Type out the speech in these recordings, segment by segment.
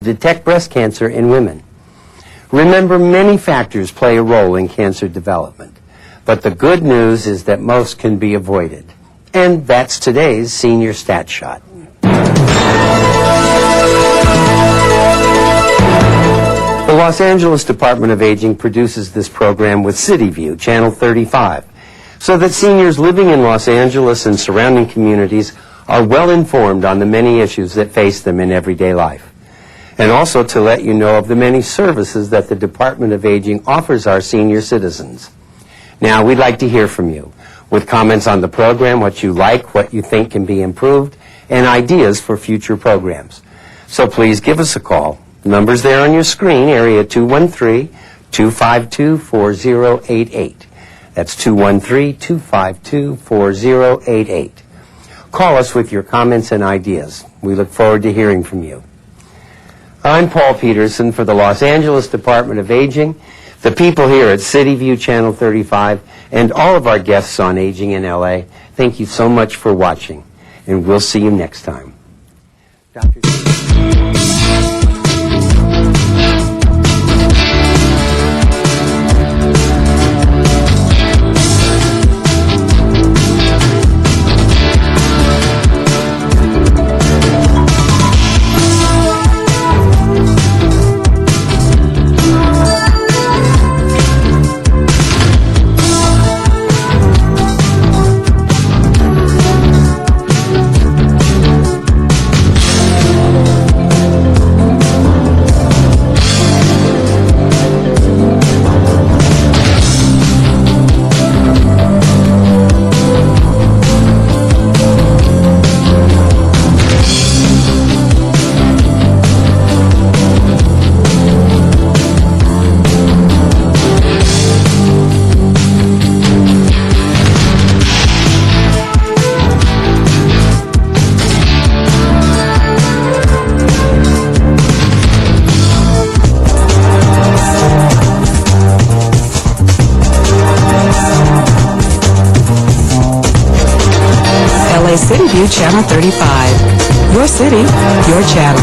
detect breast cancer in women. Remember, many factors play a role in cancer development, but the good news is that most can be avoided. And that's today's Senior Stat Shot. The Los Angeles Department of Aging produces this program with CityView, Channel 35, so that seniors living in Los Angeles and surrounding communities are well informed on the many issues that face them in everyday life, and also to let you know of the many services that the Department of Aging offers our senior citizens. Now, we'd like to hear from you with comments on the program, what you like, what you think can be improved, and ideas for future programs. So please give us a call. The number's there on your screen, area 213-252-4088. That's 213-252-4088. Call us with your comments and ideas. We look forward to hearing from you. I'm Paul Peterson for the Los Angeles Department of Aging, the people here at CityView Channel 35, and all of our guests on Aging in LA. Thank you so much for watching, and we'll see you next time. Dr. CityView Channel 35. Your city, your channel.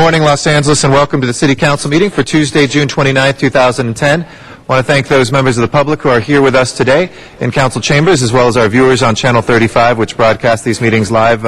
morning, Los Angeles, and welcome to the City Council meeting for Tuesday, June 29th, 2010. I want to thank those members of the public who are here with us today in council chambers, as well as our viewers on Channel 35, which broadcast these meetings live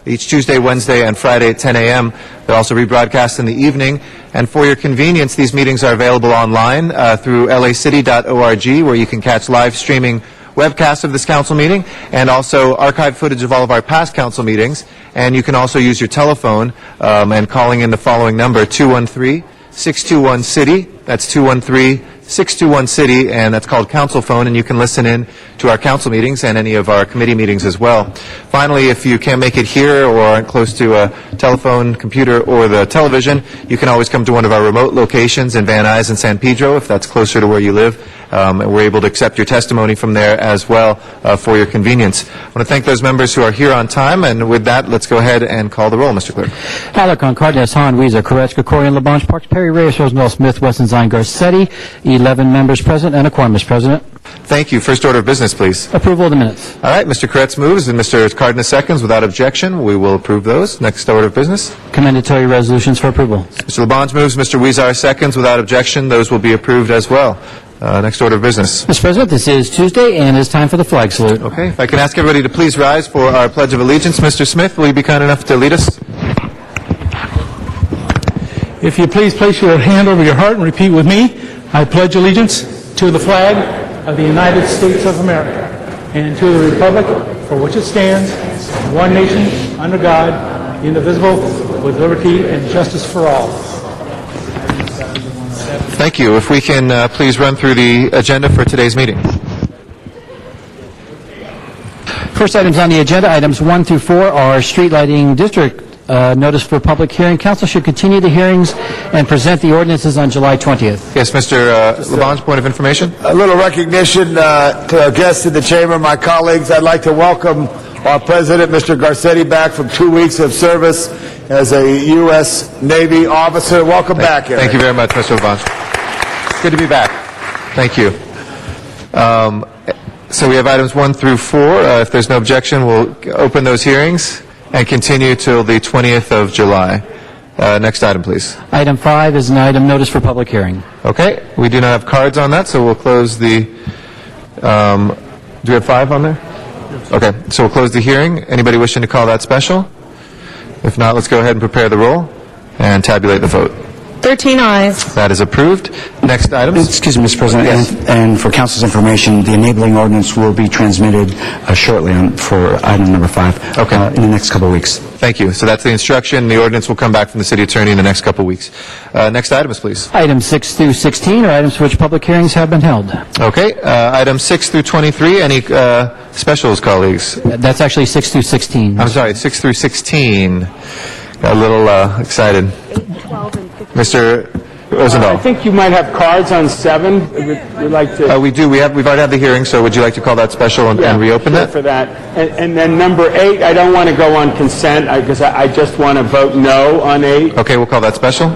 each Tuesday, Wednesday, and Friday at 10 a.m. They're also rebroadcast in the evening. And for your convenience, these meetings are available online through lacity.org, where you can catch live streaming webcast of this council meeting, and also archived footage of all of our past council meetings. And you can also use your telephone and calling in the following number, 213-621-CITY. That's 213-621-CITY, and that's called Council Phone, and you can listen in to our council meetings and any of our committee meetings as well. Finally, if you can't make it here or aren't close to a telephone, computer, or the television, you can always come to one of our remote locations in Van Nuys and San Pedro, if that's closer to where you live. And we're able to accept your testimony from there as well for your convenience. I want to thank those members who are here on time, and with that, let's go ahead and call the roll, Mr. Clerk. Alarcon, Cardenas, Hahn, Weezer, Korechka, Corian, Labange, Parks, Perry, Reyes, Rosendahl, Smith, Wesson, Zine, Garcetti. 11 members present and a quorum, Mr. President. Thank you. First order of business, please. Approval of the minutes. All right, Mr. Koretz moves and Mr. Cardenas seconds. Without objection, we will approve those. Next order of business. Commendatory resolutions for approval. Mr. Labange moves, Mr. Weezer seconds. Without objection, those will be approved as well. Next order of business. Mr. President, this is Tuesday, and it's time for the flag salute. Okay, if I can ask everybody to please rise for our Pledge of Allegiance. Mr. Smith, will you be kind enough to lead us? If you please place your hand over your heart and repeat with me, I pledge allegiance to the flag of the United States of America and to the republic for which it stands, one nation, under God, indivisible, with liberty and justice for all. Thank you. If we can please run through the agenda for today's meeting. First items on the agenda, items 1 through 4, are street lighting district notice for public hearing. Council should continue the hearings and present the ordinances on July 20th. Yes, Mr. Labange, point of information. A little recognition to our guests in the chamber, my colleagues. I'd like to welcome our president, Mr. Garcetti, back from 2 weeks of service as a U.S. Navy officer. Welcome back, Eric. Thank you very much, Mr. Labange. Good to be back. Thank you. So we have items 1 through 4. If there's no objection, we'll open those hearings and continue till the 20th of July. Next item, please. Item 5 is an item notice for public hearing. Okay. We do not have cards on that, so we'll close the... do we have 5 on there? Okay. So we'll close the hearing. Anybody wishing to call that special? If not, let's go ahead and prepare the roll and tabulate the vote. 13 ayes. That is approved. Next items. Excuse me, Mr. President, Yes. and for council's information, the enabling ordinance will be transmitted shortly for item number 5 Okay. in the next couple of weeks. Thank you. So that's the instruction. The ordinance will come back from the city attorney in the next couple of weeks. Next items, please. Items 6 through 16 are items for which public hearings have been held. Okay. Items 6 through 23. Any specials, colleagues? That's actually 6 through 16. I'm sorry, 6 through 16. Got a little excited. Mr. Rosendahl. I think you might have cards on 7. We'd like to... We do. We've already had the hearing, so would you like to call that special and reopen sure, that? for that. And then number 8, I don't want to go on consent because I just want to vote no on 8. Okay, we'll call that special.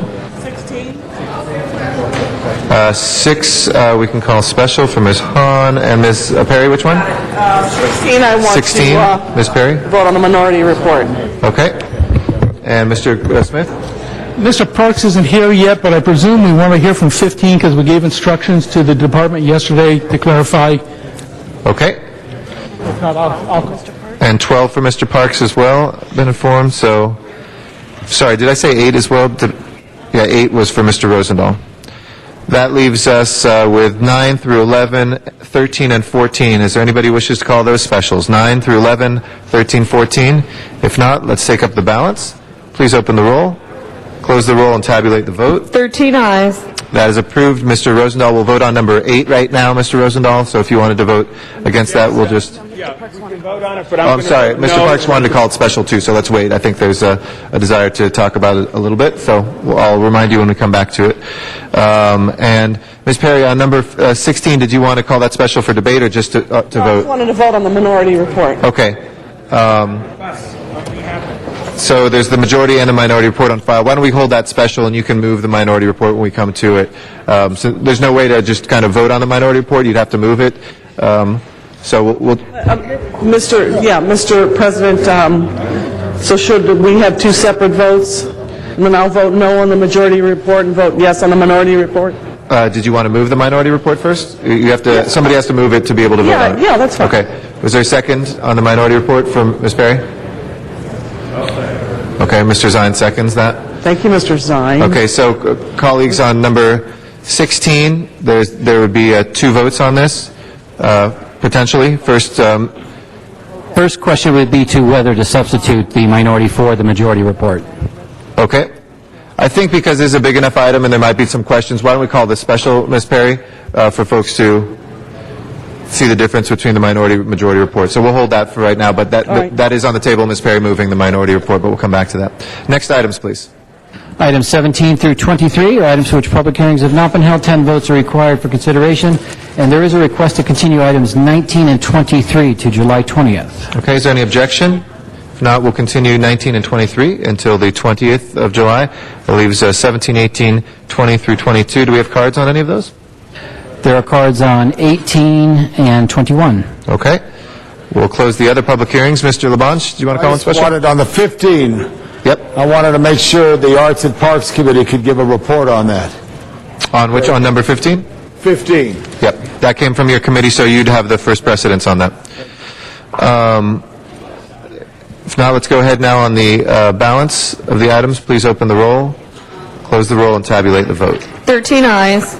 6, we can call special for Ms. Hahn and Ms. Perry. Which one? 16, I want 16, to Ms. Perry. vote on the minority report. Okay. And Mr. Smith? Mr. Parks isn't here yet, but I presume we want to hear from 15 because we gave instructions to the department yesterday to clarify. Okay. If not, I'll And 12 for Mr. Parks as well, been informed. So, sorry, did I say 8 as well? Yeah, 8 was for Mr. Rosendahl. That leaves us with 9 through 11, 13, and 14. Is there anybody who wishes to call those specials? 9 through 11, 13, 14. If not, let's take up the balance. Please open the roll, close the roll, and tabulate the vote. 13 ayes. That is approved. Mr. Rosendahl will vote on number 8 right now, Mr. Rosendahl. So if you wanted to vote against that, we'll just... Yeah, we can vote on it, but I'm sorry. Mr. Parks wanted to call it special, too, so let's wait. I think there's a desire to talk about it a little bit, so I'll remind you when we come back to it. And Ms. Perry, on number 16, did you want to call that special for debate or just to I just vote? wanted to vote on the minority report. Okay. So there's the majority and the minority report on file. Why don't we hold that special, and you can move the minority report when we come to it. So there's no way to just kind of vote on the minority report. You'd have to move it. So we'll Mr. President, so should we have 2 separate votes? And then I'll vote no on the majority report and vote yes on the minority report. Did you want to move the minority report first? You have to. Somebody has to move it to be able to vote on it. Yeah, that's fine. Okay. Was there a second on the minority report from Ms. Perry? Okay, Mr. Zine seconds that. Thank you, Mr. Zine. Okay, so colleagues, on number 16, there would be 2 votes on this, potentially. First question would be to whether to substitute the minority for the majority report. Okay. I think because this is a big enough item and there might be some questions, why don't we call this special, Ms. Perry, for folks to see the difference between the minority and majority report. So we'll hold that for right now, but that is on the table, Ms. Perry moving the minority report, but we'll come back to that. Next items, please. Items 17 through 23 are items for which public hearings have not been held. 10 votes are required for consideration, and there is a request to continue items 19 and 23 to July 20th. Okay, is there any objection? If not, we'll continue 19 and 23 until the 20th of July. That leaves 17, 18, 20 through 22. Do we have cards on any of those? There are cards on 18 and 21. Okay. We'll close the other public hearings. Mr. Labange, do you want to call on special? Wanted on the 15. Yep. I wanted to make sure the Arts and Parks Committee could give a report on that. On which? On number 15? 15. Yep. That came from your committee, so you'd have the first precedence on that. If not, let's go ahead now on the balance of the items. Please open the roll, close the roll, and tabulate the vote. 13 ayes.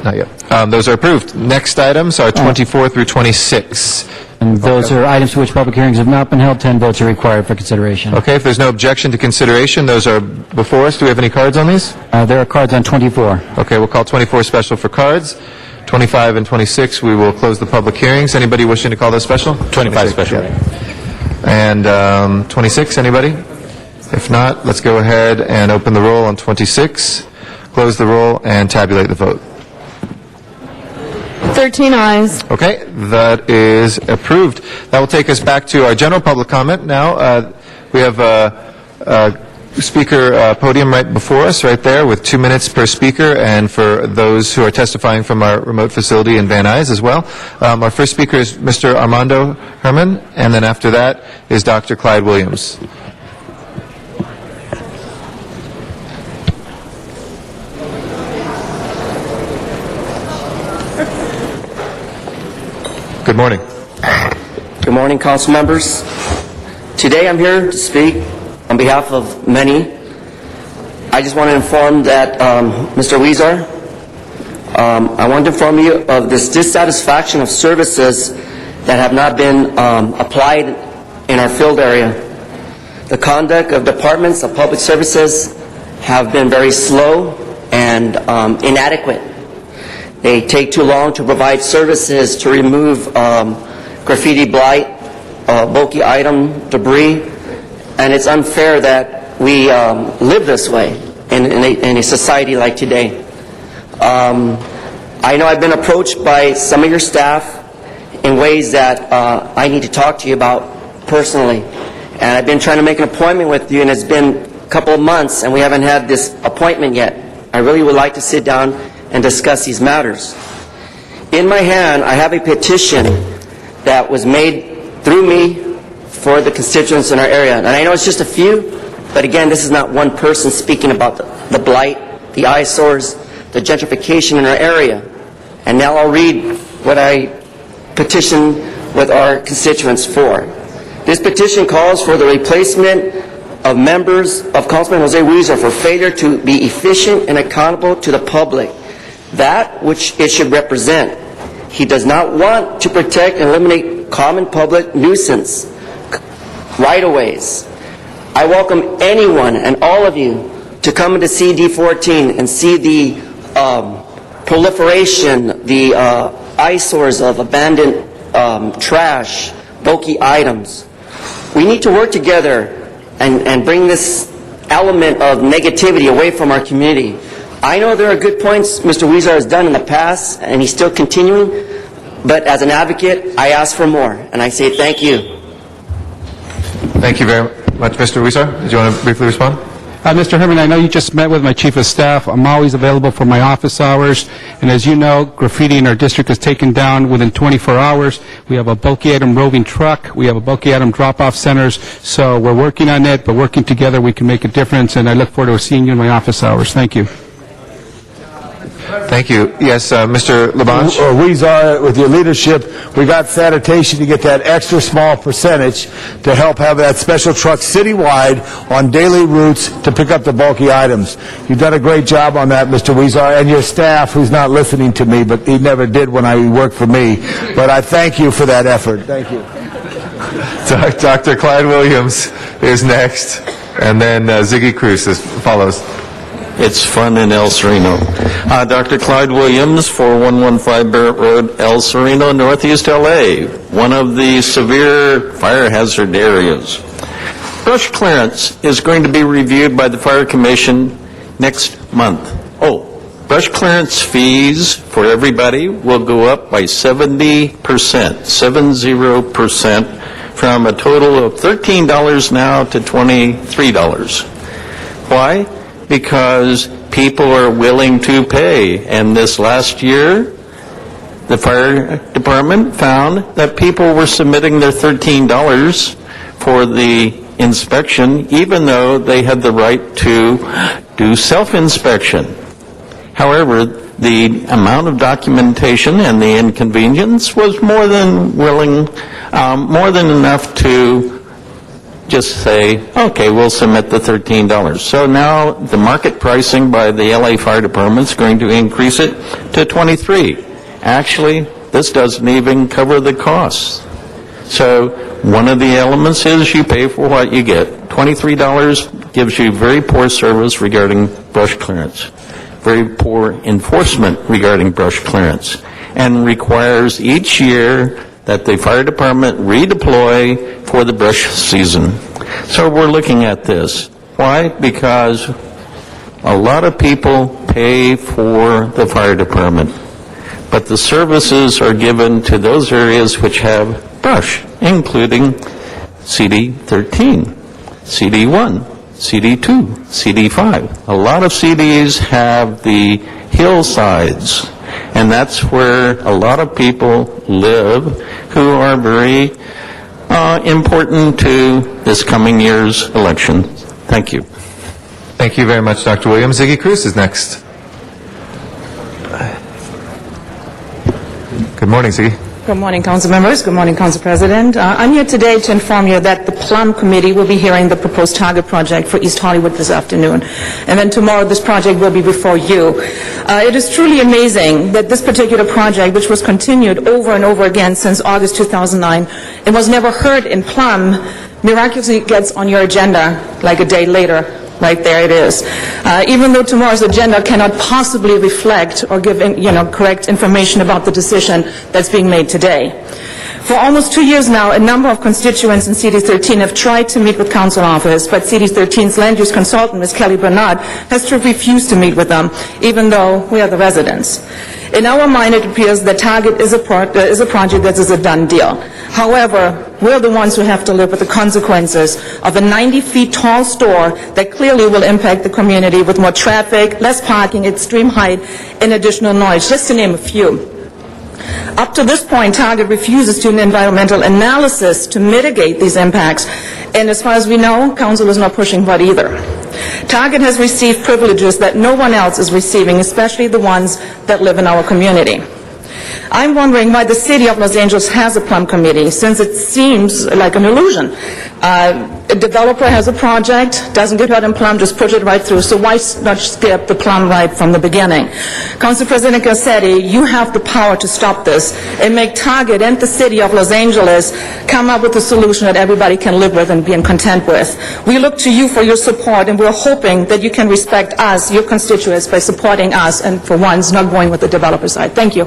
Not yet. Those are approved. Next items are 24 through 26. And those are items for which public hearings have not been held. 10 votes are required for consideration. Okay, if there's no objection to consideration, those are before us. Do we have any cards on these? There are cards on 24. Okay, we'll call 24 special for cards. 25 and 26, we will close the public hearings. Anybody wishing to call those special? 25 special. And 26, anybody? If not, let's go ahead and open the roll on 26, close the roll, and tabulate the vote. 13 ayes. Okay, that is approved. That will take us back to our general public comment now. We have a speaker podium right before us, right there, with 2 minutes per speaker, and for those who are testifying from our remote facility in Van Nuys as well. Our first speaker is Mr. Armando Herman, and then after that is Dr. Clyde Williams. Good morning. Good morning, council members. Today I'm here to speak on behalf of many. I just want to inform that Mr. Weezer, I want to inform you of this dissatisfaction of services that have not been applied in our field area. The conduct of departments of public services have been very slow and inadequate. They take too long to provide services to remove graffiti blight, bulky item debris, and it's unfair that we live this way in a society like today. I know I've been approached by some of your staff in ways that I need to talk to you about personally, and I've been trying to make an appointment with you, and it's been a couple of months and we haven't had this appointment yet. I really would like to sit down and discuss these matters. In my hand, I have a petition that was made through me for the constituents in our area. And I know it's just a few, but again, this is not one person speaking about the blight, the eyesores, the gentrification in our area. And now I'll read what I petitioned with our constituents for. This petition calls for the replacement of members of Councilman Jose Weezer for failure to be efficient and accountable to the public, that which it should represent. He does not want to protect and eliminate common public nuisance right-of-ways. I welcome anyone and all of you to come into CD14 and see the proliferation, the eyesores of abandoned trash, bulky items. We need to work together and bring this element of negativity away from our community. I know there are good points Mr. Weezer has done in the past, and he's still continuing, but as an advocate, I ask for more, and I say thank you. Thank you very much, Mr. Weezer. Did you want to briefly respond? Mr. Herman, I know you just met with my chief of staff. I'm always available for my office hours. And as you know, graffiti in our district is taken down within 24 hours. We have a bulky item roving truck. We have a bulky item drop-off centers. So we're working on it, but working together we can make a difference. And I look forward to seeing you in my office hours. Thank you. Thank you. Yes, Mr. Labange? Weezer, with your leadership, we got sanitation to get that extra small percentage to help have that special truck citywide on daily routes to pick up the bulky items. You've done a great job on that, Mr. Weezer, and your staff, who's not listening to me, but he never did when he worked for me. But I thank you for that effort. Thank you. Dr. Clyde Williams is next, and then Ziggy Cruz follows. It's fun in El Sereno. Dr. Clyde Williams, 4115 Barrett Road, El Sereno, Northeast LA, one of the severe fire hazard areas. Brush clearance is going to be reviewed by the Fire Commission next month. Brush clearance fees for everybody will go up by 70%, 70%, from a total of $13 now to $23. Why? Because people are willing to pay. And this last year, the fire department found that people were submitting their $13 for the inspection, even though they had the right to do self-inspection. However, the amount of documentation and the inconvenience was more than enough to just say, okay, we'll submit the $13. So now the market pricing by the LA Fire Department is going to increase it to $23. Actually, this doesn't even cover the costs. So one of the elements is you pay for what you get. $23 gives you very poor service regarding brush clearance, very poor enforcement regarding brush clearance, and requires each year that the fire department redeploy for the brush season. So we're looking at this. Why? Because a lot of people pay for the fire department, but the services are given to those areas which have brush, including CD13, CD1, CD2, CD5. A lot of CDs have the hillsides, and that's where a lot of people live who are very important to this coming year's election. Thank you. Thank you very much, Dr. Williams. Ziggy Cruz is next. Good morning, Ziggy. Good morning, council members. Good morning, council president. I'm here today to inform you that the Plum Committee will be hearing the proposed target project for East Hollywood this afternoon. And then tomorrow this project will be before you. It is truly amazing that this particular project, which was continued over and over again since August 2009, and was never heard in Plum, miraculously gets on your agenda like a day later. Right there it is. Even though tomorrow's agenda cannot possibly reflect or give correct information about the decision that's being made today. For almost 2 years now, a number of constituents in CD13 have tried to meet with council office, but CD13's land use consultant, Ms. Kelly Bernard, has refused to meet with them, even though we are the residents. In our mind, it appears that Target is a project that is a done deal. However, we're the ones who have to live with the consequences of a 90 feet tall store that clearly will impact the community with more traffic, less parking, extreme height, and additional noise, just to name a few. Up to this point, Target refuses to do an environmental analysis to mitigate these impacts, and as far as we know, council is not pushing for it either. Target has received privileges that no one else is receiving, especially the ones that live in our community. I'm wondering why the City of Los Angeles has a Plum Committee, since it seems like an illusion. A developer has a project, doesn't get out in Plum, just push it right through. So why not skip the Plum right from the beginning? Council President Garcetti, you have the power to stop this and make Target and the City of Los Angeles come up with a solution that everybody can live with and be content with. We look to you for your support, and we're hoping that you can respect us, your constituents, by supporting us and for once not going with the developer side. Thank you.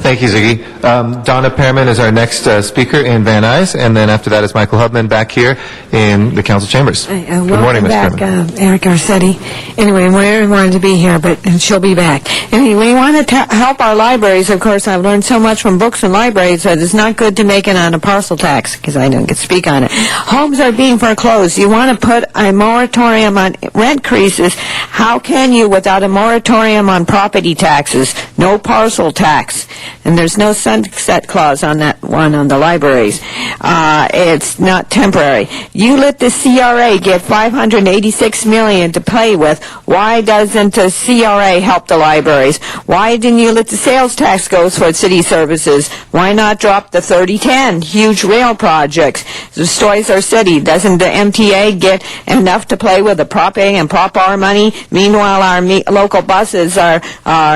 Thank you, Ziggy. Donna Pearman is our next speaker in Van Nuys, and then after that is Michael Hubman back here in the council chambers. Good morning, Ms. back, Pearman. Eric Garcetti. Anyway, we really wanted to be here, and she'll be back. Anyway, we want to help our libraries. Of course, I've learned so much from books and libraries that it's not good to make it on a parcel tax, because I don't get to speak on it. Homes are being foreclosed. You want to put a moratorium on rent increases. How can you without a moratorium on property taxes? No parcel tax. And there's no sunset clause on that one on the libraries. It's not temporary. You let the CRA get $586 million to play with. Why doesn't the CRA help the libraries? Why didn't you let the sales tax go for city services? Why not drop the 3010 huge rail projects? Destroys our city. Doesn't the MTA get enough to play with the Prop A and Prop R money? Meanwhile, our local buses are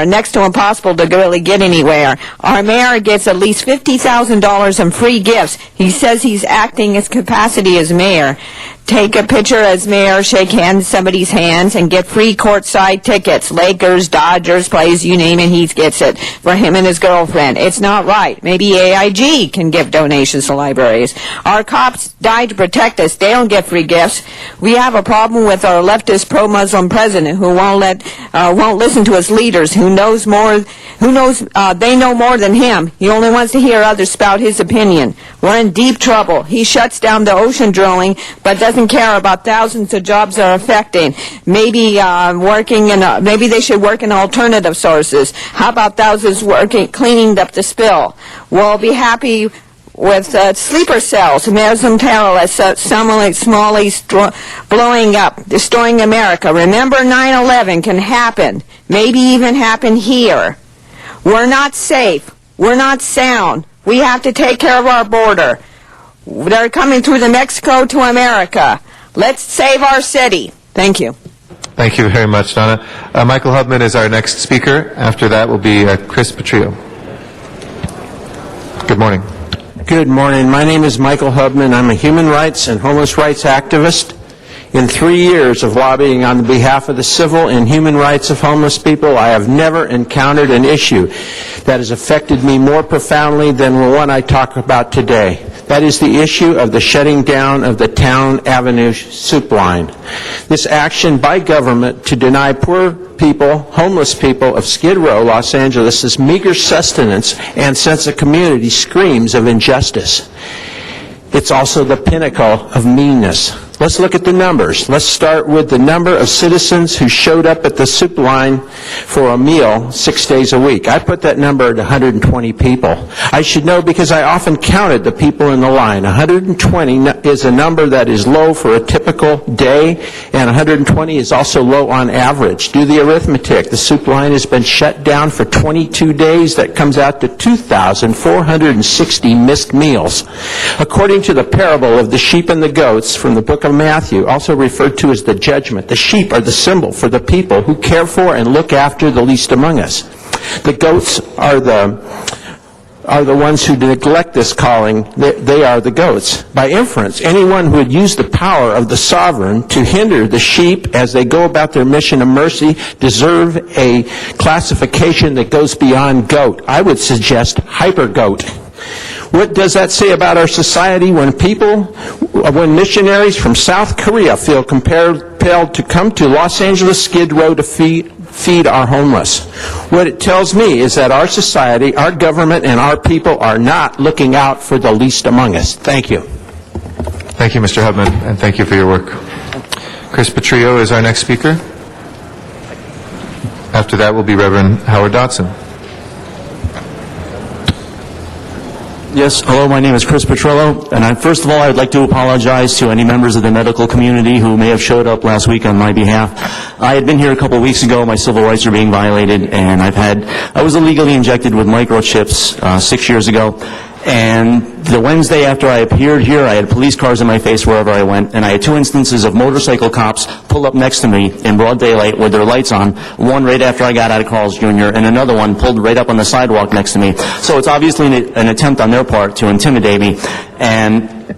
next to impossible to really get anywhere. Our mayor gets at least $50,000 in free gifts. He says he's acting his capacity as mayor. Take a picture as mayor, shake hands, somebody's hands, and get free courtside tickets. Lakers, Dodgers, plays, you name it, he gets it for him and his girlfriend. It's not right. Maybe AIG can give donations to libraries. Our cops die to protect us. They don't get free gifts. We have a problem with our leftist pro-Muslim president who won't listen to his leaders, who knows they know more than him. He only wants to hear others spout his opinion. We're in deep trouble. He shuts down the ocean drilling, but doesn't care about thousands of jobs are affecting. Maybe maybe they should work in alternative sources. How about thousands cleaning up the spill? We'll be happy with sleeper cells, Muslim terrorists, Somalis blowing up, destroying America. Remember, 9/11 can happen, maybe even happen here. We're not safe. We're not sound. We have to take care of our border. They're coming through the Mexico to America. Let's save our city. Thank you. Thank you very much, Donna. Michael Hubman is our next speaker. After that will be Chris Petrillo. Good morning. Good morning. My name is Michael Hubman. I'm a human rights and homeless rights activist. In 3 years of lobbying on behalf of the civil and human rights of homeless people, I have never encountered an issue that has affected me more profoundly than the one I talk about today. That is the issue of the shutting down of the Town Avenue soup line. This action by government to deny poor people, homeless people of Skid Row, Los Angeles' meager sustenance and sense of community screams of injustice. It's also the pinnacle of meanness. Let's look at the numbers. Let's start with the number of citizens who showed up at the soup line for a meal 6 days a week. I put that number at 120 people. I should know because I often counted the people in the line. 120 is a number that is low for a typical day, and 120 is also low on average. Do the arithmetic. The soup line has been shut down for 22 days. That comes out to 2,460 missed meals. According to the parable of the sheep and the goats from the book of Matthew, also referred to as the judgment, the sheep are the symbol for the people who care for and look after the least among us. The goats are the ones who neglect this calling. They are the goats. By inference, anyone who would use the power of the sovereign to hinder the sheep as they go about their mission of mercy deserve a classification that goes beyond goat. I would suggest hyper-goat. What does that say about our society when missionaries from South Korea feel compelled to come to Los Angeles Skid Row to feed our homeless? What it tells me is that our society, our government, and our people are not looking out for the least among us. Thank you. Thank you, Mr. Hubman, and thank you for your work. Chris Petrillo is our next speaker. After that will be Reverend Howard Dotson. Yes, hello, my name is Chris Petrillo, and first of all, I would like to apologize to any members of the medical community who may have showed up last week on my behalf. I had been here a couple of weeks ago. My civil rights are being violated, and I was illegally injected with microchips 6 years ago. And the Wednesday after I appeared here, I had police cars in my face wherever I went, and I had 2 instances of motorcycle cops pull up next to me in broad daylight with their lights on, one right after I got out of Carl's Jr., and another one pulled right up on the sidewalk next to me. So it's obviously an attempt on their part to intimidate me. And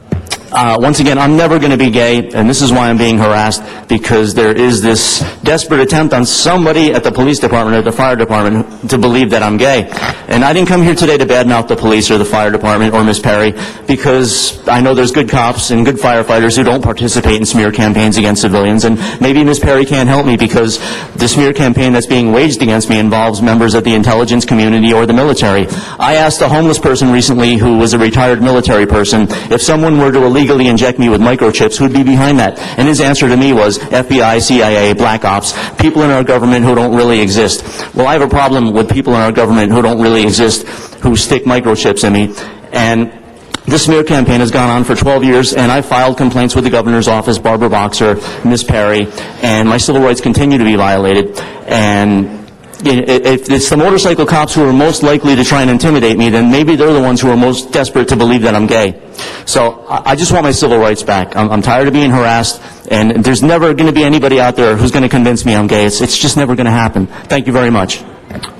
Once again, I'm never going to be gay, and this is why I'm being harassed, because there is this desperate attempt on somebody at the police department or the fire department to believe that I'm gay. And I didn't come here today to badmouth the police or the fire department or Ms. Perry, because I know there's good cops and good firefighters who don't participate in smear campaigns against civilians, and maybe Ms. Perry can't help me because the smear campaign that's being waged against me involves members of the intelligence community or the military. I asked a homeless person recently who was a retired military person, if someone were to illegally inject me with microchips, who'd be behind that? And his answer to me was FBI, CIA, black ops, people in our government who don't really exist. Well, I have a problem with people in our government who don't really exist, who stick microchips in me. And this smear campaign has gone on for 12 years, and I filed complaints with the governor's office, Barbara Boxer, Ms. Perry, and my civil rights continue to be violated. And if it's the motorcycle cops who are most likely to try and intimidate me, then maybe they're the ones who are most desperate to believe that I'm gay. So I just want my civil rights back. I'm tired of being harassed, and there's never going to be anybody out there who's going to convince me I'm gay. It's just never going to happen. Thank you very much.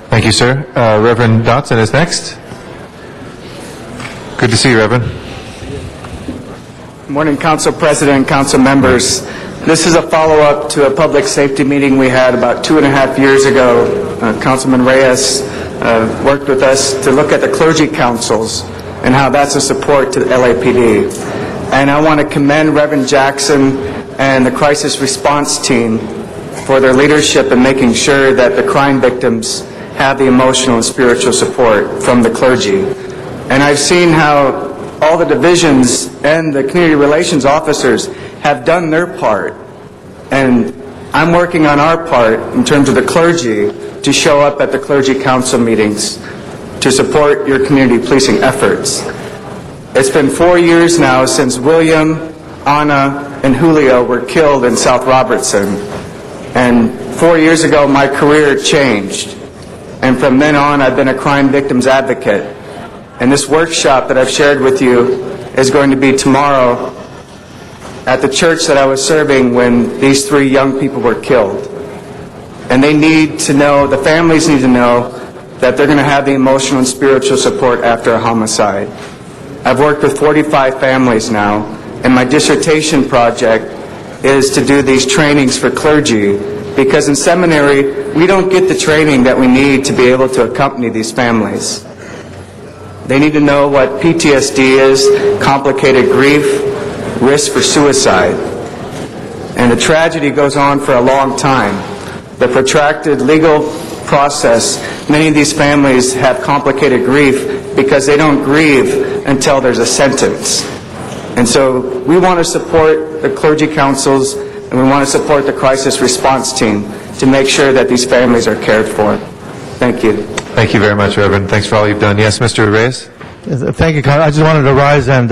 Thank you, sir. Reverend Dotson is next. Good to see you, Reverend. Good morning, Council President and Council members. This is a follow-up to a public safety meeting we had about 2.5 years ago. Councilman Reyes worked with us to look at the clergy councils and how that's a support to the LAPD. And I want to commend Reverend Jackson and the crisis response team for their leadership in making sure that the crime victims have the emotional and spiritual support from the clergy. And I've seen how all the divisions and the community relations officers have done their part. And I'm working on our part in terms of the clergy to show up at the clergy council meetings to support your community policing efforts. It's been 4 years now since William, Anna, and Julio were killed in South Robertson. And 4 years ago, my career changed. And from then on, I've been a crime victims advocate. And this workshop that I've shared with you is going to be tomorrow at the church that I was serving when these 3 young people were killed. And they need to know, the families need to know, that they're going to have the emotional and spiritual support after a homicide. I've worked with 45 families now, and my dissertation project is to do these trainings for clergy, because in seminary, we don't get the training that we need to be able to accompany these families. They need to know what PTSD is, complicated grief, risk for suicide. And the tragedy goes on for a long time. The protracted legal process, many of these families have complicated grief because they don't grieve until there's a sentence. And so we want to support the clergy councils, and we want to support the crisis response team to make sure that these families are cared for. Thank you. Thank you very much, Reverend. Thanks for all you've done. Yes, Mr. Reyes? Thank you, Congressman. I just wanted to rise and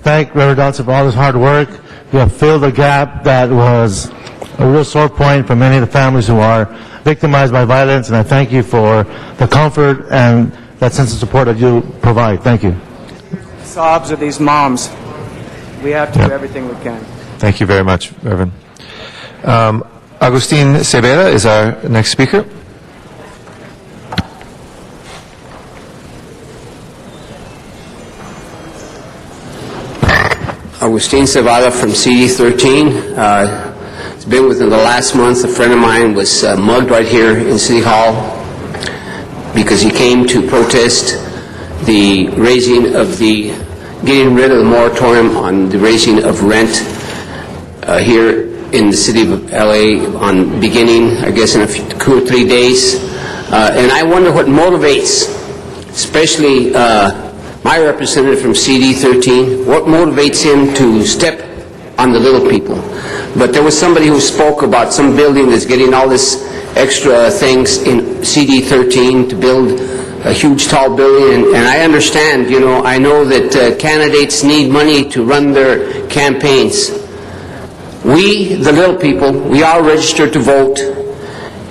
thank Reverend Dotson for all his hard work. You have filled a gap that was a real sore point for many of the families who are victimized by violence, and I thank you for the comfort and that sense of support that you provide. Thank you. Sobs of these moms. We have to do everything we can. Thank you very much, Reverend. Agustin Cebera is our next speaker. Agustin Cebada from CD13. It's been within the last month. A friend of mine was mugged right here in City Hall because he came to protest the raising of getting rid of the moratorium on the raising of rent here in the city of LA on beginning, I guess, in 2 or 3 days. And I wonder what motivates, especially my representative from CD13, what motivates him to step on the little people. But there was somebody who spoke about some building that's getting all this extra things in CD13 to build a huge tall building, and I understand, I know that candidates need money to run their campaigns. We, the little people, we are registered to vote,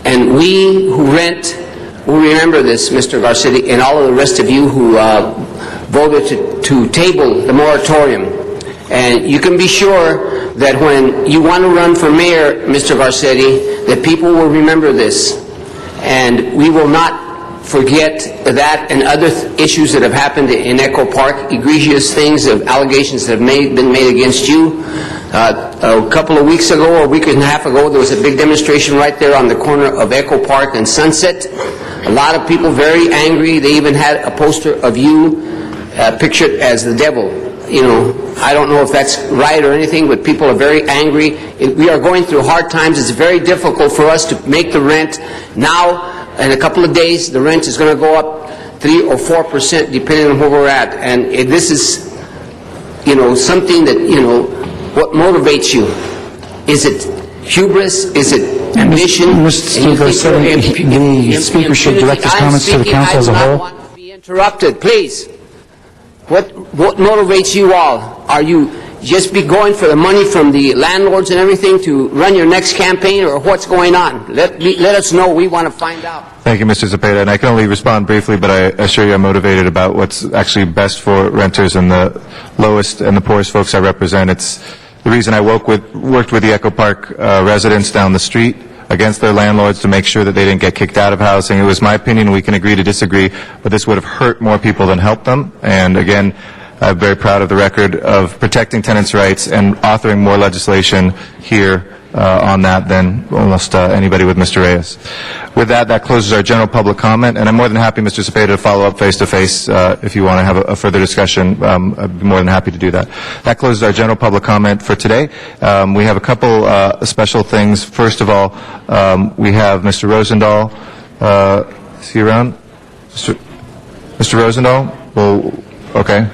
and we who rent, we remember this, Mr. Garcetti, and all of the rest of you who voted to table the moratorium. And you can be sure that when you want to run for mayor, Mr. Garcetti, that people will remember this. And we will not forget that and other issues that have happened in Echo Park, egregious things, of allegations that have been made against you. A couple of weeks ago, or a week and a half ago, there was a big demonstration right there on the corner of Echo Park and Sunset. A lot of people very angry. They even had a poster of you pictured as the devil. You know, I don't know if that's right or anything, but people are very angry. We are going through hard times. It's very difficult for us to make the rent. Now, in a couple of days, the rent is going to go up 3 or 4% depending on where we're at. And this is, you know, something that, you know, what motivates you? Is it hubris? Is it ambition? Mr. Garcetti, the speaker should direct his comments to the council as a whole. I do not want to be interrupted, please. What motivates you all? Are you just be going for the money from the landlords and everything to run your next campaign, or what's going on? Let us know. We want to find out. Thank you, Mr. Zepeda. And I can only respond briefly, but I assure you I'm motivated about what's actually best for renters and the lowest and the poorest folks I represent. It's the reason I worked with the Echo Park residents down the street against their landlords to make sure that they didn't get kicked out of housing. It was my opinion. We can agree to disagree, but this would have hurt more people than helped them. And again, I'm very proud of the record of protecting tenants' rights and authoring more legislation here on that than almost anybody with Mr. Reyes. With that closes our general public comment, and I'm more than happy, Mr. Zepeda, to follow up face-to-face if you want to have a further discussion. I'd be more than happy to do that. That closes our general public comment for today. We have a couple special things. First of all, we have Mr. Rosendahl. Is he around? Mr. Rosendahl? Well, okay.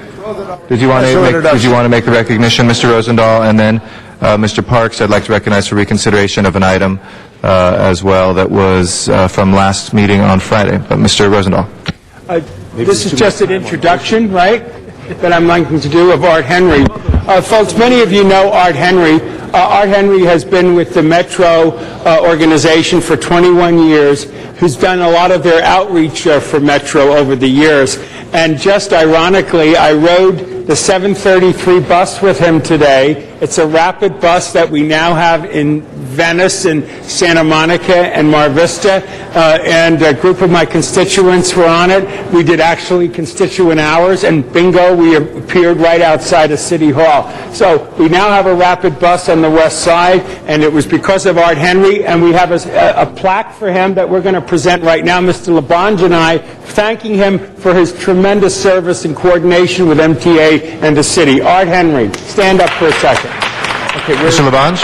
Did you want to make the recognition, Mr. Rosendahl, and then Mr. Parks? I'd like to recognize for reconsideration of an item as well that was from last meeting on Friday. But Mr. Rosendahl. This is just an introduction, right, that I'm liking to do of Art Henry. Folks, many of you know Art Henry. Art Henry has been with the Metro organization for 21 years, who's done a lot of their outreach for Metro over the years. And just ironically, I rode the 733 bus with him today. It's a rapid bus that we now have in Venice and Santa Monica and Mar Vista, and a group of my constituents were on it. We did actually constituent hours, and bingo, we appeared right outside of City Hall. So we now have a rapid bus on the west side, and it was because of Art Henry, and we have a plaque for him that we're going to present right now. Mr. Labange and I thanking him for his tremendous service and coordination with MTA and the city. Art Henry, stand up for a second. Okay, Mr. Labange.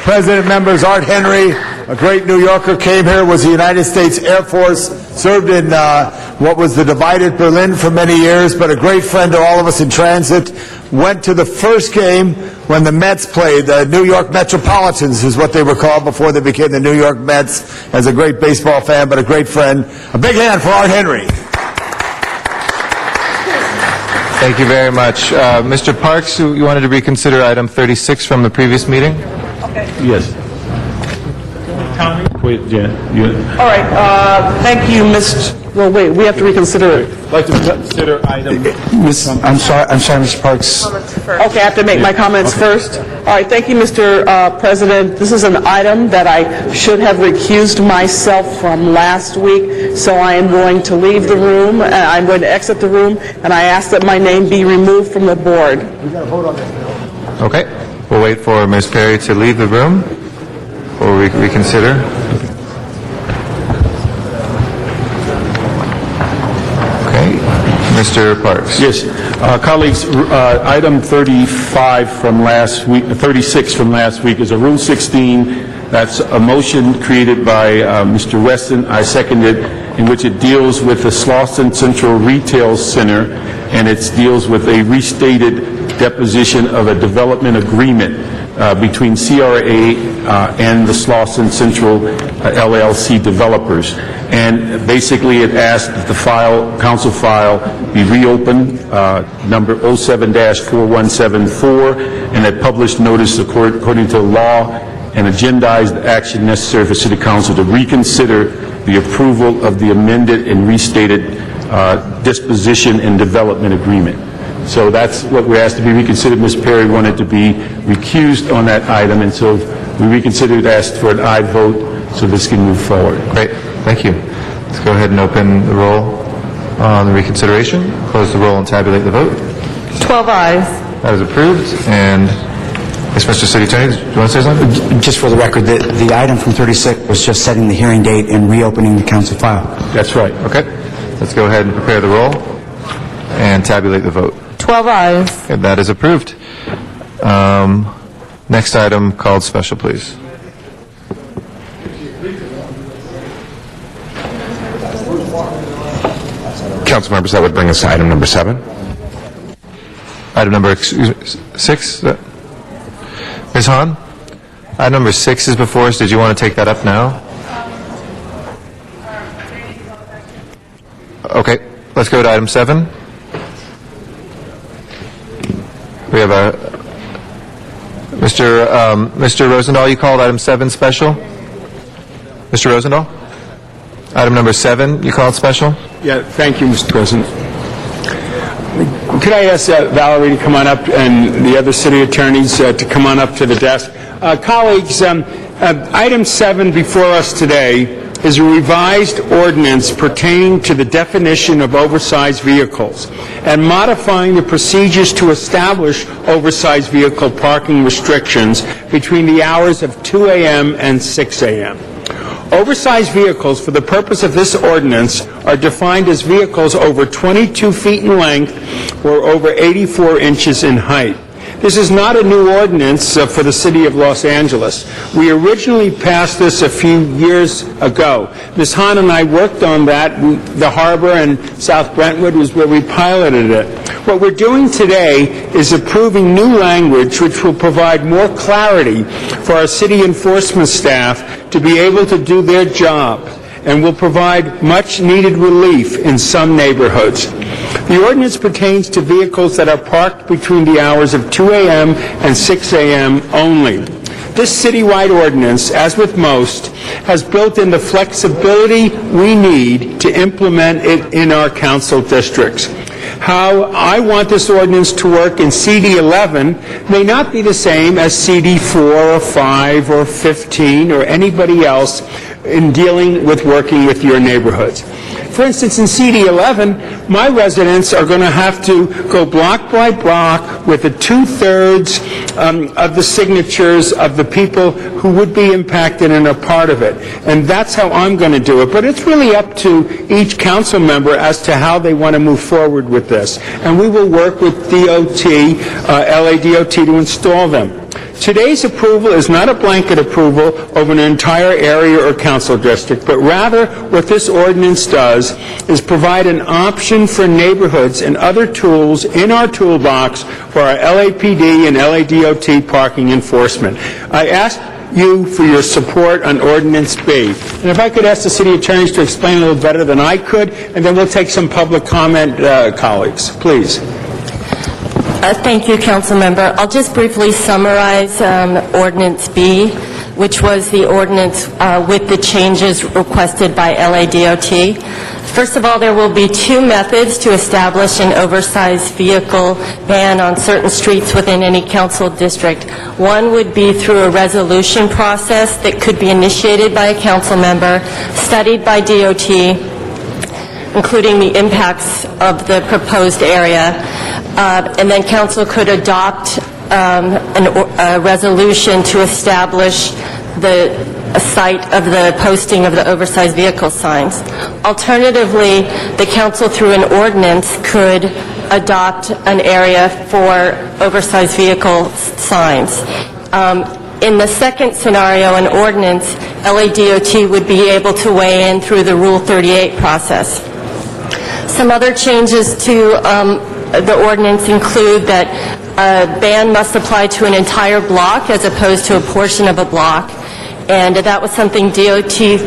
President, members, Art Henry, a great New Yorker, came here, was the United States Air Force, served in what was the divided Berlin for many years, but a great friend to all of us in transit. Went to the first game when the Mets played. The New York Metropolitans is what they were called before they became the New York Mets. As a great baseball fan, but a great friend. A big hand for Art Henry. Thank you very much. Mr. Parks, you wanted to reconsider item 36 from the previous meeting? Yes. Tommy? Wait, Jan. All right, thank you, Mr. Well, wait, we have to reconsider it. I'd like to consider item... I'm sorry, Mr. Parks. Okay, I have to make my comments first. All right, thank you, Mr. President. This is an item that I should have recused myself from last week, so I am going to leave the room. I'm going to exit the room, and I ask that my name be removed from the board. We've got to vote on this. Okay. We'll wait for Ms. Perry to leave the room or reconsider. Okay. Mr. Parks. Yes. Colleagues, item 35 from last week, 36 from last week is a Rule 16. That's a motion created by Mr. Weston. I second it, in which it deals with the Slauson Central Retail Center, and it deals with a restated deposition of a development agreement between CRA and the Slauson Central LLC developers. And basically it asked that the council file be reopened, number 07-4174, and that published notice according to law and agendized the action necessary for City Council to reconsider the approval of the amended and restated disposition and development agreement. So that's what we asked to be reconsidered. Ms. Perry wanted to be recused on that item, and so we reconsidered, asked for an aye vote so this can move forward. Great. Thank you. Let's go ahead and open the roll on the reconsideration, close the roll and tabulate the vote. 12 ayes. That is approved. And yes, Mr. City Attorney, do you want to say something? Just for the record, the item from 36 was just setting the hearing date and reopening the council file. That's right. Okay. Let's go ahead and prepare the roll and tabulate the vote. 12 ayes. And that is approved. Next item called special, please. Council members, that would bring us to item number 7. Item number 6? Ms. Hahn? Item number 6 is before us. Did you want to take that up now? Okay. Let's go to item 7. We have a... Mr. Rosendahl, you called item 7 special? Mr. Rosendahl? Item number 7, you called special? Yeah, thank you, Mr. President. Could I ask Valerie to come on up and the other city attorneys to come on up to the desk? Colleagues, item 7 before us today is a revised ordinance pertaining to the definition of oversized vehicles and modifying the procedures to establish oversized vehicle parking restrictions between the hours of 2 a.m. and 6 a.m. Oversized vehicles, for the purpose of this ordinance, are defined as vehicles over 22 feet in length or over 84 inches in height. This is not a new ordinance for the city of Los Angeles. We originally passed this a few years ago. Ms. Hahn and I worked on that. The harbor and South Brentwood was where we piloted it. What we're doing today is approving new language which will provide more clarity for our city enforcement staff to be able to do their job and will provide much-needed relief in some neighborhoods. The ordinance pertains to vehicles that are parked between the hours of 2 a.m. and 6 a.m. only. This citywide ordinance, as with most, has built in the flexibility we need to implement it in our council districts. How I want this ordinance to work in CD 11 may not be the same as CD 4 or 5 or 15 or anybody else in dealing with working with your neighborhoods. For instance, in CD 11, my residents are going to have to go block by block with the 2/3 of the signatures of the people who would be impacted and are part of it. And that's how I'm going to do it. But it's really up to each council member as to how they want to move forward with this. And we will work with DOT, LADOT, to install them. Today's approval is not a blanket approval of an entire area or council district, but rather what this ordinance does is provide an option for neighborhoods and other tools in our toolbox for our LAPD and LADOT parking enforcement. I ask you for your support on Ordinance B. And if I could ask the city attorneys to explain a little better than I could, and then we'll take some public comment, colleagues. Please. Thank you, Council Member. I'll just briefly summarize Ordinance B, which was the ordinance with the changes requested by LADOT. First of all, there will be 2 methods to establish an oversized vehicle ban on certain streets within any council district. One would be through a resolution process that could be initiated by a council member, studied by DOT, including the impacts of the proposed area, and then council could adopt a resolution to establish the site of the posting of the oversized vehicle signs. Alternatively, the council through an ordinance could adopt an area for oversized vehicle signs. In the second scenario, an ordinance, LADOT would be able to weigh in through the Rule 38 process. Some other changes to the ordinance include that a ban must apply to an entire block as opposed to a portion of a block. And that was something DOT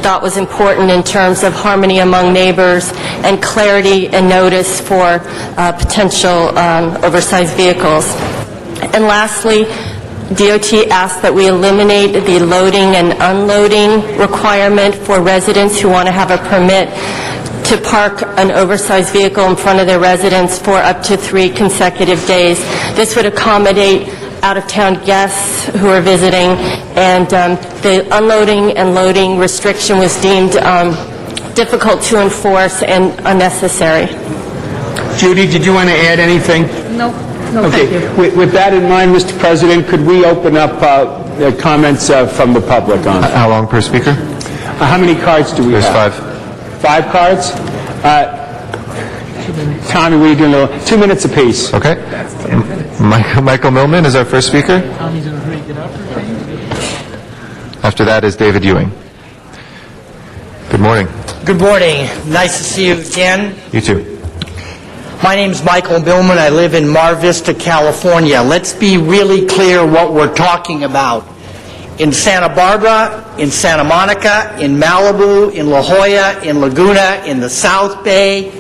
thought was important in terms of harmony among neighbors and clarity and notice for potential oversized vehicles. And lastly, DOT asked that we eliminate the loading and unloading requirement for residents who want to have a permit to park an oversized vehicle in front of their residence for up to 3 consecutive days. This would accommodate out-of-town guests who are visiting, and the unloading and loading restriction was deemed difficult to enforce and unnecessary. Judy, did you want to add anything? No, Okay. thank you. With that in mind, Mr. President, could we open up comments from the public on it? How long per speaker? How many cards do we There's have? 5. 5 cards? Tommy, what are you doing? 2 minutes apiece. Okay. Michael Millman is our first speaker. After that is David Ewing. Good morning. Good morning. Nice to see you again. You too. My name's Michael Millman. I live in Mar Vista, California. Let's be really clear what we're talking about. In Santa Barbara, in Santa Monica, in Malibu, in La Jolla, in Laguna, in the South Bay,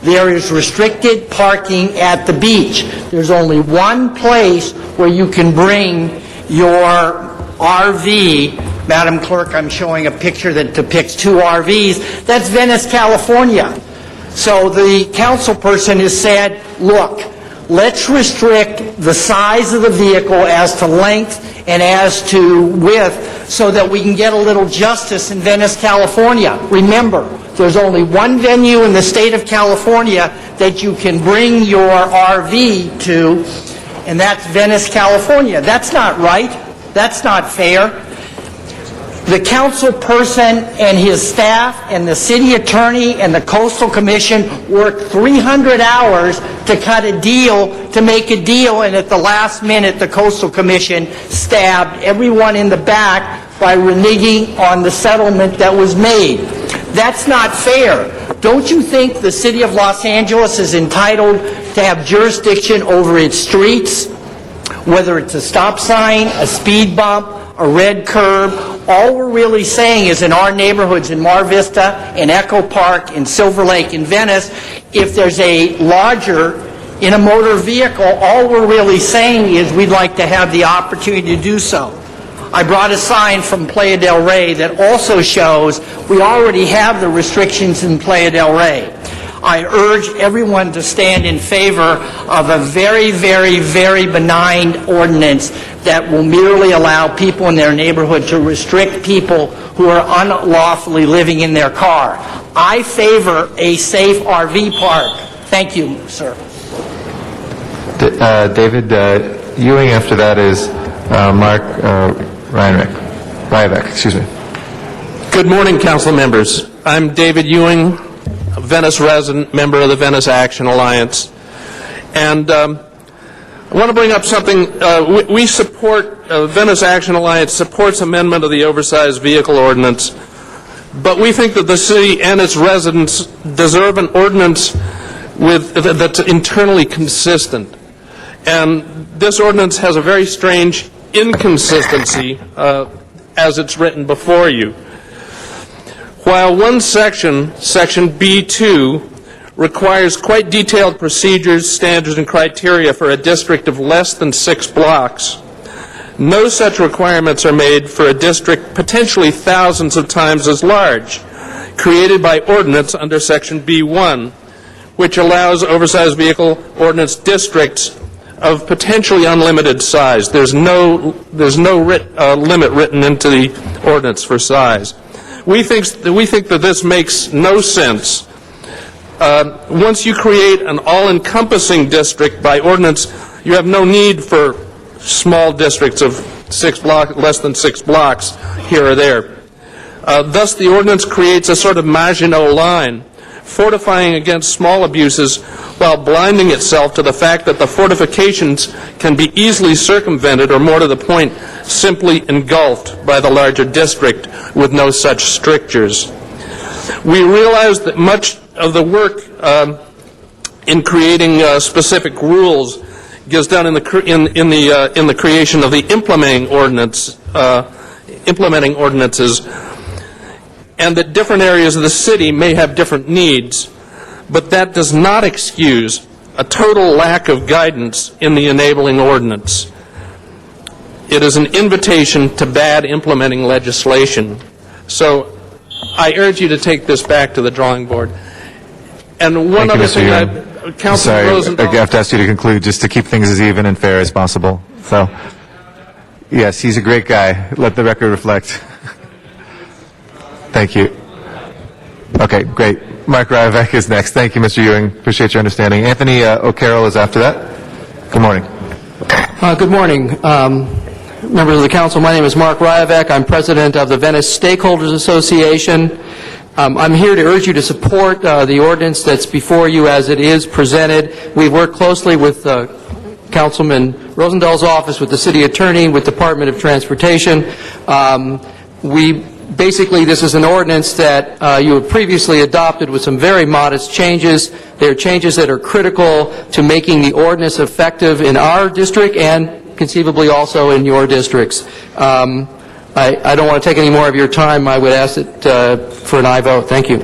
there is restricted parking at the beach. There's only one place where you can bring your RV. Madam Clerk, I'm showing a picture that depicts 2 RVs. That's Venice, California. So the council person has said, look, let's restrict the size of the vehicle as to length and as to width so that we can get a little justice in Venice, California. Remember, there's only one venue in the state of California that you can bring your RV to, and that's Venice, California. That's not right. That's not fair. The council person and his staff and the city attorney and the Coastal Commission worked 300 hours to cut a deal, to make a deal, and at the last minute the Coastal Commission stabbed everyone in the back by reneging on the settlement that was made. That's not fair. Don't you think the city of Los Angeles is entitled to have jurisdiction over its streets, whether it's a stop sign, a speed bump, a red curb? All we're really saying is in our neighborhoods in Mar Vista, in Echo Park, in Silver Lake, in Venice, if there's a lodger in a motor vehicle, all we're really saying is we'd like to have the opportunity to do so. I brought a sign from Playa del Rey that also shows we already have the restrictions in Playa del Rey. I urge everyone to stand in favor of a very, very, very benign ordinance that will merely allow people in their neighborhood to restrict people who are unlawfully living in their car. I favor a safe RV park. Thank you, sir. David Ewing. After that is Mark Rybeck. Excuse me. Good morning, council members. I'm David Ewing, a Venice resident, member of the Venice Action Alliance. And I want to bring up something. We support, Venice Action Alliance supports amendment of the oversized vehicle ordinance, but we think that the city and its residents deserve an ordinance that's internally consistent. And this ordinance has a very strange inconsistency as it's written before you. While one section, section B2, requires quite detailed procedures, standards, and criteria for a district of less than 6 blocks, no such requirements are made for a district potentially thousands of times as large, created by ordinance under section B1, which allows oversized vehicle ordinance districts of potentially unlimited size. There's no limit written into the ordinance for size. We think that this makes no sense. Once you create an all-encompassing district by ordinance, you have no need for small districts of less than 6 blocks here or there. Thus, the ordinance creates a sort of Maginot Line, fortifying against small abuses while blinding itself to the fact that the fortifications can be easily circumvented, or more to the point, simply engulfed by the larger district with no such strictures. We realize that much of the work in creating specific rules gets done in the creation of the implementing ordinances, and that different areas of the city may have different needs, but that does not excuse a total lack of guidance in the enabling ordinance. It is an invitation to bad implementing legislation. So I urge you to take this back to the drawing board. And one other thing, Councilman Rosendahl. I have to ask you to conclude, just to keep things as even and fair as possible. So, yes, he's a great guy. Let the record reflect. Thank you. Okay, great. Mark Ryavec is next. Thank you, Mr. Ewing. Appreciate your understanding. Anthony O'Carroll is after that. Good morning. Good morning, members of the council. My name is Mark Ryavec. I'm president of the Venice Stakeholders Association. I'm here to urge you to support the ordinance that's before you as it is presented. We've worked closely with Councilman Rosendale's office, with the city attorney, with Department of Transportation. Basically, this is an ordinance that you have previously adopted with some very modest changes. They are changes that are critical to making the ordinance effective in our district and conceivably also in your districts. I don't want to take any more of your time. I would ask it for an aye vote. Thank you.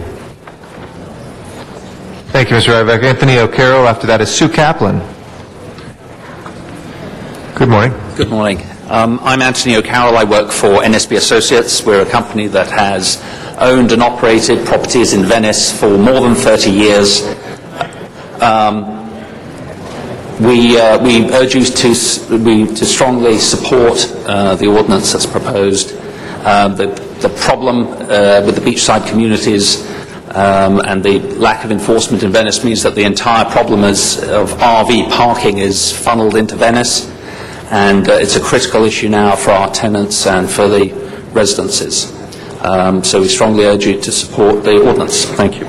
Thank you, Mr. Ryavec. Anthony O'Carroll. After that is Sue Kaplan. Good morning. Good morning. I'm Anthony O'Carroll. I work for NSB Associates. We're a company that has owned and operated properties in Venice for more than 30 years. We urge you to strongly support the ordinance that's proposed. The problem with the beachside communities and the lack of enforcement in Venice means that the entire problem of RV parking is funneled into Venice, and it's a critical issue now for our tenants and for the residences. So we strongly urge you to support the ordinance. Thank you.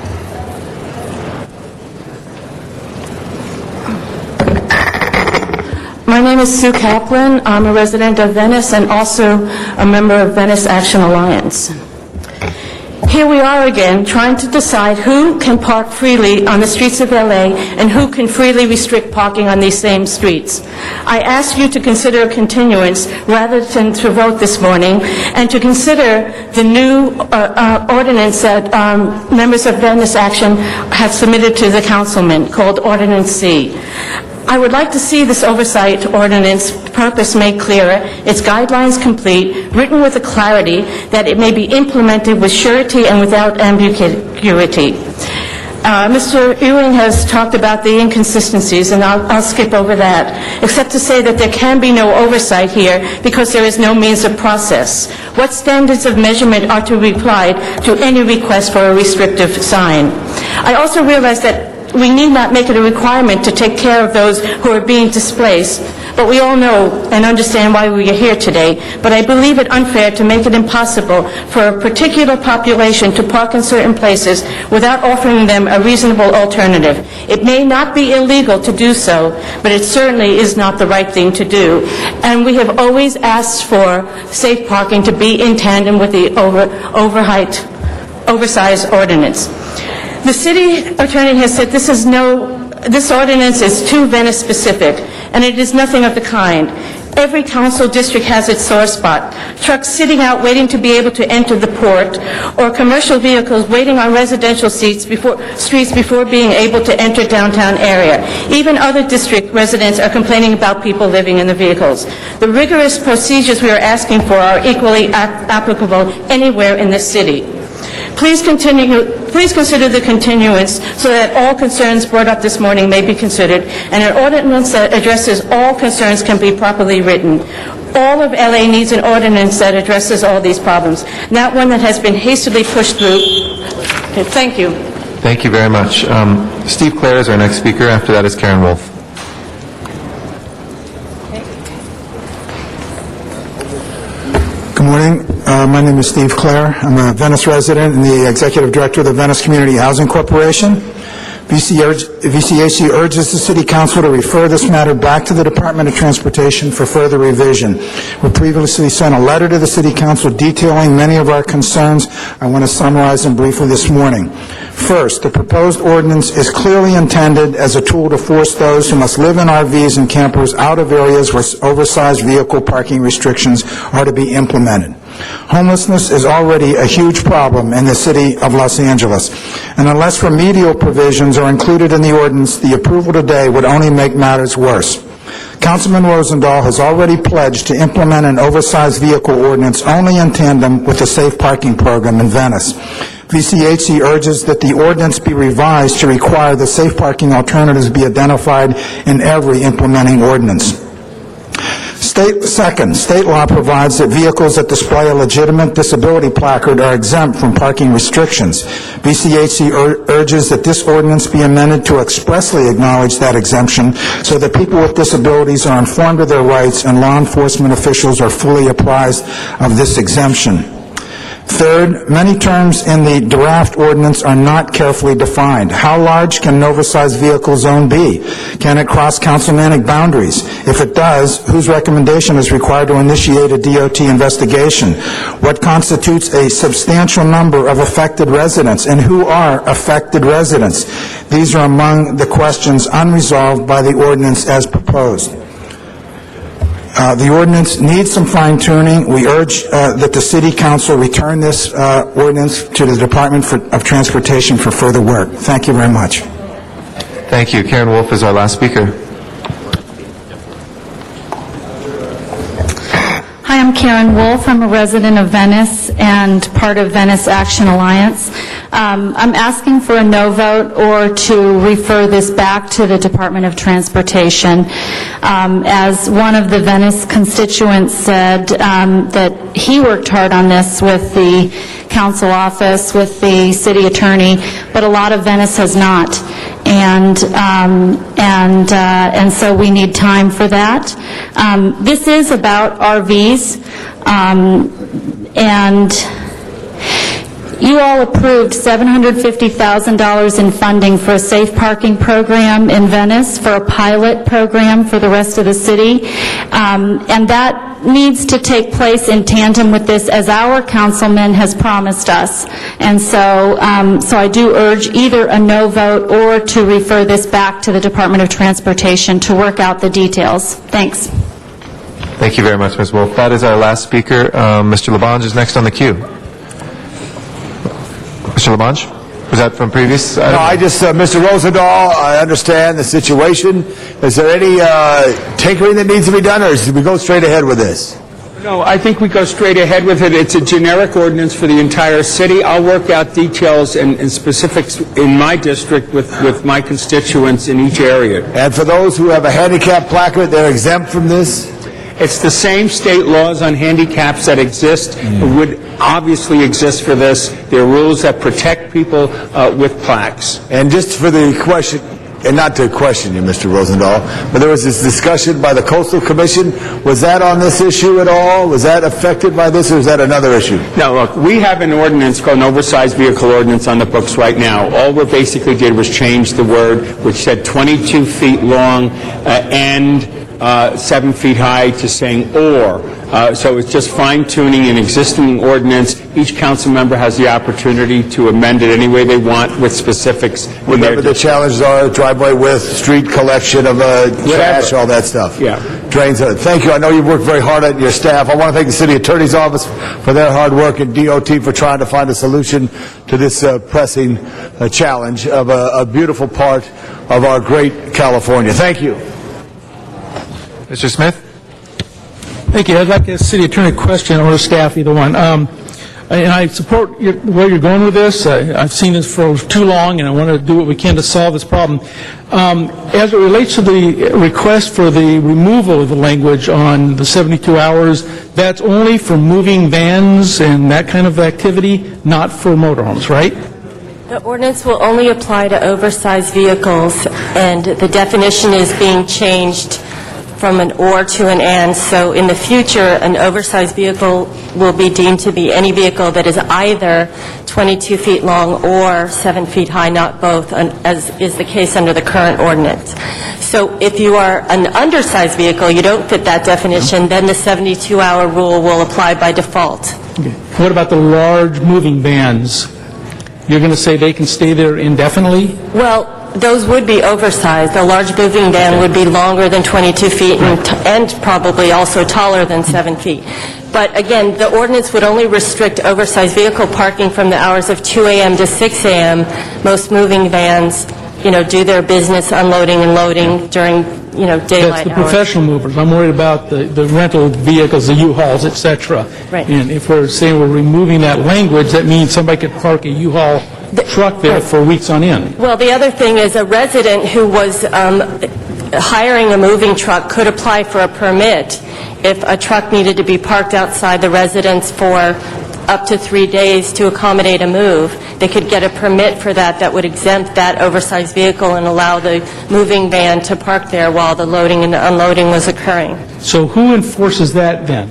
My name is Sue Kaplan. I'm a resident of Venice and also a member of Venice Action Alliance. Here we are again trying to decide who can park freely on the streets of LA and who can freely restrict parking on these same streets. I ask you to consider a continuance rather than to vote this morning, and to consider the new ordinance that members of Venice Action have submitted to the councilman called Ordinance C. I would like to see this oversight ordinance purpose made clearer, its guidelines complete, written with a clarity that it may be implemented with surety and without ambiguity. Mr. Ewing has talked about the inconsistencies, and I'll skip over that, except to say that there can be no oversight here because there is no means of process. What standards of measurement are to be applied to any request for a restrictive sign? I also realize that we need not make it a requirement to take care of those who are being displaced, but we all know and understand why we are here today. But I believe it unfair to make it impossible for a particular population to park in certain places without offering them a reasonable alternative. It may not be illegal to do so, but it certainly is not the right thing to do. And we have always asked for safe parking to be in tandem with the oversized ordinance. The city attorney has said this ordinance is too Venice specific, and it is nothing of the kind. Every council district has its sore spot. Trucks sitting out waiting to be able to enter the port, or commercial vehicles waiting on residential streets before being able to enter downtown area. Even other district residents are complaining about people living in the vehicles. The rigorous procedures we are asking for are equally applicable anywhere in the city. Please consider the continuance so that all concerns brought up this morning may be considered, and an ordinance that addresses all concerns can be properly written. All of LA needs an ordinance that addresses all these problems, not one that has been hastily pushed through. Okay, thank you. Thank you very much. Steve Clare is our next speaker. After that is Karen Wolf. Good morning. My name is Steve Clare. I'm a Venice resident and the executive director of the Venice Community Housing Corporation. VCAC urges the City Council to refer this matter back to the Department of Transportation for further revision. We previously sent a letter to the City Council detailing many of our concerns. I want to summarize them briefly this morning. First, the proposed ordinance is clearly intended as a tool to force those who must live in RVs and campers out of areas where oversized vehicle parking restrictions are to be implemented. Homelessness is already a huge problem in the city of Los Angeles, and unless remedial provisions are included in the ordinance, the approval today would only make matters worse. Councilman Rosendahl has already pledged to implement an oversized vehicle ordinance only in tandem with the safe parking program in Venice. VCHC urges that the ordinance be revised to require the safe parking alternatives be identified in every implementing ordinance. Second, state law provides that vehicles that display a legitimate disability placard are exempt from parking restrictions. VCHC urges that this ordinance be amended to expressly acknowledge that exemption so that people with disabilities are informed of their rights and law enforcement officials are fully apprised of this exemption. Third, many terms in the draft ordinance are not carefully defined. How large can an oversized vehicle zone be? Can it cross councilmanic boundaries? If it does, whose recommendation is required to initiate a DOT investigation? What constitutes a substantial number of affected residents, and who are affected residents? These are among the questions unresolved by the ordinance as proposed. The ordinance needs some fine-tuning. We urge that the City Council return this ordinance to the Department of Transportation for further work. Thank you very much. Thank you. Karen Wolf is our last speaker. Hi, I'm Karen Wolf. I'm a resident of Venice and part of Venice Action Alliance. I'm asking for a no vote or to refer this back to the Department of Transportation. As one of the Venice constituents said, that he worked hard on this with the council office, with the city attorney, but a lot of Venice has not. And so we need time for that. This is about RVs, and you all approved $750,000 in funding for a safe parking program in Venice, for a pilot program for the rest of the city, and that needs to take place in tandem with this, as our councilman has promised us. And so I do urge either a no vote or to refer this back to the Department of Transportation to work out the details. Thanks. Thank you very much, Ms. Wolf. That is our last speaker. Mr. Labange is next on the queue. Mr. Labange? Was that from previous? No, Mr. Rosendahl, I understand the situation. Is there any tinkering that needs to be done, or should we go straight ahead with this? No, I think we go straight ahead with it. It's a generic ordinance for the entire city. I'll work out details and specifics in my district with my constituents in each area. And for those who have a handicap placard, they're exempt from this? It's the same state laws on handicaps that exist, would obviously exist for this. There are rules that protect people with plaques. And just for the question, and not to question you, Mr. Rosendahl, but there was this discussion by the Coastal Commission. Was that on this issue at all? Was that affected by this, or is that another issue? No, look, we have an ordinance called an oversized vehicle ordinance on the books right now. All we basically did was change the word, which said 22 feet long and 7 feet high, to saying or. So it's just fine-tuning an existing ordinance. Each council member has the opportunity to amend it any way they want with specifics. Whatever the challenges are, driveway width, street collection of trash, all that stuff. Yeah. Drains. Thank you. I know you've worked very hard on your staff. I want to thank the City Attorney's Office for their hard work and DOT for trying to find a solution to this pressing challenge of a beautiful part of our great California. Thank you. Mr. Smith? Thank you. I'd like a city attorney question, or staff, either one. And I support where you're going with this. I've seen this for too long, and I want to do what we can to solve this problem. As it relates to the request for the removal of the language on the 72 hours, that's only for moving vans and that kind of activity, not for motorhomes, right? The ordinance will only apply to oversized vehicles, and the definition is being changed from an or to an and. So in the future, an oversized vehicle will be deemed to be any vehicle that is either 22 feet long or 7 feet high, not both, as is the case under the current ordinance. So if you are an undersized vehicle, you don't fit that definition, then the 72-hour rule will apply by default. Okay. What about the large moving vans? You're going to say they can stay there indefinitely? Well, those would be oversized. A large moving van would be longer than 22 feet and probably also taller than 7 feet. But again, the ordinance would only restrict oversized vehicle parking from the hours of 2 a.m. to 6 a.m. Most moving vans, do their business unloading and loading during, daylight That's the hours. professional movers. I'm worried about the rental vehicles, the U-Hauls, et cetera. Right. And if we're saying we're removing that language, that means somebody could park a U-Haul truck there for weeks on end. Well, the other thing is a resident who was hiring a moving truck could apply for a permit if a truck needed to be parked outside the residence for up to 3 days to accommodate a move. They could get a permit for that that would exempt that oversized vehicle and allow the moving van to park there while the loading and unloading was occurring. So who enforces that then?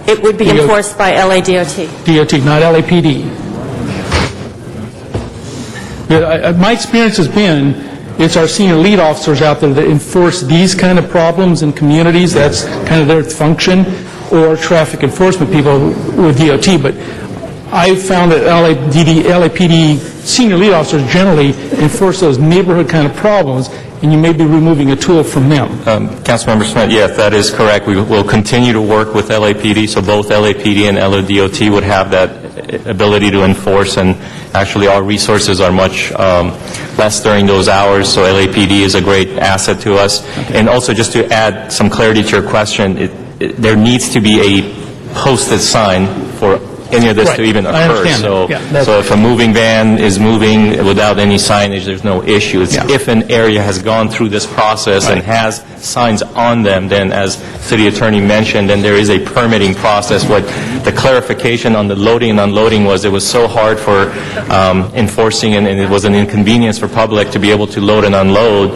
It would be enforced by LADOT. DOT, not LAPD. My experience has been, it's our senior lead officers out there that enforce these kind of problems in communities. That's kind of their function, or traffic enforcement people with DOT. But I found that LAPD senior lead officers generally enforce those neighborhood kind of problems, and you may be removing a tool from them. Councilmember Smith, yes, that is correct. We will continue to work with LAPD, so both LAPD and LADOT would have that ability to enforce, and actually our resources are much less during those hours, so LAPD is a great asset to us. Okay. And also, just to add some clarity to your question, there needs to be a posted sign for any of this to even occur. So, so if a moving van is moving without any signage, there's no issue. It's if an area has gone through this process and has signs on them, then as City Attorney mentioned, then there is a permitting process. What the clarification on the loading and unloading was, it was so hard for enforcing, and it was an inconvenience for public to be able to load and unload.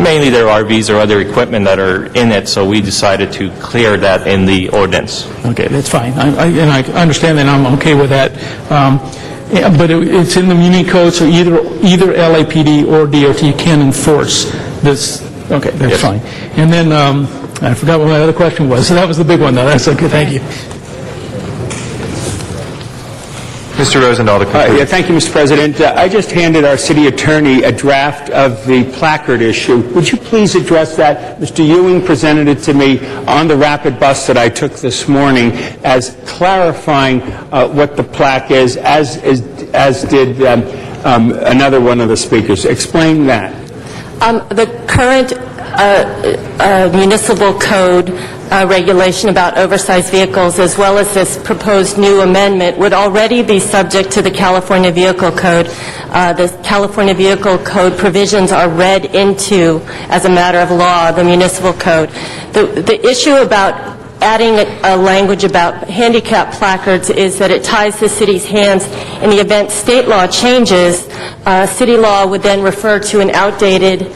Mainly their RVs or other equipment that are in it, so we decided to clear that in the ordinance. Okay, that's fine. I understand that, and I'm okay with that. But it's in the Muni Code, so either LAPD or DOT can enforce this. Okay, that's fine. And then I forgot what my other question was, so that was the big one, though. That's okay. Thank you. Mr. Rosendahl, to conclude. Thank you, Mr. President. I just handed our city attorney a draft of the placard issue. Would you please address that? Mr. Ewing presented it to me on the rapid bus that I took this morning as clarifying what the plaque is, as did another one of the speakers. Explain that. The current municipal code regulation about oversized vehicles, as well as this proposed new amendment, would already be subject to the California Vehicle Code. The California Vehicle Code provisions are read into, as a matter of law, the municipal code. The issue about adding a language about handicap placards is that it ties the city's hands. In the event state law changes, city law would then refer to an outdated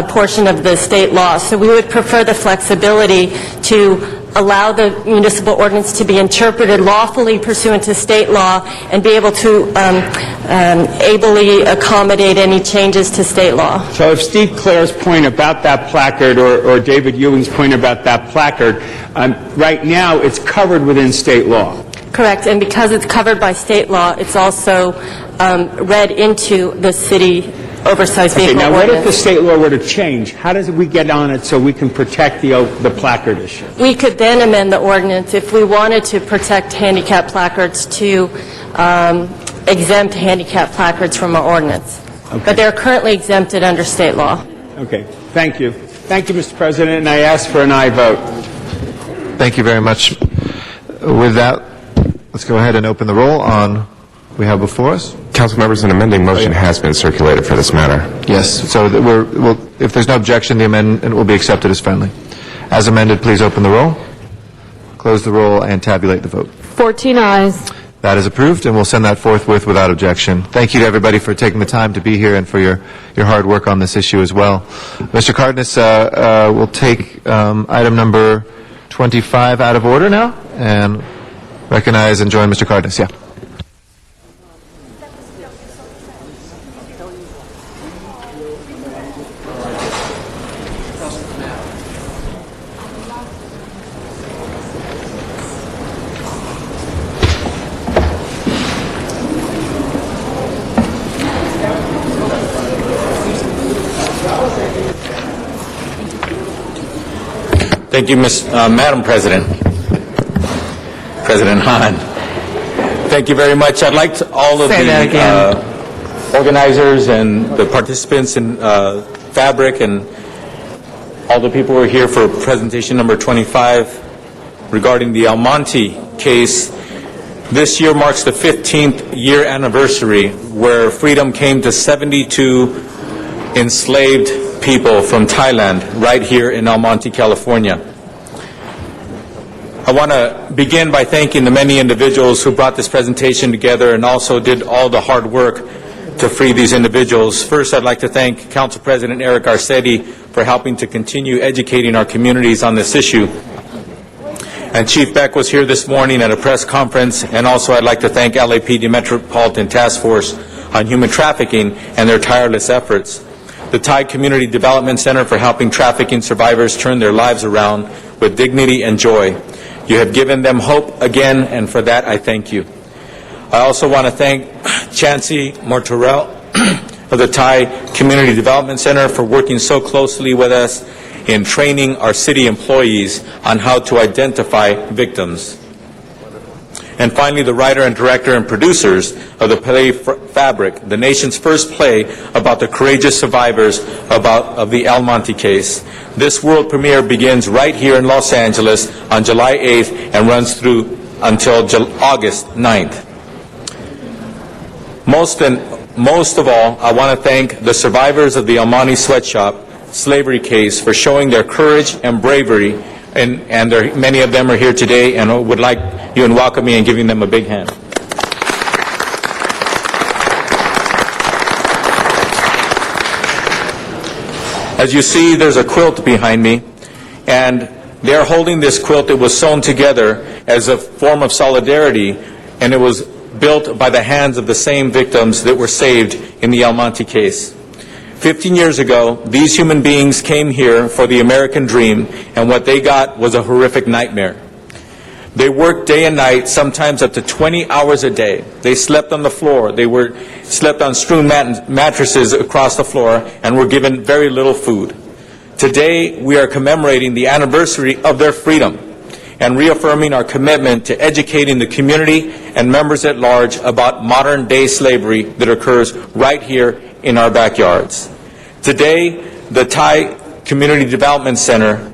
portion of the state law. So we would prefer the flexibility to allow the municipal ordinance to be interpreted lawfully pursuant to state law and be able to ably accommodate any changes to state law. So if Steve Clare's point about that placard or David Ewing's point about that placard, right now it's covered within state law. Correct, and because it's covered by state law, it's also read into the city oversized vehicle now ordinance. what if the state law were to change? How does we get on it so we can protect the placard issue? We could then amend the ordinance if we wanted to protect handicap placards to exempt handicap placards from our ordinance. Okay. But they're currently exempted under state law. Okay, thank you. Thank you, Mr. President, and I ask for an aye vote. Thank you very much. With that, let's go ahead and open the roll on what we have before us. Council members, an amending motion has been circulated for this matter. Yes, so if there's no objection, the amendment will be accepted as friendly. As amended, please open the roll, close the roll, and tabulate the vote. 14 ayes. That is approved, and we'll send that forthwith without objection. Thank you to everybody for taking the time to be here and for your hard work on this issue as well. Mr. Cardenas will take item number 25 out of order now, and recognize and join Mr. Cardenas. Yeah. Thank you, Madam President. President Hahn. Thank you very much. I'd like all of the organizers and the participants in Fabric and all the people who are here for presentation number 25 regarding the Almonte case. This year marks the 15th year anniversary where freedom came to 72 enslaved people from Thailand right here in El Monte, California. I want to begin by thanking the many individuals who brought this presentation together and also did all the hard work to free these individuals. First, I'd like to thank Council President Eric Garcetti for helping to continue educating our communities on this issue. And Chief Beck was here this morning at a press conference, and also I'd like to thank LAPD Metropolitan Task Force on Human Trafficking and their tireless efforts. The Thai Community Development Center for helping trafficking survivors turn their lives around with dignity and joy. You have given them hope again, and for that I thank you. I also want to thank Chansey Mortarel of the Thai Community Development Center for working so closely with us in training our city employees on how to identify victims. And finally, the writer and director and producers of the play Fabric, the nation's first play about the courageous survivors of the El Monte case. This world premiere begins right here in Los Angeles on July 8th and runs through until August 9th. Most of all, I want to thank the survivors of the El Monte Sweatshop slavery case for showing their courage and bravery, and many of them are here today, and I would like you and welcome me and giving them a big hand. As you see, there's a quilt behind me, and they're holding this quilt that was sewn together as a form of solidarity, and it was built by the hands of the same victims that were saved in the El Monte case. 15 years ago, these human beings came here for the American dream, and what they got was a horrific nightmare. They worked day and night, sometimes up to 20 hours a day. They slept on the floor. They slept on strewn mattresses across the floor and were given very little food. Today, we are commemorating the anniversary of their freedom and reaffirming our commitment to educating the community and members at large about modern-day slavery that occurs right here in our backyards. Today, the Thai Community Development Center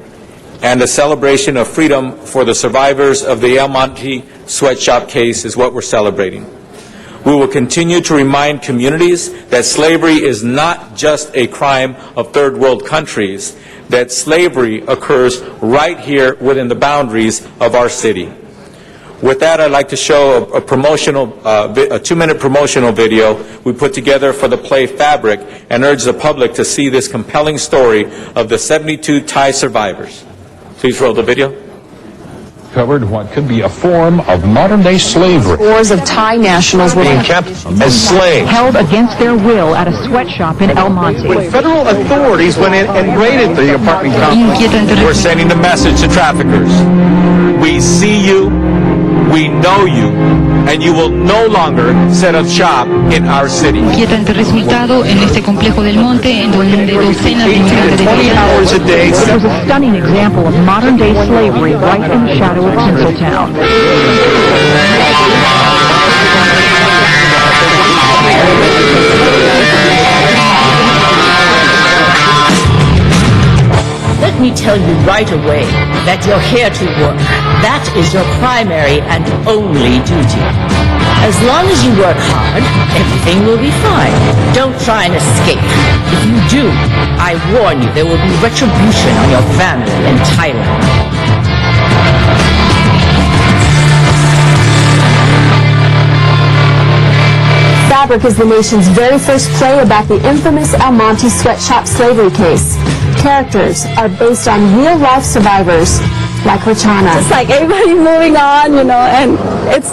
and a celebration of freedom for the survivors of the El Monte Sweatshop case is what we're celebrating. We will continue to remind communities that slavery is not just a crime of third world countries, that slavery occurs right here within the boundaries of our city. With that, I'd like to show a 2-minute promotional video we put together for the play Fabric and urge the public to see this compelling story of the 72 Thai survivors. Please roll the video. Covered what could be a form of modern-day slavery. Scores of Thai nationals were being kept as slaves, held against their will at a sweatshop in El Monte. When federal authorities went in and raided the apartment complex, we're sending a message to traffickers. We see you, we know you, and you will no longer set up shop in our city. Inquietante resultado en este complejo del Monte, en donde docenas de inmigrantes de 20 hours a day. It was a stunning example of modern-day slavery right in the shadow of Tinseltown. Let me tell you right away that you're here to work. That is your primary and only duty. As long as you work hard, everything will be fine. Don't try and escape. If you do, I warn you, there will be retribution on your family in Thailand. Fabric is the nation's very first play about the infamous El Monte Sweatshop slavery case. Characters are based on real-life survivors like Rachana. It's like everybody moving on, and it's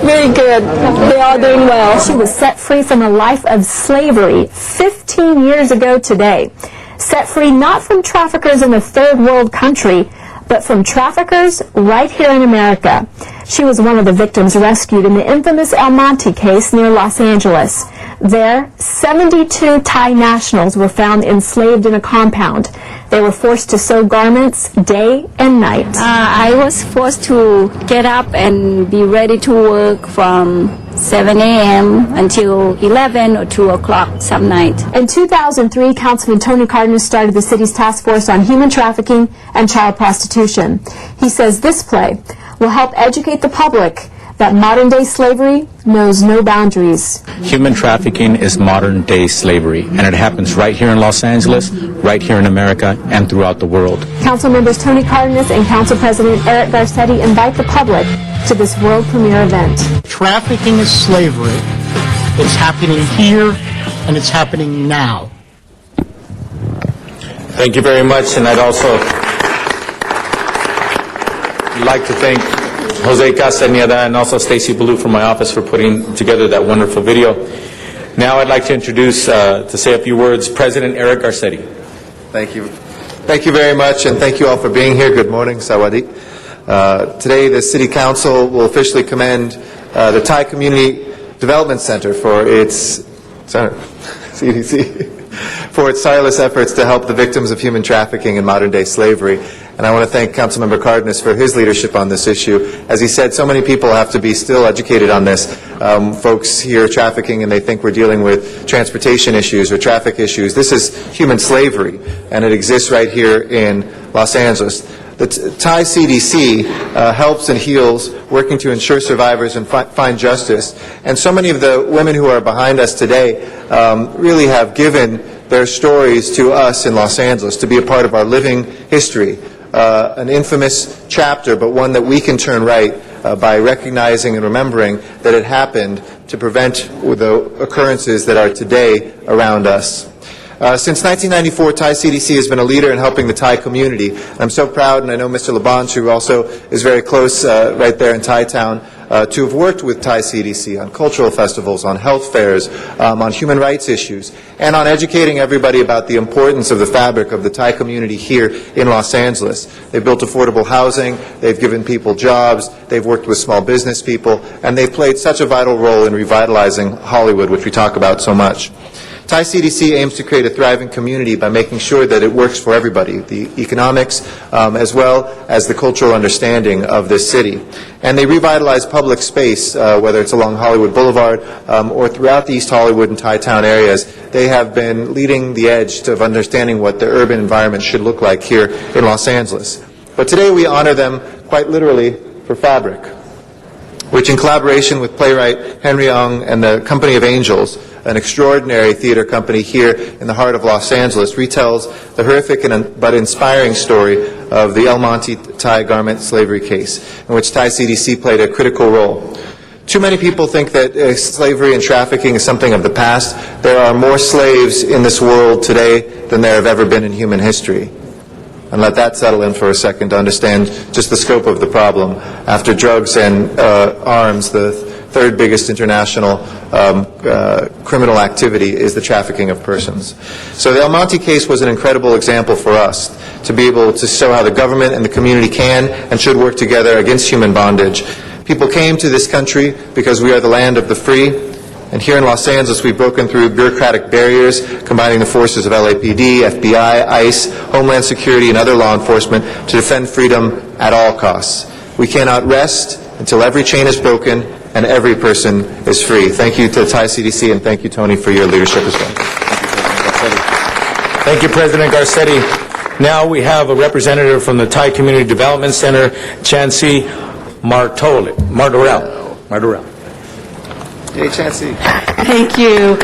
really good. They're all doing well. She was set free from a life of slavery 15 years ago today. Set free not from traffickers in a third world country, but from traffickers right here in America. She was one of the victims rescued in the infamous El Monte case near Los Angeles. There, 72 Thai nationals were found enslaved in a compound. They were forced to sew garments day and night. I was forced to get up and be ready to work from 7 a.m. until 11 or 2 o'clock some night. In 2003, Councilman Tony Cardenas started the city's task force on human trafficking and child prostitution. He says this play will help educate the public that modern-day slavery knows no boundaries. Human trafficking is modern-day slavery, and it happens right here in Los Angeles, right here in America, and throughout the world. Council members Tony Cardenas and Council President Eric Garcetti invite the public to this world premiere event. Trafficking is slavery. It's happening here, and it's happening now. Thank you very much, and I'd also like to thank Jose Castañeda and also Stacy Ballou from my office for putting together that wonderful video. Now I'd like to introduce, to say a few words, President Eric Garcetti. Thank you. Thank you very much, and thank you all for being here. Good morning, Sawadee. Today, the City Council will officially commend the Thai Community Development Center for its CDC for its tireless efforts to help the victims of human trafficking and modern-day slavery. And I want to thank Councilmember Cardenas for his leadership on this issue. As he said, so many people have to be still educated on this. Folks hear trafficking and they think we're dealing with transportation issues or traffic issues. This is human slavery, and it exists right here in Los Angeles. The Thai CDC helps and heals, working to ensure survivors and find justice. And so many of the women who are behind us today really have given their stories to us in Los Angeles to be a part of our living history. An infamous chapter, but one that we can turn right by recognizing and remembering that it happened to prevent the occurrences that are today around us. Since 1994, Thai CDC has been a leader in helping the Thai community. I'm so proud, and I know Mr. Labange, who also is very close right there in Thai Town, to have worked with Thai CDC on cultural festivals, on health fairs, on human rights issues, and on educating everybody about the importance of the fabric of the Thai community here in Los Angeles. They've built affordable housing, they've given people jobs, they've worked with small business people, and they've played such a vital role in revitalizing Hollywood, which we talk about so much. Thai CDC aims to create a thriving community by making sure that it works for everybody, the economics as well as the cultural understanding of this city. And they revitalize public space, whether it's along Hollywood Boulevard or throughout the East Hollywood and Thai Town areas. They have been leading the edge of understanding what the urban environment should look like here in Los Angeles. But today we honor them quite literally for fabric, which in collaboration with playwright Henry Ung and the Company of Angels, an extraordinary theater company here in the heart of Los Angeles, retells the horrific but inspiring story of the El Monte Thai garment slavery case, in which Thai CDC played a critical role. Too many people think that slavery and trafficking is something of the past. There are more slaves in this world today than there have ever been in human history. And let that settle in for a second to understand just the scope of the problem. After drugs and arms, the third biggest international criminal activity is the trafficking of persons. So the El Monte case was an incredible example for us to be able to show how the government and the community can and should work together against human bondage. People came to this country because we are the land of the free. And here in Los Angeles, we've broken through bureaucratic barriers, combining the forces of LAPD, FBI, ICE, Homeland Security, and other law enforcement to defend freedom at all costs. We cannot rest until every chain is broken and every person is free. Thank you to the Thai CDC, and thank you, Tony, for your leadership as well. Thank you, President Garcetti. Now we have a representative from the Thai Community Development Center, Chansey Martorell. Hey, Chansey. Thank you.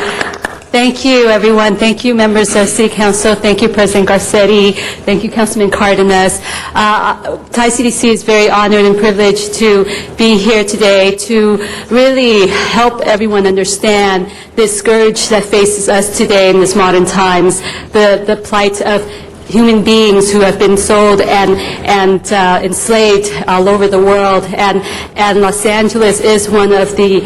Thank you, everyone. Thank you, members of City Council. Thank you, President Garcetti. Thank you, Councilman Cardenas. Thai CDC is very honored and privileged to be here today to really help everyone understand this scourge that faces us today in these modern times, the plight of human beings who have been sold and enslaved all over the world. And Los Angeles is one of the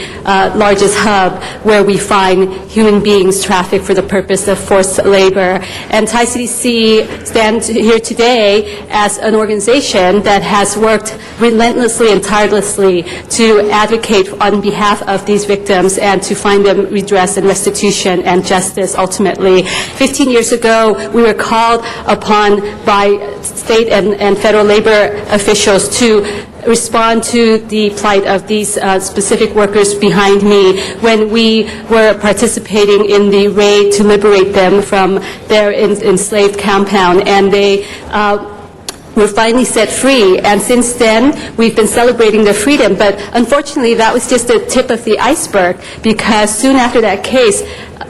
largest hub where we find human beings trafficked for the purpose of forced labor. And Thai CDC stands here today as an organization that has worked relentlessly and tirelessly to advocate on behalf of these victims and to find them redress and restitution and justice ultimately. 15 years ago, we were called upon by state and federal labor officials to respond to the plight of these specific workers behind me when we were participating in the raid to liberate them from their enslaved compound. And they were finally set free, and since then we've been celebrating their freedom. But unfortunately, that was just the tip of the iceberg, because soon after that case,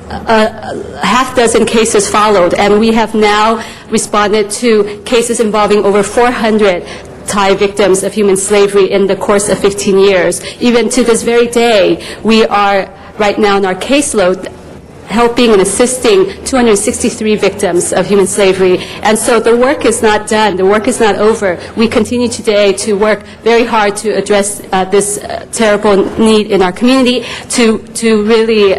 a half dozen cases followed, and we have now responded to cases involving over 400 Thai victims of human slavery in the course of 15 years. Even to this very day, we are right now in our caseload helping and assisting 263 victims of human slavery. And so the work is not done. The work is not over. We continue today to work very hard to address this terrible need in our community, to really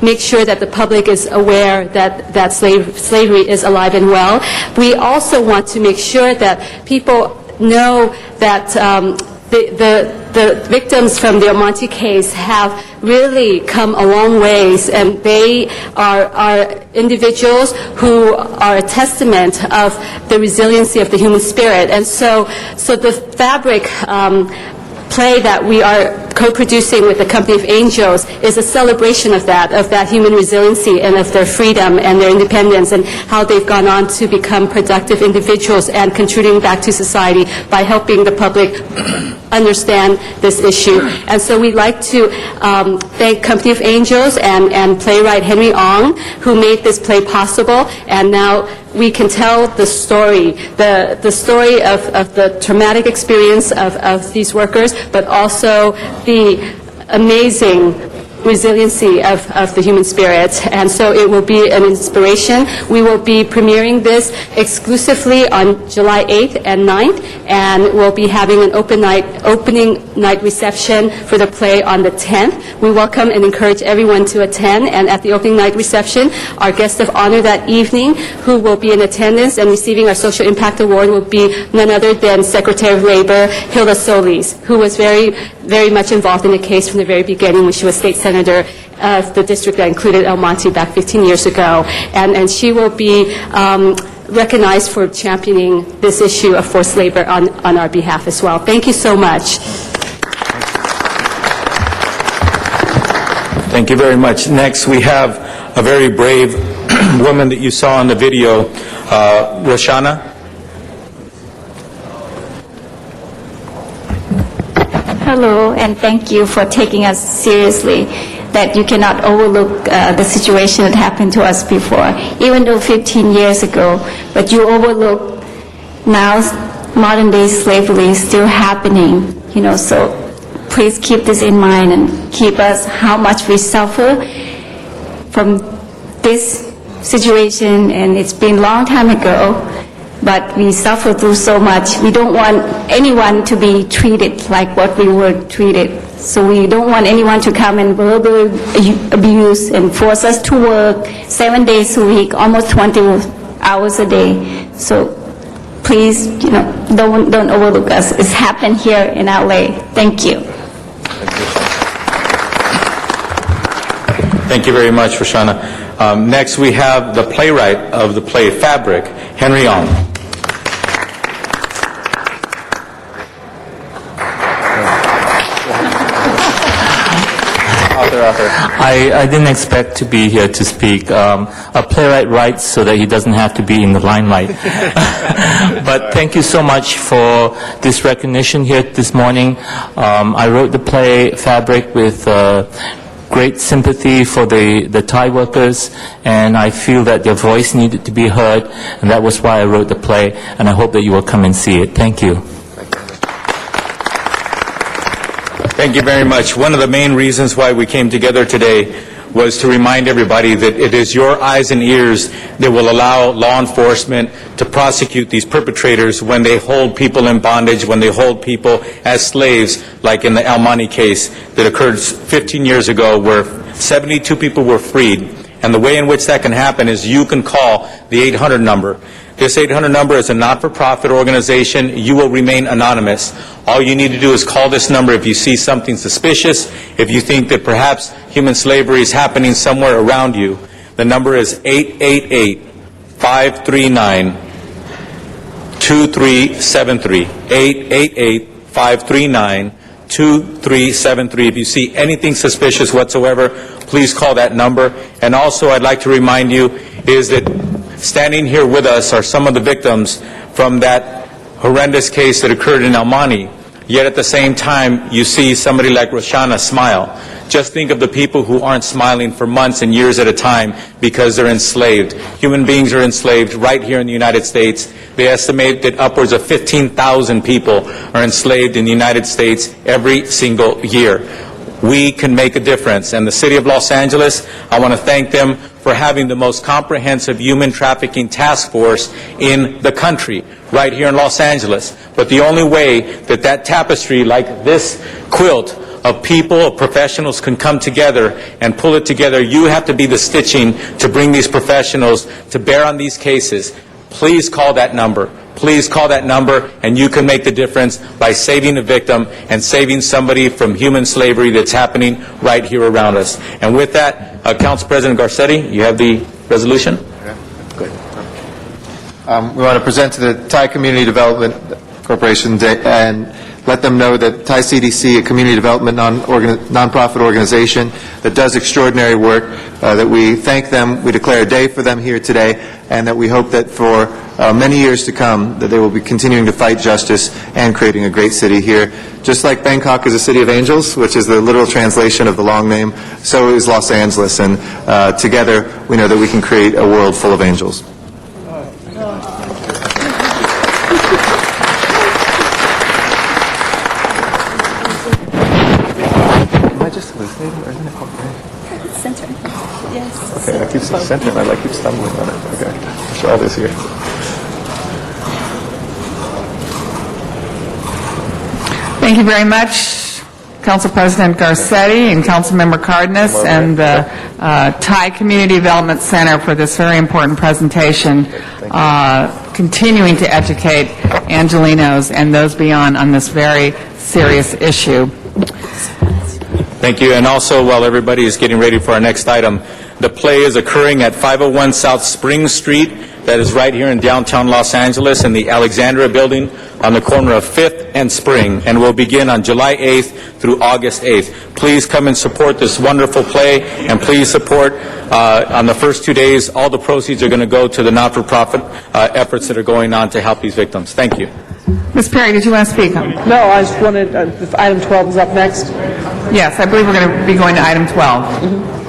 make sure that the public is aware that slavery is alive and well. We also want to make sure that people know that the victims from the Almaty case have really come a long ways, and they are individuals who are a testament of the resiliency of the human spirit. And so the Fabric play that we are co-producing with the Company of Angels is a celebration of that human resiliency and of their freedom and their independence, and how they've gone on to become productive individuals and contributing back to society by helping the public understand this issue. And so we'd like to thank Company of Angels and playwright Henry Ong, who made this play possible, and now we can tell the story, the story of the traumatic experience of these workers, but also the amazing resiliency of the human spirit. And so it will be an inspiration. We will be premiering this exclusively on July 8th and 9th, and we'll be having an opening night reception for the play on the 10th. We welcome and encourage everyone to attend, and at the opening night reception, our guest of honor that evening, who will be in attendance and receiving our Social Impact Award, will be none other than Secretary of Labor Hilda Solis, who was very, very much involved in the case from the very beginning when she was state senator of the district that included Almaty back 15 years ago. And she will be recognized for championing this issue of forced labor on our behalf as well. Thank you so much. Thank you very much. Next, we have a very brave woman that you saw in the video, Roshana. Hello, and thank you for taking us seriously, that you cannot overlook the situation that happened to us before, even though 15 years ago, but you overlook now modern day slavery is still happening, so please keep this in mind and keep us how much we suffer from this situation, and it's been a long time ago, but we suffer through so much. We don't want anyone to be treated like what we were treated. So we don't want anyone to come and verbally abuse and force us to work 7 days a week, almost 20 hours a day. So please, don't overlook us. It's happened here in LA. Thank you. Thank you very much, Roshana. Next, we have the playwright of the play Fabric, Henry Ong. I didn't expect to be here to speak. A playwright writes so that he doesn't have to be in the limelight. But thank you so much for this recognition here this morning. I wrote the play Fabric with great sympathy for the Thai workers, and I feel that their voice needed to be heard, and that was why I wrote the play, and I hope that you will come and see it. Thank you. Thank you very much. One of the main reasons why we came together today was to remind everybody that it is your eyes and ears that will allow law enforcement to prosecute these perpetrators when they hold people in bondage, when they hold people as slaves, like in the Almaty case that occurred 15 years ago where 72 people were freed. And the way in which that can happen is you can call the 800 number. This 800 number is a not-for-profit organization. You will remain anonymous. All you need to do is call this number if you see something suspicious, if you think that perhaps human slavery is happening somewhere around you. The number is 888-539-2373. 888-539-2373. If you see anything suspicious whatsoever, please call that number. And also, I'd like to remind you is that standing here with us are some of the victims from that horrendous case that occurred in El Monte, yet at the same time, you see somebody like Roshana smile. Just think of the people who aren't smiling for months and years at a time because they're enslaved. Human beings are enslaved right here in the United States. They estimate that upwards of 15,000 people are enslaved in the United States every single year. We can make a difference. And the City of Los Angeles, I want to thank them for having the most comprehensive human trafficking task force in the country, right here in Los Angeles. But the only way that that tapestry, like this quilt of people, of professionals, can come together and pull it together, you have to be the stitching to bring these professionals to bear on these cases. Please call that number. Please call that number, and you can make the difference by saving a victim and saving somebody from human slavery that's happening right here around us. And with that, Council President Garcetti, you have the resolution. Good. We want to present to the Thai Community Development Corporation and let them know that Thai CDC, a community development nonprofit organization that does extraordinary work, that we thank them, we declare a day for them here today, and that we hope that for many years to come that they will be continuing to fight justice and creating a great city here. Just like Bangkok is a city of angels, which is the literal translation of the long name, so is Los Angeles, and together we know that we can create a world full of angels. Center. Yes. Okay, I keep centering. I keep stumbling on it. Okay, show all this here. Thank you very much, Council President Garcetti and Councilmember Cardenas and the Thai Community Development Center for this very important presentation, continuing to educate Angelenos and those beyond on this very serious issue. Thank you. And also, while everybody is getting ready for our next item, the play is occurring at 501 South Spring Street. That is right here in downtown Los Angeles in the Alexandria building on the corner of 5th and Spring, and will begin on July 8th through August 8th. Please come and support this wonderful play, and please support on the first 2 days. All the proceeds are going to go to the not-for-profit efforts that are going on to help these victims. Thank you. Ms. Perry, did you want to speak? No, I just wanted, if item 12 is up next. Yes, I believe we're going to be going to item 12. Mm-hmm.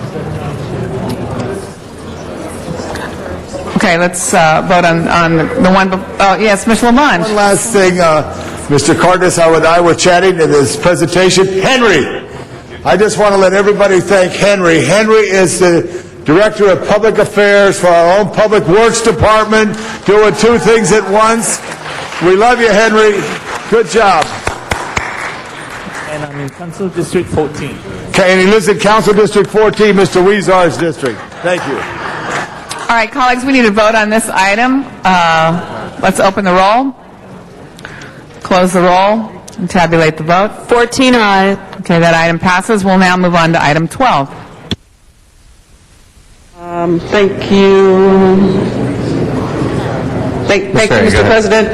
Okay, let's vote on the one. Yes, Mr. Lamont. One last thing, Mr. Cardenas, I were chatting in this presentation. Henry, I just want to let everybody thank Henry. Henry is the Director of Public Affairs for our own Public Works Department, doing two things at once. We love you, Henry. Good job. And I'm in Council District 14. Okay, and he lives in Council District 14, Mr. Weezar's district. Thank you. All right, colleagues, we need to vote on this item. Let's open the roll, close the roll, and tabulate the vote. 14 ayes. Okay, that item passes. We'll now move on to item 12. Thank you. Thank you, Mr. President.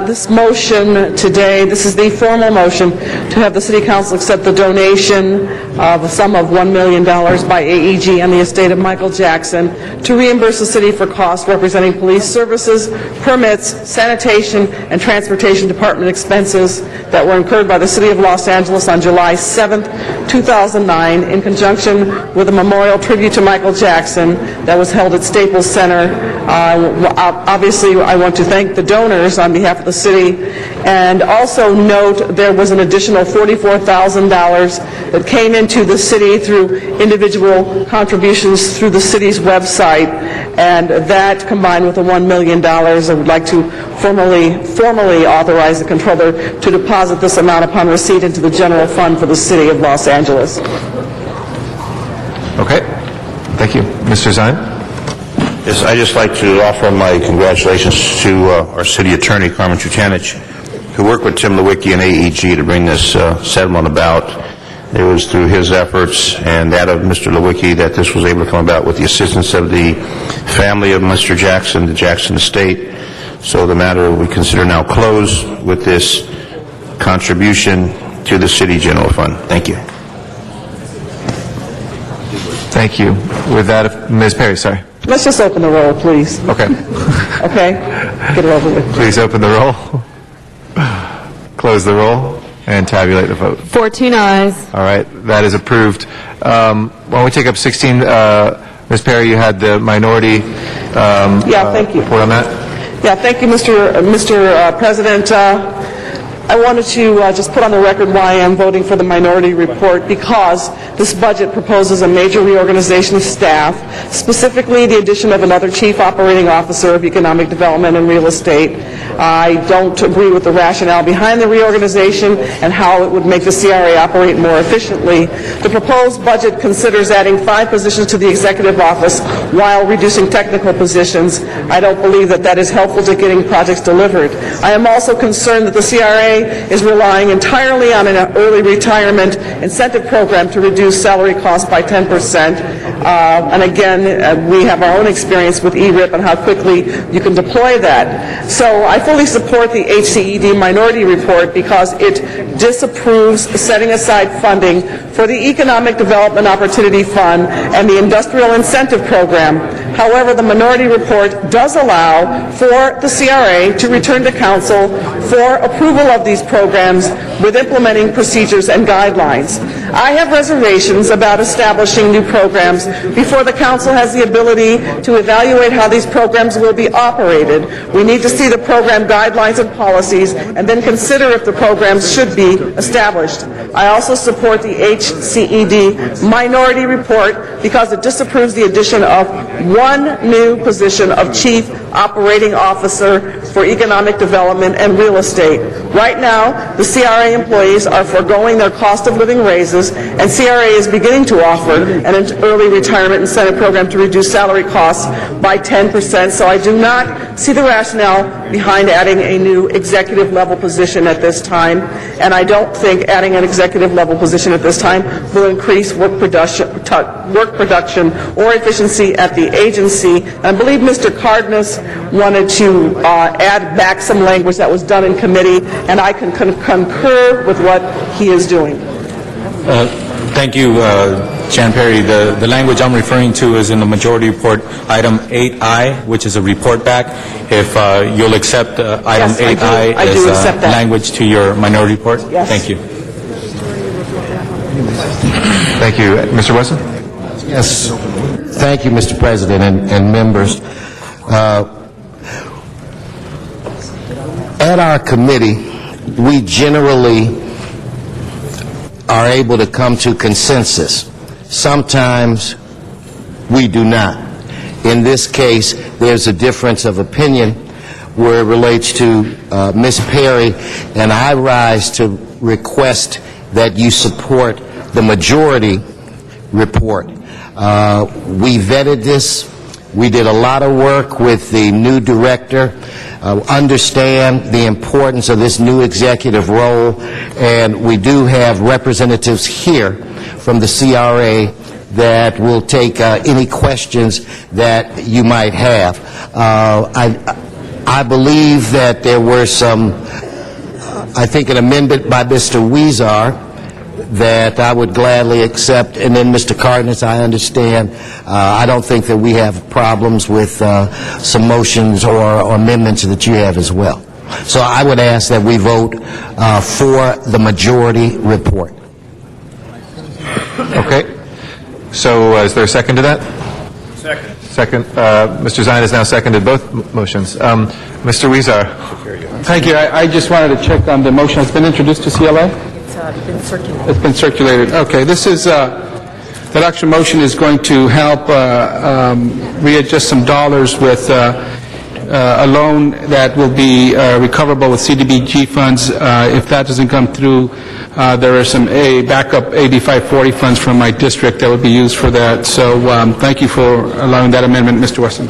This motion today, this is the formal motion to have the City Council accept the donation of a sum of $1 million by AEG on the estate of Michael Jackson to reimburse the city for costs representing police services, permits, sanitation, and transportation department expenses that were incurred by the City of Los Angeles on July 7th, 2009, in conjunction with a memorial tribute to Michael Jackson that was held at Staples Center. Obviously, I want to thank the donors on behalf of the city, and also note there was an additional $44,000 that came into the city through individual contributions through the city's website, and that combined with the $1 million, I would like to formally authorize the controller to deposit this amount upon receipt into the general fund for the city of Los Angeles. Okay. Thank you. Mr. Zine? Yes, I'd just like to offer my congratulations to our city attorney, Carmen Chutanich, who worked with Tim Lewicki and AEG to bring this settlement about. It was through his efforts and that of Mr. Lewicki that this was able to come about with the assistance of the family of Mr. Jackson, the Jackson estate. So the matter we consider now closed with this contribution to the city general fund. Thank you. Thank you. With that, Ms. Perry, sorry. Let's just open the roll, please. Okay. Okay? Get it over with. Please open the roll. close the roll, and tabulate the vote. 14 ayes. All right, that is approved. Why don't we take up 16? Ms. Perry, you had the minority Thank you. report on that? Yeah, thank you, Mr. President. I wanted to just put on the record why I am voting for the minority report, because this budget proposes a major reorganization of staff, specifically the addition of another chief operating officer of economic development and real estate. I don't agree with the rationale behind the reorganization and how it would make the CRA operate more efficiently. The proposed budget considers adding 5 positions to the executive office while reducing technical positions. I don't believe that that is helpful to getting projects delivered. I am also concerned that the CRA is relying entirely on an early retirement incentive program to reduce salary costs by 10%. And again, we have our own experience with ERIP and how quickly you can deploy that. So I fully support the HCED minority report because it disapproves setting aside funding for the Economic Development Opportunity Fund and the Industrial Incentive Program. However, the minority report does allow for the CRA to return to Council for approval of these programs with implementing procedures and guidelines. I have reservations about establishing new programs before the Council has the ability to evaluate how these programs will be operated. We need to see the program guidelines and policies and then consider if the programs should be established. I also support the HCED minority report because it disapproves the addition of 1 new position of Chief Operating Officer for Economic Development and Real Estate. Right now, the CRA employees are foregoing their cost of living raises, and CRA is beginning to offer an early retirement incentive program to reduce salary costs by 10%, so I do not see the rationale behind adding a new executive level position at this time, and I don't think adding an executive level position at this time will increase work production or efficiency at the agency. And I believe Mr. Cardenas wanted to add back some language that was done in committee, and I can concur with what he is doing. Thank you, Jan Perry. The language I'm referring to is in the majority report, item 8I, which is a report back. If you'll accept item 8I as language to your minority report. Yes. Thank you. Thank you. Mr. Wesson? Yes. Thank you, Mr. President and members. At our committee, we generally are able to come to consensus. Sometimes we do not. In this case, there's a difference of opinion where it relates to Ms. Perry, and I rise to request that you support the majority report. We vetted this. We did a lot of work with the new director, understand the importance of this new executive role, and we do have representatives here from the CRA that will take any questions that you might have. I believe that there were some, I think, an amendment by Mr. Weezer that I would gladly accept, and then Mr. Cardenas, I understand. I don't think that we have problems with some motions or amendments that you have as well. So I would ask that we vote for the majority report. Okay. So is there a second to that? Second. Mr. Zine has now seconded both motions. Mr. Weezer. Thank you. I just wanted to check on the motion. It's been introduced to CLA? It's been circulated. It's been circulated. Okay. This is, that action motion is going to help readjust some dollars with a loan that will be recoverable with CDBG funds. If that doesn't come through, there are some backup AB 540 funds from my district that would be used for that. So thank you for allowing that amendment, Mr. Wesson.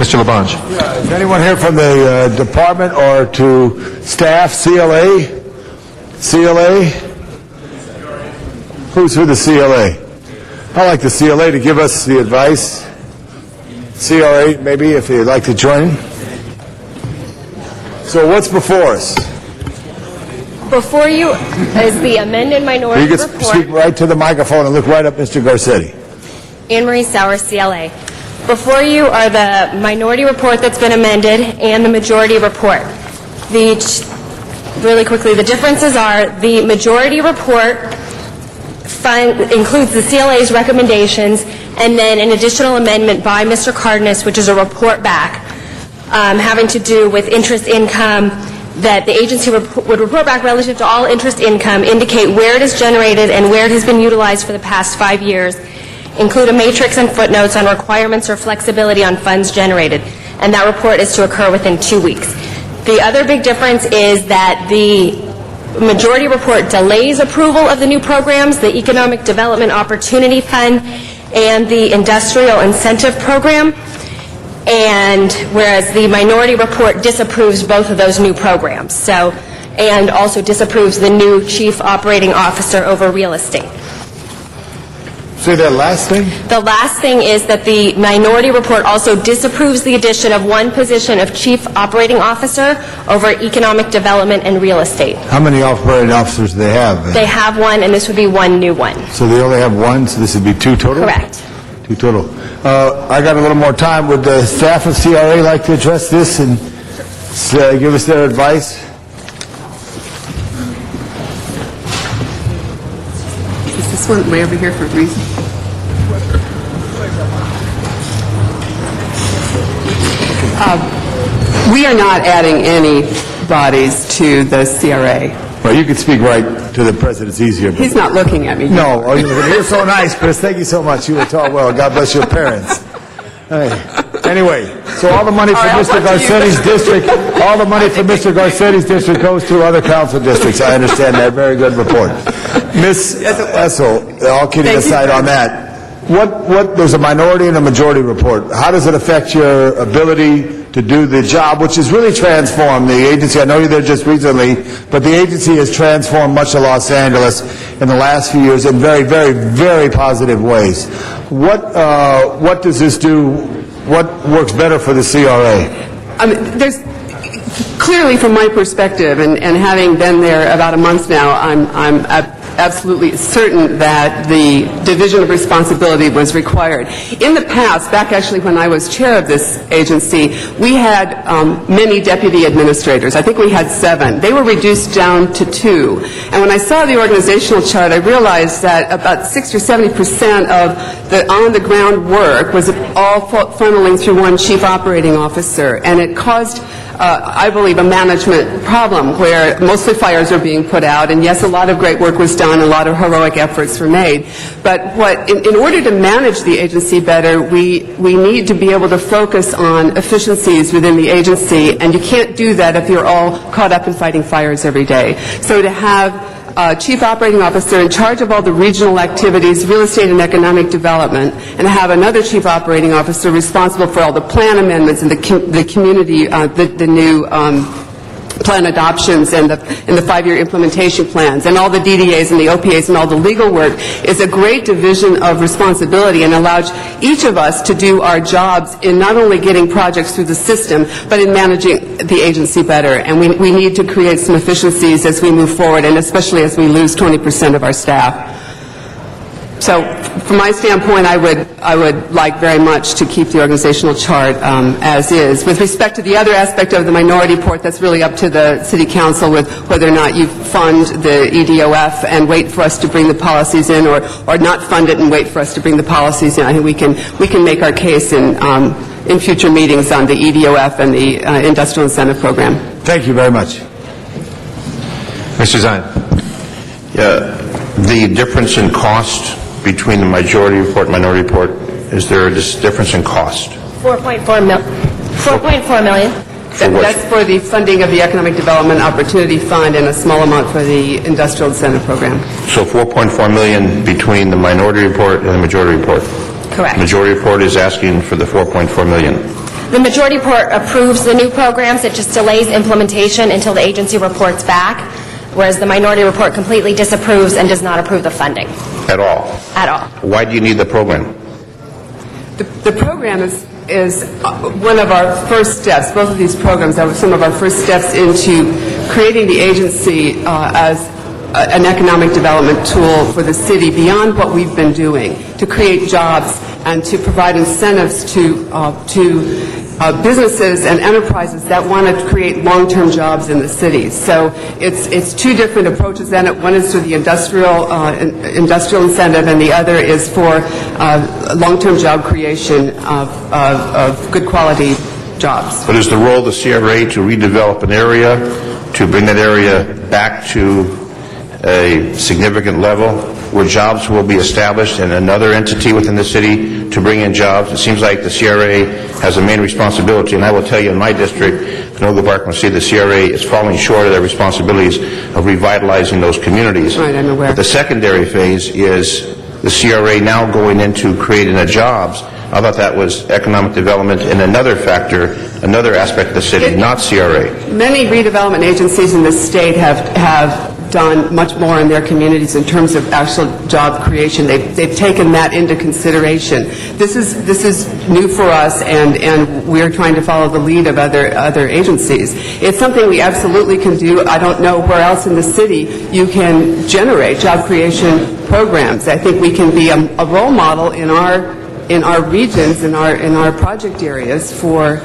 Mr. LaBonge. Is anyone here from the department or to staff? CLA? CLA? Who's for the CLA? I'd like the CLA to give us the advice. CRA, maybe, if you'd like to join. So what's before us? Before you is the amended minority You can report. speak right to the microphone and look right up Mr. Garcetti. Anne Marie Sauer, CLA. Before you are the minority report that's been amended and the majority report. Really quickly, the differences are the majority report includes the CLA's recommendations and then an additional amendment by Mr. Cardenas, which is a report back having to do with interest income, that the agency would report back relative to all interest income, indicate where it is generated and where it has been utilized for the past 5 years, include a matrix and footnotes on requirements or flexibility on funds generated, and that report is to occur within 2 weeks. The other big difference is that the majority report delays approval of the new programs, the Economic Development Opportunity Fund and the Industrial Incentive Program, and whereas the minority report disapproves both of those new programs, and also disapproves the new Chief Operating Officer over real estate. Say that last thing? The last thing is that the minority report also disapproves the addition of one position of Chief Operating Officer over Economic Development and Real Estate. How many operating officers do they have? They have one, and this would be one new one. So they only have one, so this would be 2 total? Correct. 2 total. I got a little more time. Would the staff of CRA like to address this and give us their advice? Is this one way over here for a reason? We are not adding any bodies to the CRA. Well, you can speak right to the president. It's easier. He's not looking at me. No. Oh, you're so nice, Chris. Thank you so much. You were taught well. God bless your parents. Hey. Anyway, so all the money from Mr. Garcetti's district, all the money from Mr. Garcetti's district goes to other council districts. I understand that. Very good report. Ms. Essel, all kidding aside on that, there's a minority and a majority report. How does it affect your ability to do the job, which has really transformed the agency? I know you're there just recently, but the agency has transformed much of Los Angeles in the last few years in very, very, very positive ways. What does this do? What works better for the CRA? There's clearly, from my perspective, and having been there about a month now, I'm absolutely certain that the division of responsibility was required. In the past, back actually when I was chair of this agency, we had many deputy administrators. I think we had 7. They were reduced down to 2. And when I saw the organizational chart, I realized that about 60 or 70% of the on-the-ground work was all funneling through one chief operating officer, and it caused I believe, a management problem where mostly fires are being put out, and yes, a lot of great work was done, a lot of heroic efforts were made, but in order to manage the agency better, we need to be able to focus on efficiencies within the agency, and you can't do that if you're all caught up in fighting fires every day. So to have Chief Operating Officer in charge of all the regional activities, real estate and economic development, and have another Chief Operating Officer responsible for all the plan amendments and the community, the new plan adoptions and the 5-year implementation plans and all the DDAs and the OPAs and all the legal work is a great division of responsibility and allows each of us to do our jobs in not only getting projects through the system, but in managing the agency better. And we need to create some efficiencies as we move forward, and especially as we lose 20% of our staff. So from my standpoint, I would like very much to keep the organizational chart as is. With respect to the other aspect of the minority report, that's really up to the City Council with whether or not you fund the EDOF and wait for us to bring the policies in, or not fund it and wait for us to bring the policies in. I think we can make our case in future meetings on the EDOF and the Industrial Incentive Program. Thank you very much. Mr. Zine. The difference in cost between the majority report and minority report, is there a difference in cost? 4.4 million. That's for the funding of the Economic Development Opportunity Fund and a small amount for the Industrial Incentive Program. So 4.4 million between the minority report and the majority report? Correct. The majority report is asking for the 4.4 million. The majority report approves the new programs. It just delays implementation until the agency reports back, whereas the minority report completely disapproves and does not approve the funding. At all? At all. Why do you need the program? The program is one of our first steps. Both of these programs are some of our first steps into creating the agency as an economic development tool for the city beyond what we've been doing to create jobs and to provide incentives to businesses and enterprises that want to create long-term jobs in the city. So it's two different approaches. Then one is to the industrial incentive, and the other is for long-term job creation of good quality jobs. But is the role of the CRA to redevelop an area, to bring that area back to a significant level where jobs will be established and another entity within the city to bring in jobs? It seems like the CRA has a main responsibility, and I will tell you in my district, Canoga Park and City, the CRA is falling short of their responsibilities of revitalizing those communities. Right, I'm aware. But the secondary phase is the CRA now going into creating the jobs. I thought that was economic development and another factor, another aspect of the city, not CRA. Many redevelopment agencies in the state have done much more in their communities in terms of actual job creation. They've taken that into consideration. This is new for us, and we're trying to follow the lead of other agencies. It's something we absolutely can do. I don't know where else in the city you can generate job creation programs. I think we can be a role model in our regions, in our project areas for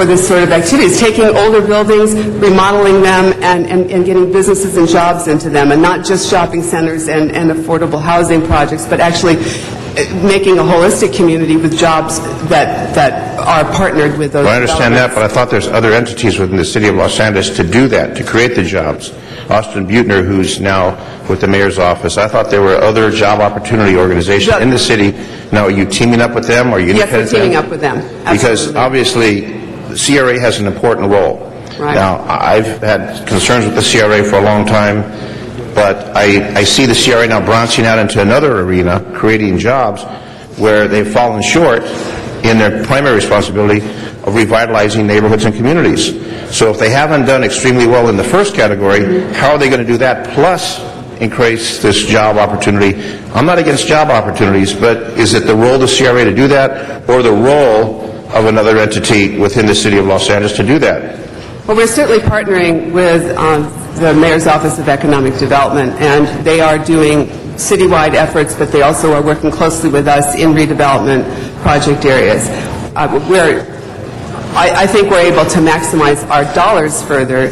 this sort of activities, taking older buildings, remodeling them, and getting businesses and jobs into them, and not just shopping centers and affordable housing projects, but actually making a holistic community with jobs that are partnered with those. Well, I understand that, but I thought there's other entities within the city of Los Angeles to do that, to create the jobs. Austin Butner, who's now with the mayor's office, I thought there were other job opportunity organizations in the city. Now, are you teaming up with them? Or are you Yes, we're teaming up with them. Absolutely. Because obviously, the CRA has an important role. Right. Now, I've had concerns with the CRA for a long time, but I see the CRA now branching out into another arena, creating jobs, where they've fallen short in their primary responsibility of revitalizing neighborhoods and communities. So if they haven't done extremely well in the first category, how are they going to do that plus increase this job opportunity? I'm not against job opportunities, but is it the role of the CRA to do that, or the role of another entity within the city of Los Angeles to do that? Well, we're certainly partnering with the Mayor's Office of Economic Development, and they are doing citywide efforts, but they also are working closely with us in redevelopment project areas. I think we're able to maximize our dollars further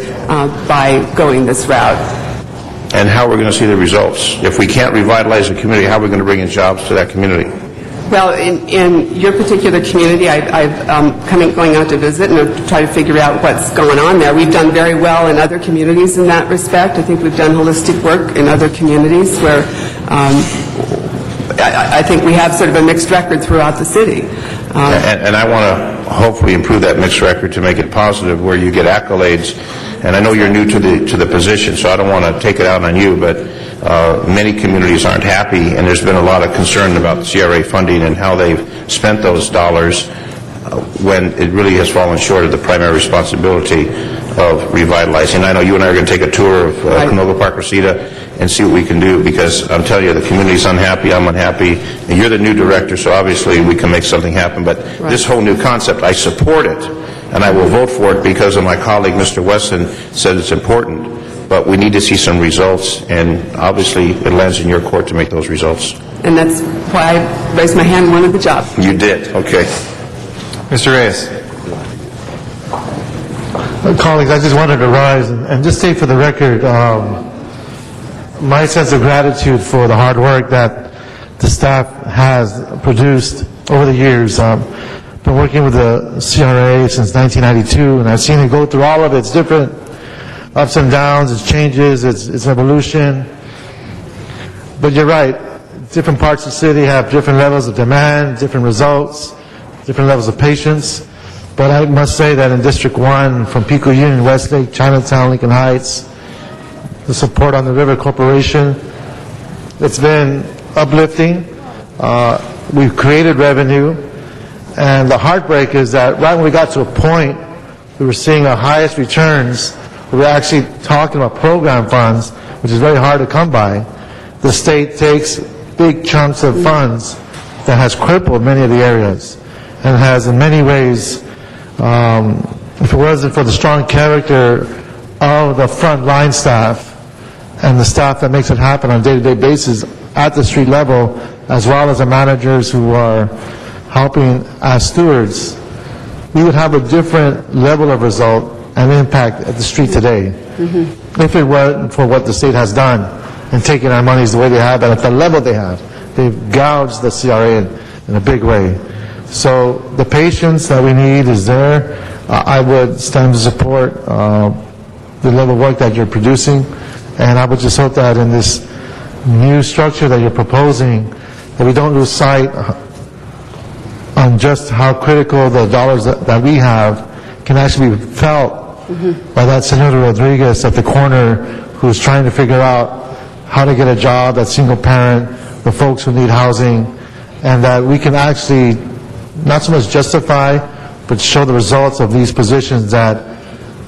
by going this route. And how are we going to see the results? If we can't revitalize the community, how are we going to bring in jobs to that community? Well, in your particular community, I've going out to visit and try to figure out what's going on there. We've done very well in other communities in that respect. I think we've done holistic work in other communities where I think we have sort of a mixed record throughout the city. And I want to hopefully improve that mixed record to make it positive, where you get accolades. And I know you're new to the position, so I don't want to take it out on you, but many communities aren't happy, and there's been a lot of concern about the CRA funding and how they've spent those dollars when it really has fallen short of the primary responsibility of revitalizing. I know you and I are going to take a tour of Canoga Park Reseda and see what we can do, because I'm telling you, the community's unhappy, I'm unhappy, and you're the new director, so obviously we can make something happen. But this whole new concept, I support it, and I will vote for it because of my colleague, Mr. Weston, said it's important. But we need to see some results, and obviously it lands in your court to make those results. And that's why I raised my hand and wanted the job. You did, okay. Mr. Reyes. Colleagues, I just wanted to rise and just state for the record my sense of gratitude for the hard work that the staff has produced over the years. Been working with the CRA since 1992, and I've seen it go through all of its different ups and downs, its changes, its evolution. But you're right, different parts of the city have different levels of demand, different results, different levels of patience. But I must say that in District 1, from Pico Union, Westlake, Chinatown, Lincoln Heights, the support on the River Corporation, it's been uplifting. We've created revenue. And the heartbreak is that right when we got to a point we were seeing our highest returns, we were actually talking about program funds, which is very hard to come by. The state takes big chunks of funds that has crippled many of the areas and has in many ways, if it wasn't for the strong character of the frontline staff and the staff that makes it happen on a day-to-day basis at the street level, as well as the managers who are helping as stewards, we would have a different level of result and impact at the street today. If it weren't for what the state has done in taking our monies the way they have and at the level they have. They've gouged the CRA in a big way. So the patience that we need is there. I would stand to support the level of work that you're producing, and I would just hope that in this new structure that you're proposing, that we don't lose sight on just how critical the dollars that we have can actually be felt by that Senator Rodriguez at the corner who's trying to figure out how to get a job, that single parent, the folks who need housing, and that we can actually not so much justify, but show the results of these positions that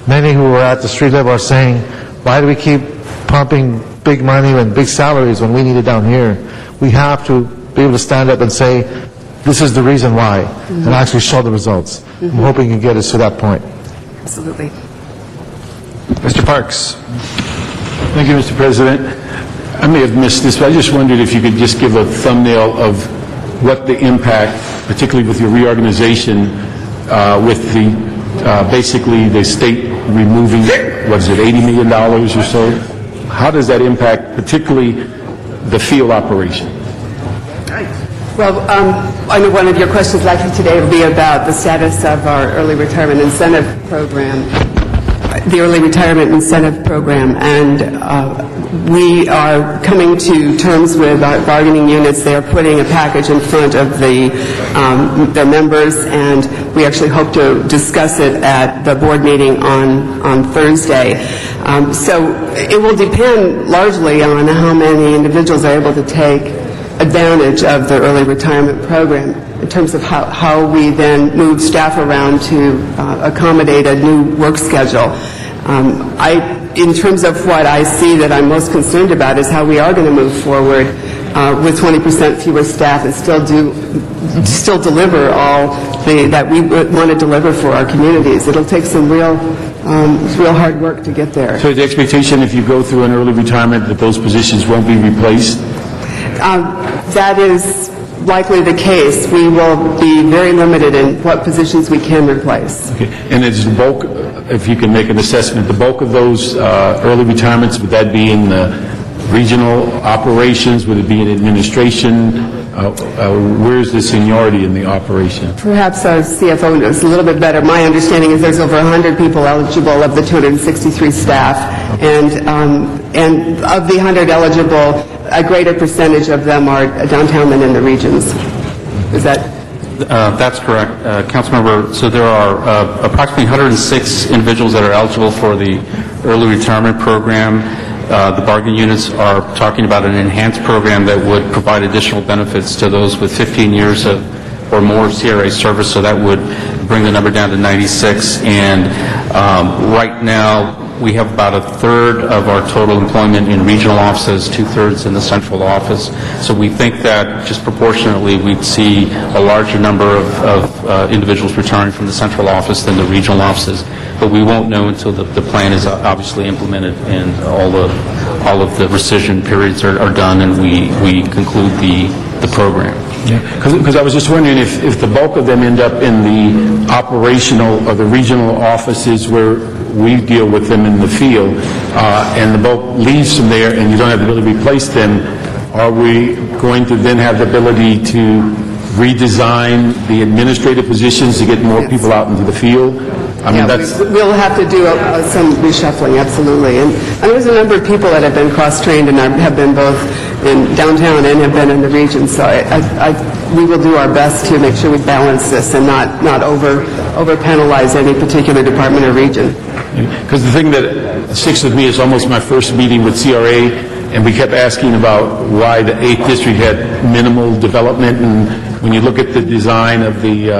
many who are at the street level are saying, why do we keep pumping big money and big salaries when we need it down here? We have to be able to stand up and say, this is the reason why, and actually show the results. I'm hoping you can get us to that point. Absolutely. Mr. Parks. Thank you, Mr. President. I may have missed this, but I just wondered if you could just give a thumbnail of what the impact, particularly with your reorganization, with the basically the state removing, what is it, $80 million or so? How does that impact particularly the field operation? Well, I know one of your questions likely today will be about the status of our early retirement incentive program, the early retirement incentive program, and we are coming to terms with our bargaining units. They are putting a package in front of their members, and we actually hope to discuss it at the board meeting on Thursday. So it will depend largely on how many individuals are able to take advantage of the early retirement program in terms of how we then move staff around to accommodate a new work schedule. In terms of what I see that I'm most concerned about is how we are going to move forward with 20% fewer staff and still deliver all that we want to deliver for our communities. It'll take some real hard work to get there. So the expectation, if you go through an early retirement, that those positions won't be replaced? That is likely the case. We will be very limited in what positions we can replace. Okay. And is the bulk, if you can make an assessment, the bulk of those early retirements, would that be in the regional operations? Would it be in administration? Where's the seniority in the operation? Perhaps our CFO knows a little bit better. My understanding is there's over 100 people eligible of the 263 staff, and of the 100 eligible, a greater percentage of them are downtown than in the regions. Is that? That's correct, Councilmember. So there are approximately 106 individuals that are eligible for the early retirement program. The bargain units are talking about an enhanced program that would provide additional benefits to those with 15 years or more CRA service, so that would bring the number down to 96. And right now, we have about a third of our total employment in regional offices, two-thirds in the central office. So we think that just proportionately we'd see a larger number of individuals retiring from the central office than the regional offices. But we won't know until the plan is obviously implemented and all of the rescission periods are done and we conclude the program. Yeah, because I was just wondering if the bulk of them end up in the operational or the regional offices where we deal with them in the field, and the bulk leaves from there and you don't have the ability to replace them, are we going to then have the ability to redesign the administrative positions to get more people out into the field? I mean, we'll have to do some reshuffling, absolutely. And there's a number of people that have been cross-trained and have been both in downtown and have been in the region. So we will do our best to make sure we balance this and not over-penalize any particular department or region. Because the thing that sticks with me is almost my first meeting with CRA, and we kept asking about why the 8th District had minimal development, and when you look at the design of the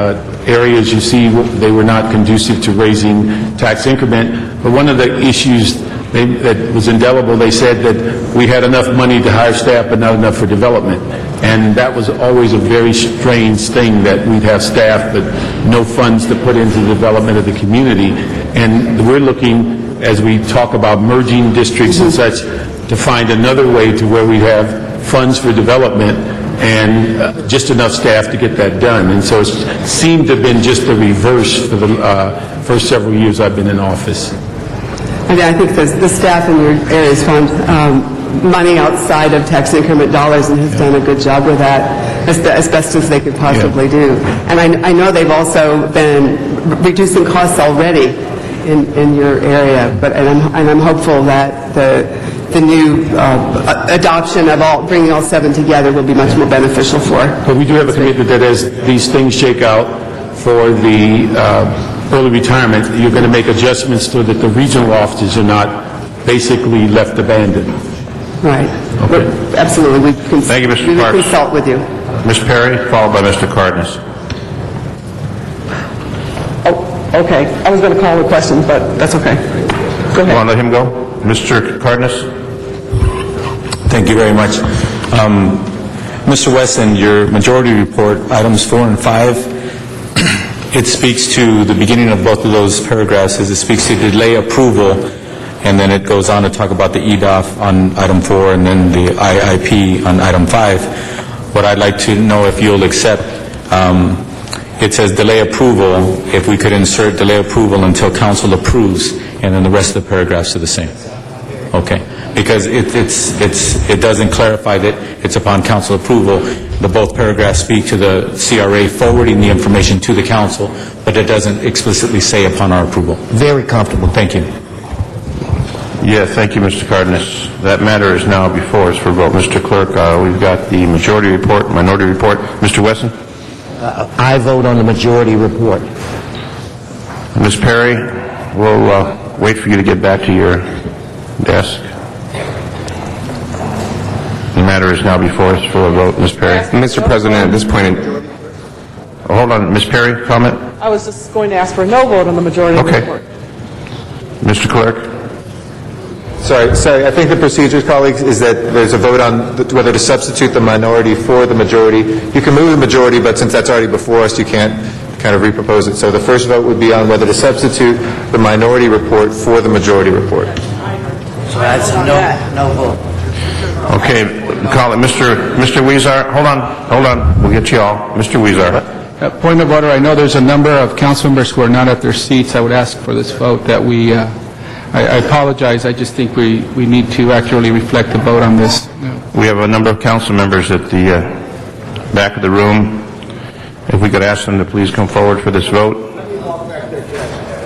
areas, you see they were not conducive to raising tax increment. But one of the issues that was indelible, they said that we had enough money to hire staff but not enough for development. And that was always a very strange thing, that we'd have staff but no funds to put into the development of the community. And we're looking, as we talk about merging districts and such, to find another way to where we have funds for development and just enough staff to get that done. And so it seemed to have been just the reverse for the first several years I've been in office. I think the staff in your area has found money outside of tax increment dollars and has done a good job with that as best as they could possibly do. And I know they've also been reducing costs already in your area, and I'm hopeful that the new adoption of bringing all 7 together will be much more beneficial for. But we do have a commitment that as these things shake out for the early retirement, you're going to make adjustments so that the regional offices are not basically left abandoned. Right. Okay. Absolutely. Thank you, Mr. We Parks. will consult with you. Ms. Perry, followed by Mr. Cardenas. Oh, okay. I was going to call the question, but that's okay. Go You ahead. want to let him go? Mr. Cardenas? Thank you very much. Mr. Wesson, your majority report, items 4 and 5, it speaks to the beginning of both of those paragraphs, as it speaks to delay approval, and then it goes on to talk about the EDOF on item 4 and then the IIP on item 5. What I'd like to know if you'll accept, it says delay approval, if we could insert delay approval until council approves, and then the rest of the paragraphs are the same. Okay, because it doesn't clarify that it's upon council approval. The both paragraphs speak to the CRA forwarding the information to the council, but it doesn't explicitly say upon our approval. Very comfortable. Thank you. Yeah, thank you, Mr. Cardenas. That matter is now before us for vote. Mr. Clerk, we've got the majority report, minority report. Mr. Wesson? I vote on the majority report. Ms. Perry, we'll wait for you to get back to your desk. The matter is now before us for a vote. Ms. Perry? Mr. President, at this point, hold on. Ms. Perry, comment? I was just going to ask for a no vote on the majority report. Mr. Clerk? Sorry. I think the procedure, colleagues, is that there's a vote on whether to substitute the minority for the majority. You can move the majority, but since that's already before us, you can't kind of repropose it. So the first vote would be on whether to substitute the minority report for the majority report. So that's a no vote. Okay, call it. Mr. Weezer, hold on. We'll get you all. Mr. Weezer. Point of order, I know there's a number of council members who are not at their seats. I would ask for this vote that we, I apologize, I just think we need to accurately reflect the vote on this. We have a number of council members at the back of the room. If we could ask them to please come forward for this vote.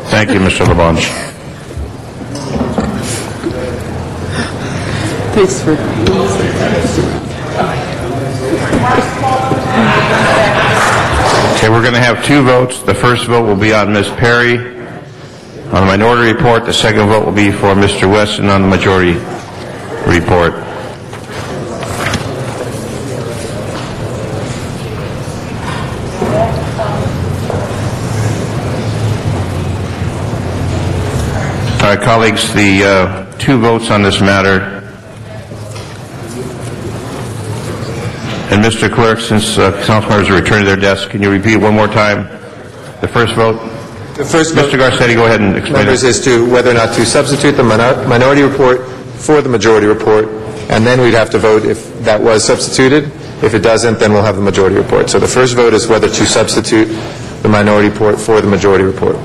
Thank you, Mr. Labange. Thanks for... Okay, we're going to have 2 votes. The first vote will be on Ms. Perry on the minority report. The second vote will be for Mr. Wesson on the majority report. All right, colleagues, the 2 votes on this matter. And Mr. Clerk, since council members are returning to their desks, can you repeat one more time the first vote? The first vote, Mr. Garcetti, go ahead and explain members, it. is to whether or not to substitute the minority report for the majority report, and then we'd have to vote if that was substituted. If it doesn't, then we'll have the majority report. So the first vote is whether to substitute the minority report for the majority report.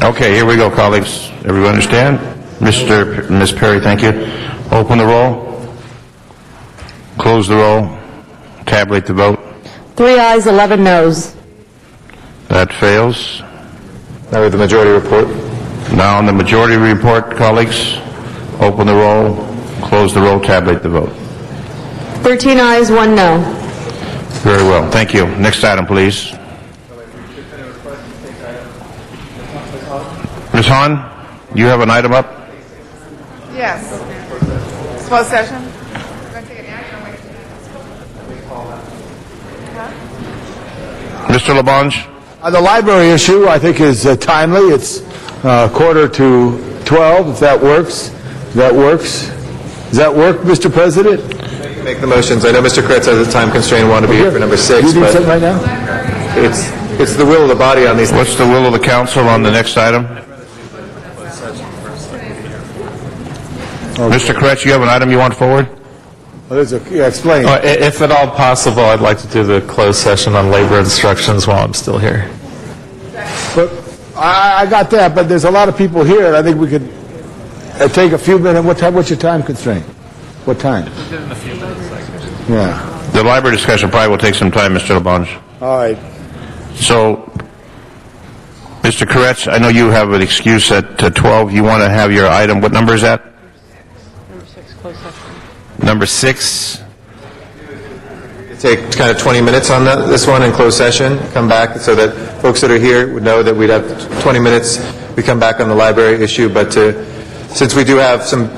Okay, here we go, colleagues. Everyone understand? Ms. Perry, thank you. Open the roll. Close the roll. Tabulate the vote. 3 ayes, 11 noes. That fails. Now with the majority report. Now on the majority report, colleagues, open the roll, close the roll, tabulate the vote. 13 ayes, 1 no. Very well. Thank you. Next item, please. Ms. Hahn, you have an item up? Yes. Closed session? Mr. Labange? The library issue, I think, is timely. It's 11:45, if that works. Does that work, Mr. President? Make the motions. I know Mr. Kretz has a time constraint and wanted to be here for number 6. You need but something right now? It's the will of the body on these. What's the will of the council on the next item? Mr. Kretz, you have an item you want forward? Explain. If at all possible, I'd like to do the closed session on labor instructions while I'm still here. But I got that, but there's a lot of people here, and I think we could take a few minutes. What's your time constraint? What time? In a few minutes. Yeah. The library discussion probably will take some time, Mr. Labange. All right. So, Mr. Koretz, I know you have an excuse at 12. You want to have your item. What number is that? Number 6, closed session. Number 6. Take kind of 20 minutes on this one in closed session, come back so that folks that are here would know that we'd have 20 minutes. We come back on the library issue, but since we do have some,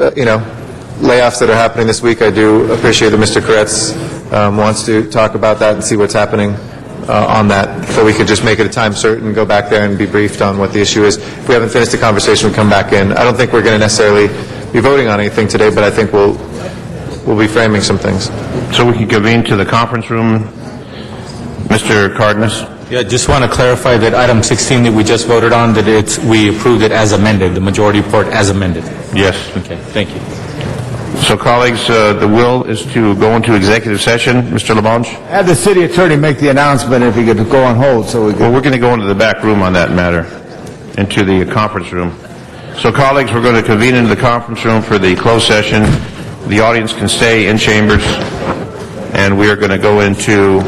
layoffs that are happening this week, I do appreciate that Mr. Koretz wants to talk about that and see what's happening on that, so we could just make it a time certain, go back there and be briefed on what the issue is. If we haven't finished the conversation, we come back in. I don't think we're going to necessarily be voting on anything today, but I think we'll be framing some things. So we can convene to the conference room. Mr. Cardenas? Yeah, just want to clarify that item 16 that we just voted on, that we approved it as amended, the majority report as amended. Yes. Okay, thank you. So, colleagues, the will is to go into executive session. Mr. Labange? Have the city attorney make the announcement if he could go on hold so we can... Well, we're going to go into the back room on that matter, into the conference room. So, colleagues, we're going to convene into the conference room for the closed session. The audience can stay in chambers, and we are going to go into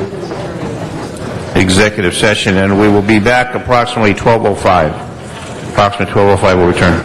executive session, and we will be back approximately 12:05. Approximately 12:05 we'll return.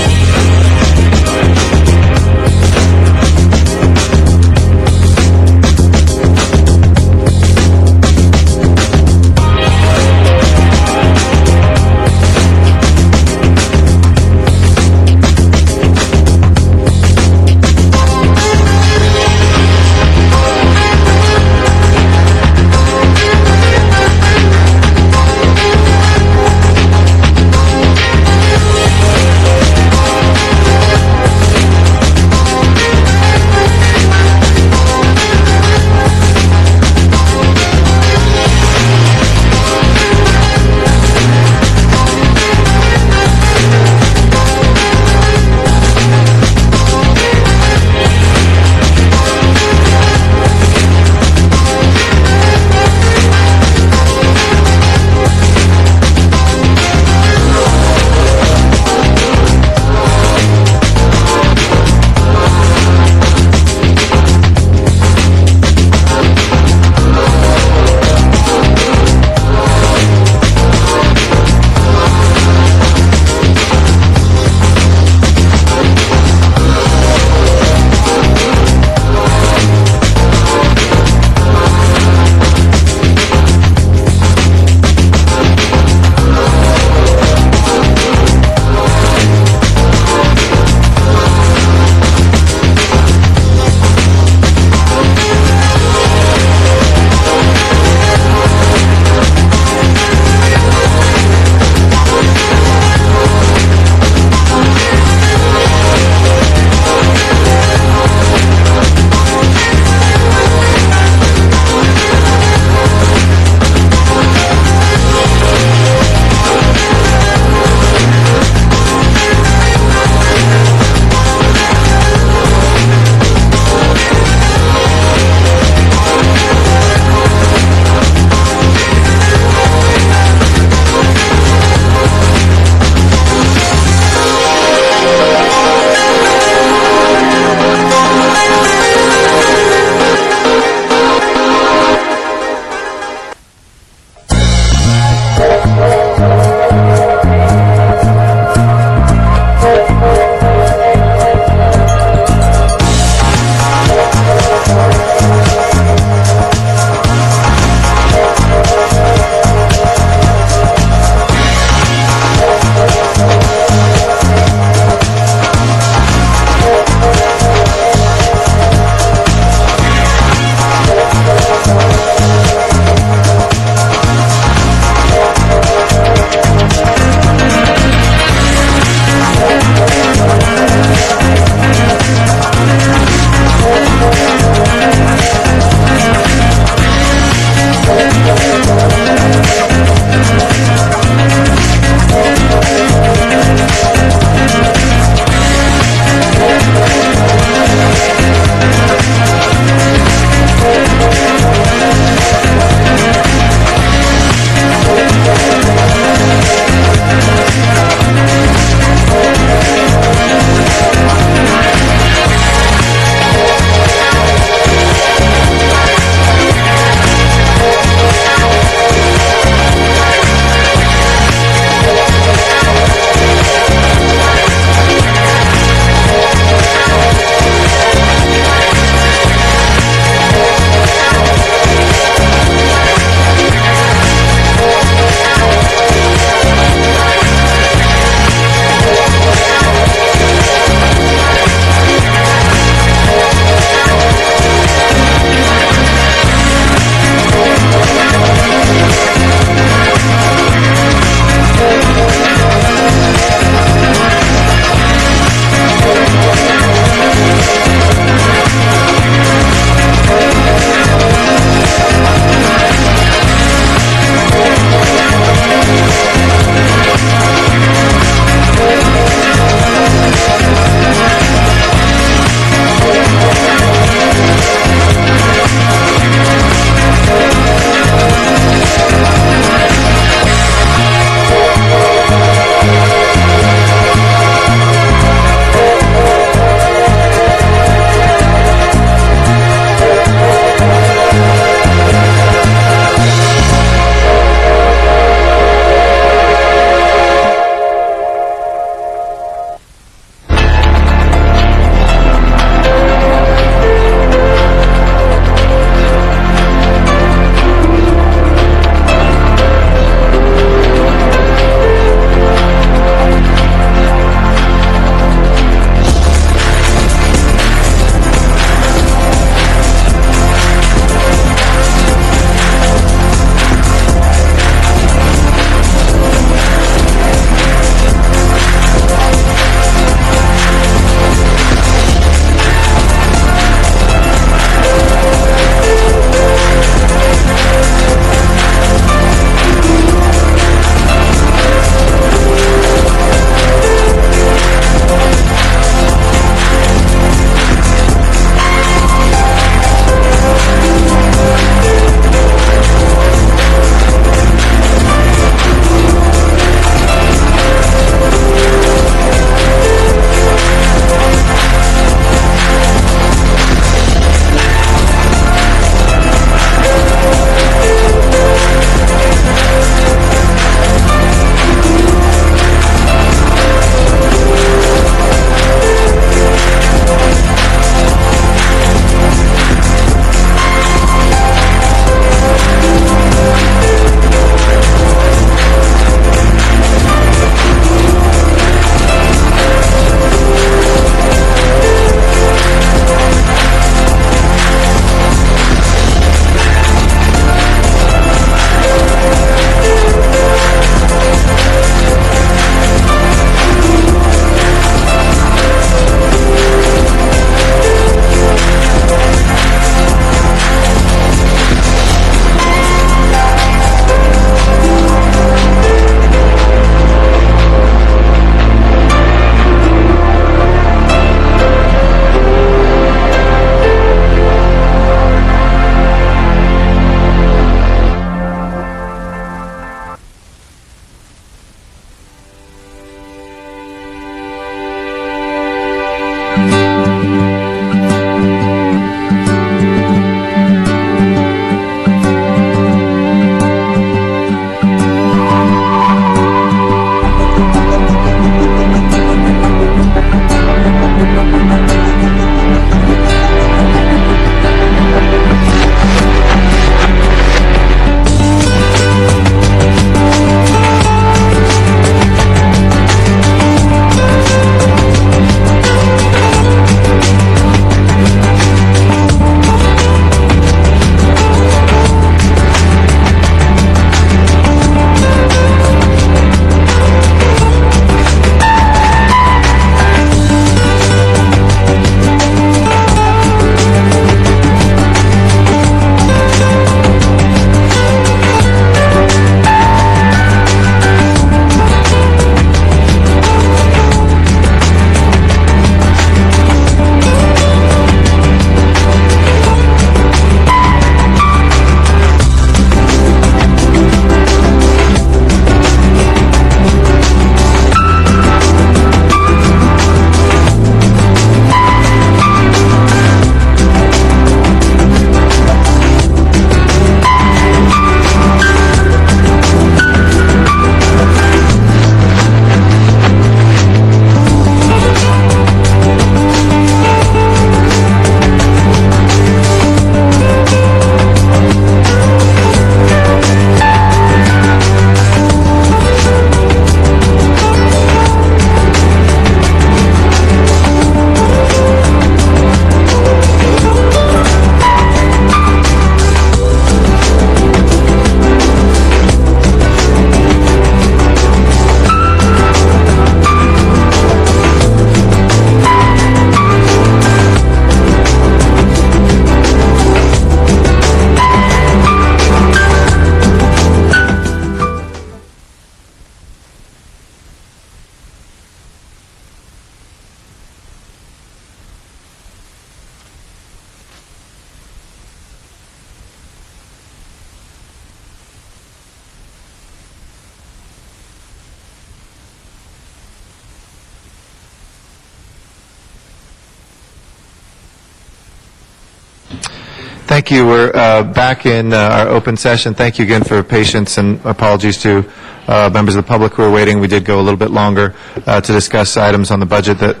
Thank you. We're back in our open session. Thank you again for your patience, and apologies to members of the public who are waiting. We did go a little bit longer to discuss items on the budget that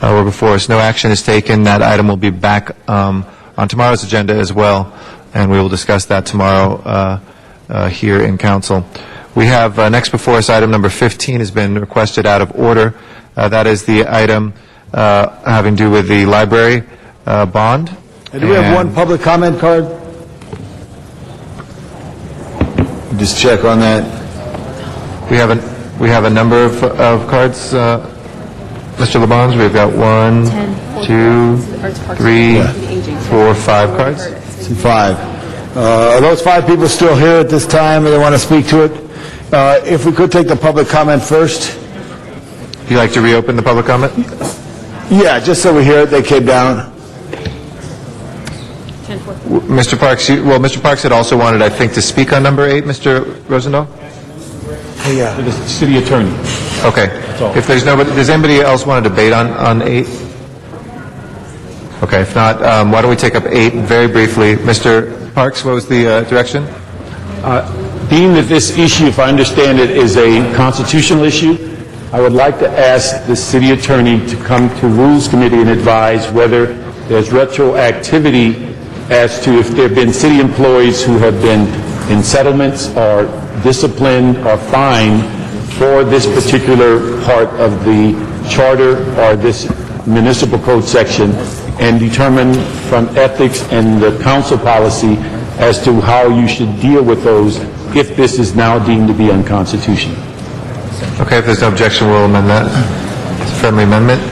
were before us. No action is taken. That item will be back on tomorrow's agenda as well, and we will discuss that tomorrow here in council. We have next before us item number 15 has been requested out of order. That is the item having to do with the library bond. And do we have one public comment card? Just check on that. We have a number of cards, Mr. LeBons. We've got 1, 2, 3, 4, 5 cards. 5. Are those 5 people still here at this time and they want to speak to it? If we could take the public comment first. Would you like to reopen the public comment? Yeah, just so we hear it. They came down. Mr. Parks, Mr. Parks had also wanted, I think, to speak on number 8, Mr. Rosendahl? Yeah. The city attorney. Okay. If there's nobody, does anybody else want to debate on 8? Okay, if not, why don't we take up 8 very briefly. Mr. Parks, what was the direction? Being that this issue, if I understand it, is a constitutional issue, I would like to ask the city attorney to come to Rules Committee and advise whether there's retroactivity as to if there have been city employees who have been in settlements or disciplined or fined for this particular part of the charter or this municipal code section, and determine from ethics and the council policy as to how you should deal with those if this is now deemed to be unconstitutional. Okay, if there's no objection, we'll amend that. It's a friendly amendment.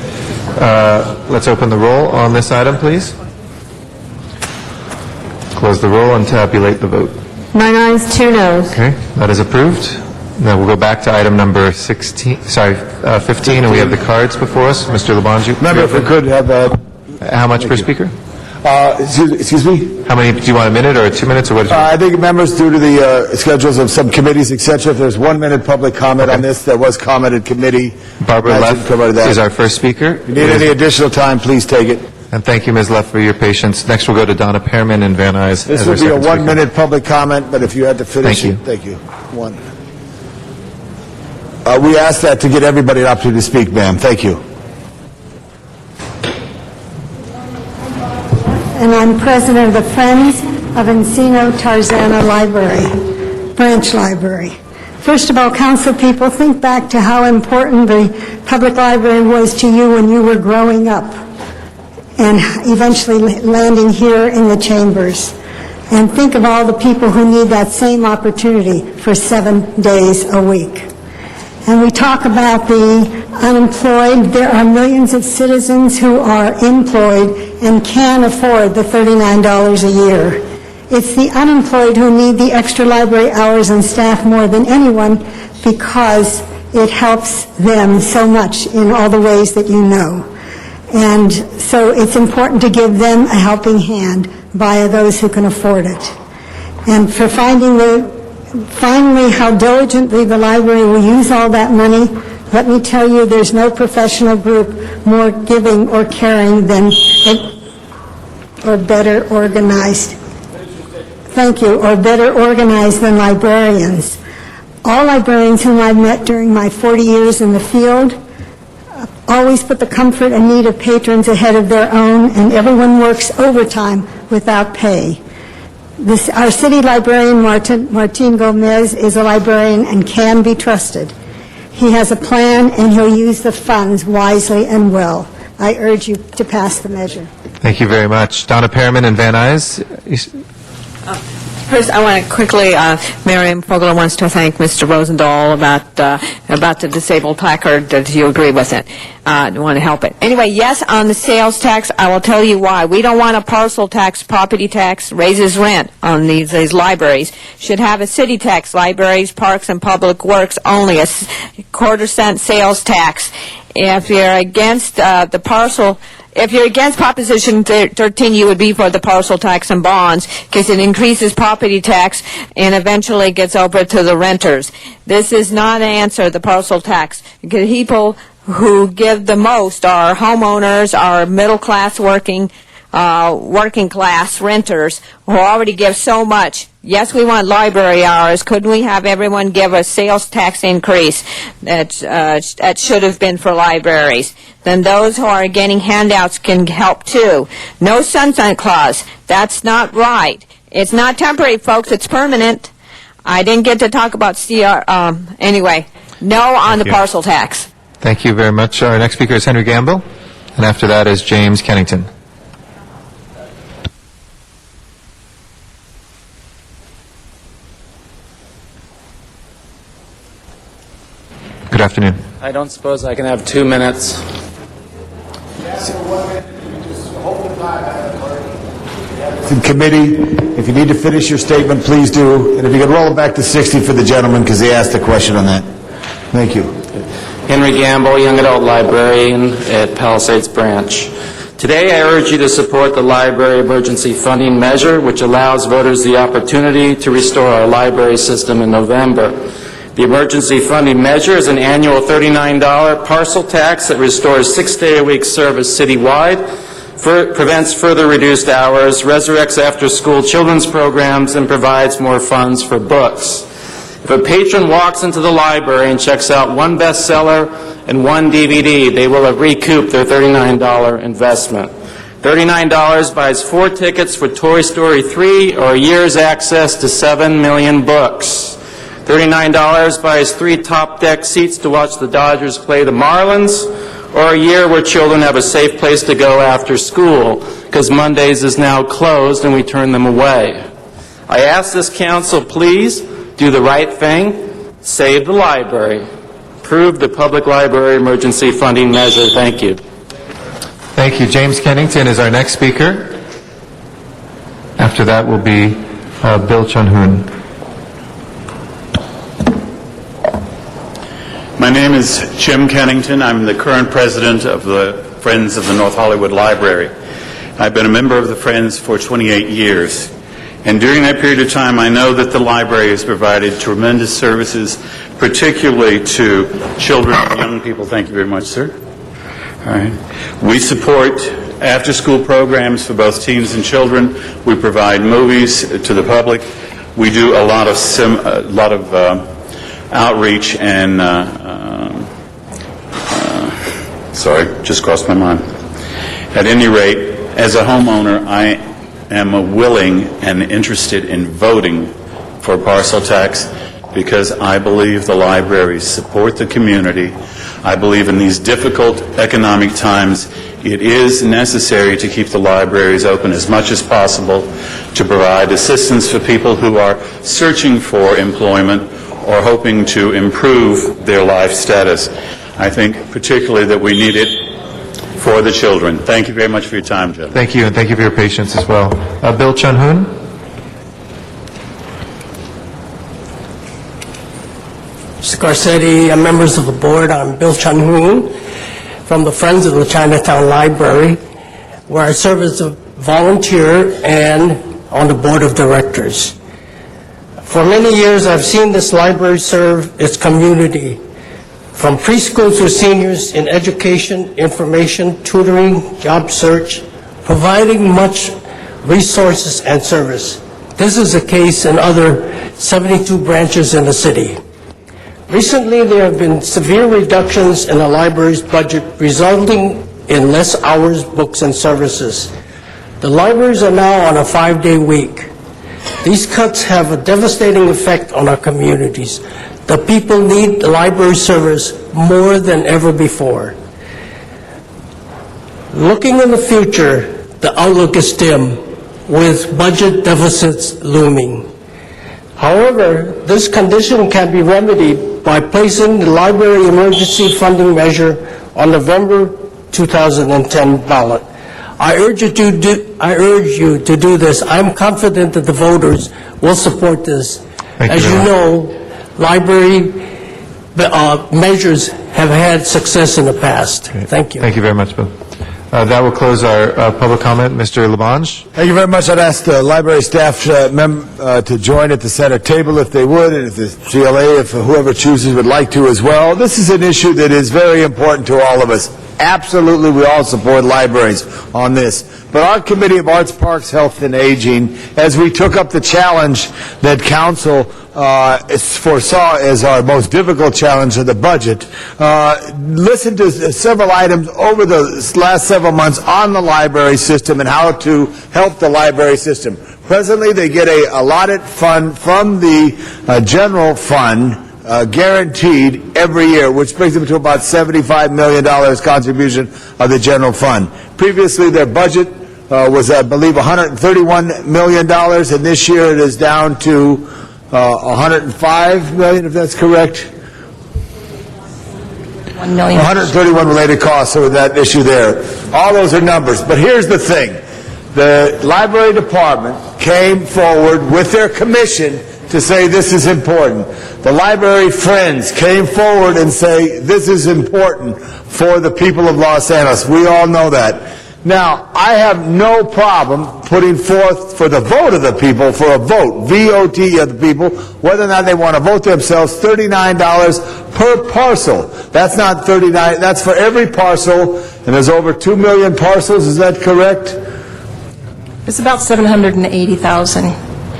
Let's open the roll on this item, please. Close the roll and tabulate the vote. 9 ayes, 2 noes. Okay, that is approved. Now we'll go back to item number 15, and we have the cards before us. Mr. LeBonju. Remember, if we could have how much per speaker? Excuse me? How many, do you want a minute or 2 minutes, or what? I think members, due to the schedules of some committees, et cetera, if there's 1 minute public comment on this, that was commented committee. Barbara Leff is our first speaker. If you need any additional time, please take it. And thank you, Ms. Leff, for your patience. Next, we'll go to Donna Pearman and Van Nuys. This will be a 1 minute public comment, but if you had to finish Thank it, thank you. 1. We asked that to get everybody an opportunity to speak, ma'am. Thank you. And I'm president of the Friends of Encino Tarzana Library, branch library. First of all, council people, think back to how important the public library was to you when you were growing up and eventually landing here in the chambers. And think of all the people who need that same opportunity for 7 days a week. And we talk about the unemployed. There are millions of citizens who are employed and can afford the $39 a year. It's the unemployed who need the extra library hours and staff more than anyone because it helps them so much in all the ways that you know. And so it's important to give them a helping hand via those who can afford it. And for finally, how diligently the library will use all that money, let me tell you, there's no professional group more giving or caring than, or better organized. Thank you, or better organized than librarians. All librarians whom I've met during my 40 years in the field always put the comfort and need of patrons ahead of their own, and everyone works overtime without pay. Our city librarian, Martin Gomez, is a librarian and can be trusted. He has a plan, and he'll use the funds wisely and well. I urge you to pass the measure. Thank you very much. Donna Pearman and Van Nuys. First, I want to quickly, Miriam Fogler wants to thank Mr. Rosendahl about the disabled placard, that you agree with it. You want to help it. Anyway, yes, on the sales tax, I will tell you why. We don't want a parcel tax, property tax, raises rent on these libraries. Should have a city tax, libraries, parks, and public works only, a quarter-cent sales tax. If you're against the parcel... If you're against Proposition 13, you would be for the parcel tax and bonds because it increases property tax and eventually gets over to the renters. This is not an answer, the parcel tax. People who give the most are homeowners, are middle-class working working class renters who already give so much. Yes, we want library hours. Couldn't we have everyone give a sales tax increase that should have been for libraries? Then those who are getting handouts can help too. No sunshine clause. That's not right. It's not temporary, folks. It's permanent. I didn't get to talk about anyway, no on the parcel tax. Thank you very much. Our next speaker is Henry Gamble, and after that is James Kennington. Good afternoon. I don't suppose I can have 2 minutes. In committee, if you need to finish your statement, please do. And if you could roll it back to 60 for the gentleman, because he asked a question on that. Thank you. Henry Gamble, Young Adult Librarian at Palisades Branch. Today I urge you to support the Library Emergency Funding Measure, which allows voters the opportunity to restore our library system in November. The Emergency Funding Measure is an annual $39 parcel tax that restores 6-day-a-week service citywide, prevents further reduced hours, resurrects after-school children's programs, and provides more funds for books. If a patron walks into the library and checks out one bestseller and one DVD, they will have recouped their $39 investment. $39 buys 4 tickets for Toy Story 3 or a year's access to 7 million books. $39 buys 3 top deck seats to watch the Dodgers play the Marlins, or a year where children have a safe place to go after school, because Mondays is now closed and we turn them away. I ask this council, please do the right thing, save the library, approve the Public Library Emergency Funding Measure. Thank you. Thank you. James Kennington is our next speaker. After that will be Bill Chun-Hoon. My name is Jim Kennington. I'm the current president of the Friends of the North Hollywood Library. I've been a member of the Friends for 28 years. And during that period of time, I know that the library has provided tremendous services, particularly to children and young people. Thank you very much, sir. All right. We support after-school programs for both teens and children. We provide movies to the public. We do a lot of outreach and sorry, just crossed my mind. At any rate, as a homeowner, I am willing and interested in voting for parcel tax because I believe the libraries support the community. I believe in these difficult economic times, it is necessary to keep the libraries open as much as possible to provide assistance for people who are searching for employment or hoping to improve their life status. I think particularly that we need it for the children. Thank you very much for your time, Jim. Thank you, and thank you for your patience as well. Bill Chun-Hoon. Mr. Garcetti, members of the board, I'm Bill Chun-Hoon from the Friends of the Chinatown Library, where I serve as a volunteer and on the board of directors. For many years, I've seen this library serve its community, from preschool to seniors in education, information, tutoring, job search, providing much resources and service. This is the case in other 72 branches in the city. Recently, there have been severe reductions in the library's budget, resulting in less hours, books, and services. The libraries are now on a 5-day week. These cuts have a devastating effect on our communities. The people need the library service more than ever before. Looking in the future, the outlook is dim, with budget deficits looming. However, this condition can be remedied by placing the Library Emergency Funding Measure on November 2010 ballot. I urge you to do this. I'm confident that the voters will support this. As you know, library measures have had success in the past. Great. Thank you. Thank you very much, Bill. That will close our public comment. Mr. Labange? Thank you very much. I'd ask the library staff to join at the center table if they would, and if the CLA, if whoever chooses would like to as well. This is an issue that is very important to all of us. Absolutely, we all support libraries on this. But our Committee of Arts, Parks, Health, and Aging, as we took up the challenge that Council foresaw as our most difficult challenge of the budget, listened to several items over the last several months on the library system and how to help the library system. Presently, they get a allotted fund from the general fund, guaranteed every year, which brings them to about $75 million contribution of the general fund. Previously, their budget was, I believe, $131 million, and this year it is down to $105 million, if that's correct. $1 million. 131 related costs over that issue there. All those are numbers. But here's the thing. The library department came forward with their commission to say this is important. The library friends came forward and say this is important for the people of Los Angeles. We all know that. Now, I have no problem putting forth for the vote of the people, for a vote, V-O-T of the people, whether or not they want to vote themselves, $39 per parcel. That's not $39, that's for every parcel, and there's over 2 million parcels, is that correct? It's about 780,000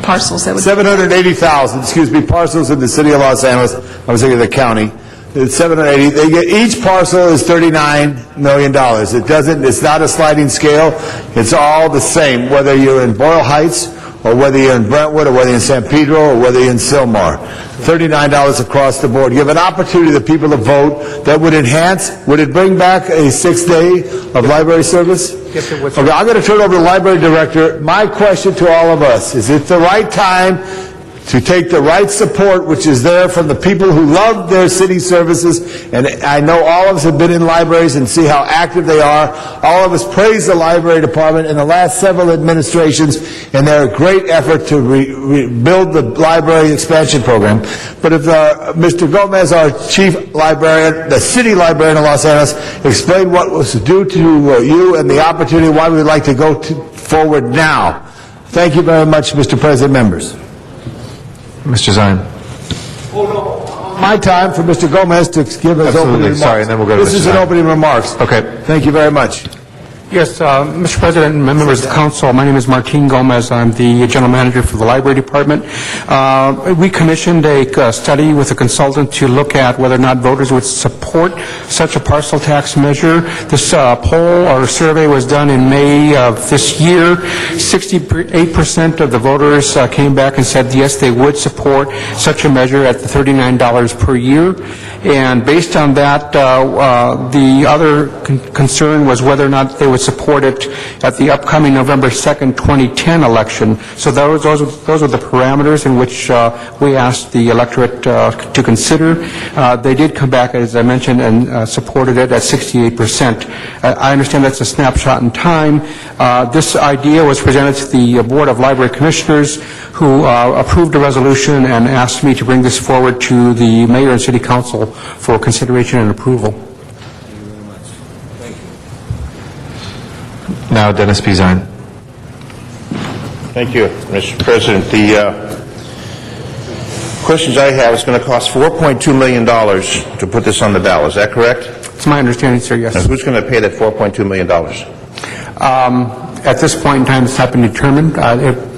parcels. That would 780,000, excuse me, parcels in the city of Los Angeles. I was thinking of the county. It's 780. They get, each parcel is $39 million. It's not a sliding scale. It's all the same, whether you're in Boyle Heights, or whether you're in Brentwood, or whether you're in San Pedro, or whether you're in Sylmar. $39 across the board. You have an opportunity for the people to vote that would enhance, would it bring back a 6th day of library service? Yes, it would. Okay, I'm going to turn it over to the library director. My question to all of us, is it the right time to take the right support which is there from the people who love their city services, and I know all of us have been in libraries and see how active they are. All of us praise the library department in the last several administrations and their great effort to rebuild the library expansion program. But if Mr. Gomez, our chief librarian, the city librarian of Los Angeles, explain what was due to you and the opportunity why we would like to go forward now. Thank you very much, Mr. President, members. Mr. Zion. My time for Mr. Gomez to give his opening remarks. Sorry, and then we'll go to This Mr. is an Zion. opening remarks. Okay. Thank you very much. Yes, Mr. President and members of the council, my name is Martin Gomez. I'm the general manager for the library department. We commissioned a study with a consultant to look at whether or not voters would support such a parcel tax measure. This poll or survey was done in May of this year. 68% of the voters came back and said yes, they would support such a measure at the $39 per year. And based on that, the other concern was whether or not they would support it at the upcoming November 2nd, 2010 election. So those are the parameters in which we asked the electorate to consider. They did come back, as I mentioned, and supported it at 68%. I understand that's a snapshot in time. This idea was presented to the Board of Library Commissioners, who approved a resolution and asked me to bring this forward to the Mayor and City Council for consideration and approval. Now, Dennis P. Zion. Thank you, Mr. President. The questions I have, it's going to cost $4.2 million to put this on the ballot. Is that correct? It's my understanding, sir, yes. Now, who's going to pay that $4.2 million? At this point in time, it's not been determined.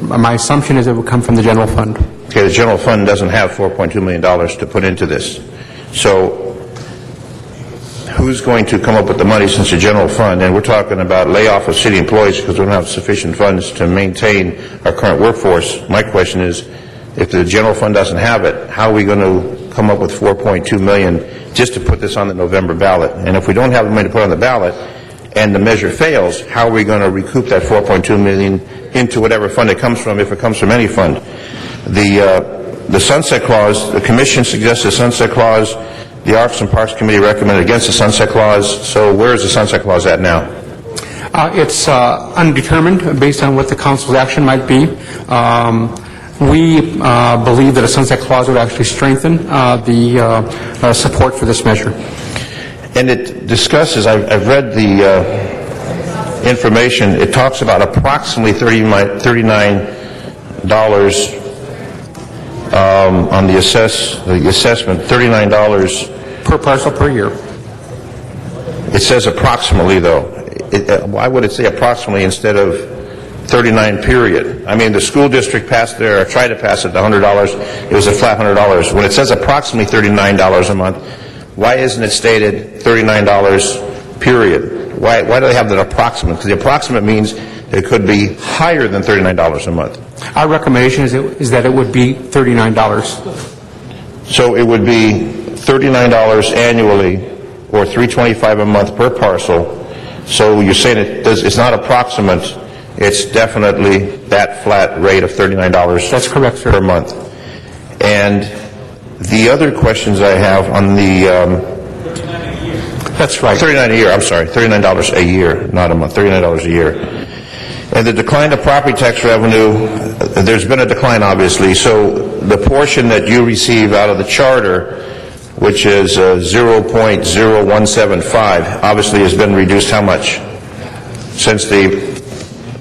My assumption is it will come from the general fund. Okay, the general fund doesn't have $4.2 million to put into this. So who's going to come up with the money since the general fund, and we're talking about layoff of city employees because we don't have sufficient funds to maintain our current workforce. My question is, if the general fund doesn't have it, how are we going to come up with $4.2 million just to put this on the November ballot? And if we don't have the money to put on the ballot and the measure fails, how are we going to recoup that $4.2 million into whatever fund it comes from, if it comes from any fund? The sunset clause, the commission suggests a sunset clause. The Arts and Parks Committee recommended against the sunset clause. So where is the sunset clause at now? It's undetermined based on what the council's action might be. We believe that a sunset clause would actually strengthen the support for this measure. And it discusses, I've read information, it talks about approximately $39 on the assessment, $39 per parcel per year. It says approximately, though. Why would it say approximately instead of 39 period? I mean, the school district passed there, or tried to pass it to $100. It was a flat $100. When it says approximately $39 a month, why isn't it stated $39 period? Why do they have that approximate? Because the approximate means it could be higher than $39 a month. Our recommendation is that it would be $39. So it would be $39 annually, or $325 a month per parcel. So you're saying it's not approximate, it's definitely that flat rate of $39. That's correct, sir. Per month. And the other questions I have on the... That's right. $39 a year, I'm sorry, $39 a year, not a month, $39 a year. And the decline of property tax revenue, there's been a decline, obviously, so the portion that you receive out of the charter, which is 0.0175, obviously has been reduced how much since the...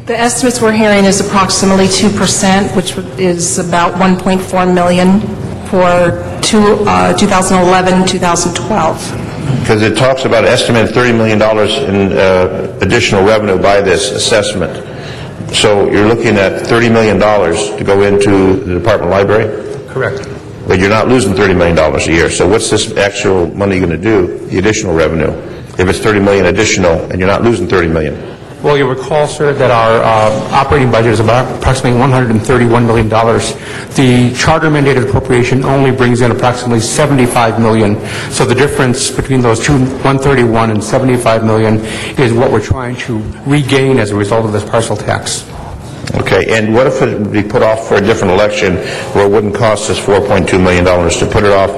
The estimates we're hearing is approximately 2%, which is about $1.4 million for 2011, 2012. Because it talks about an estimated $30 million in additional revenue by this assessment. So you're looking at $30 million to go into the Department Library? Correct. But you're not losing $30 million a year. So what's this actual money going to do, the additional revenue, if it's $30 million additional and you're not losing $30 million? Well, you'll recall, sir, that our operating budget is about approximately $131 million. The charter-mandated appropriation only brings in approximately $75 million. So the difference between those two, 131 and $75 million, is what we're trying to regain as a result of this parcel tax. Okay, and what if it would be put off for a different election where it wouldn't cost us $4.2 million to put it off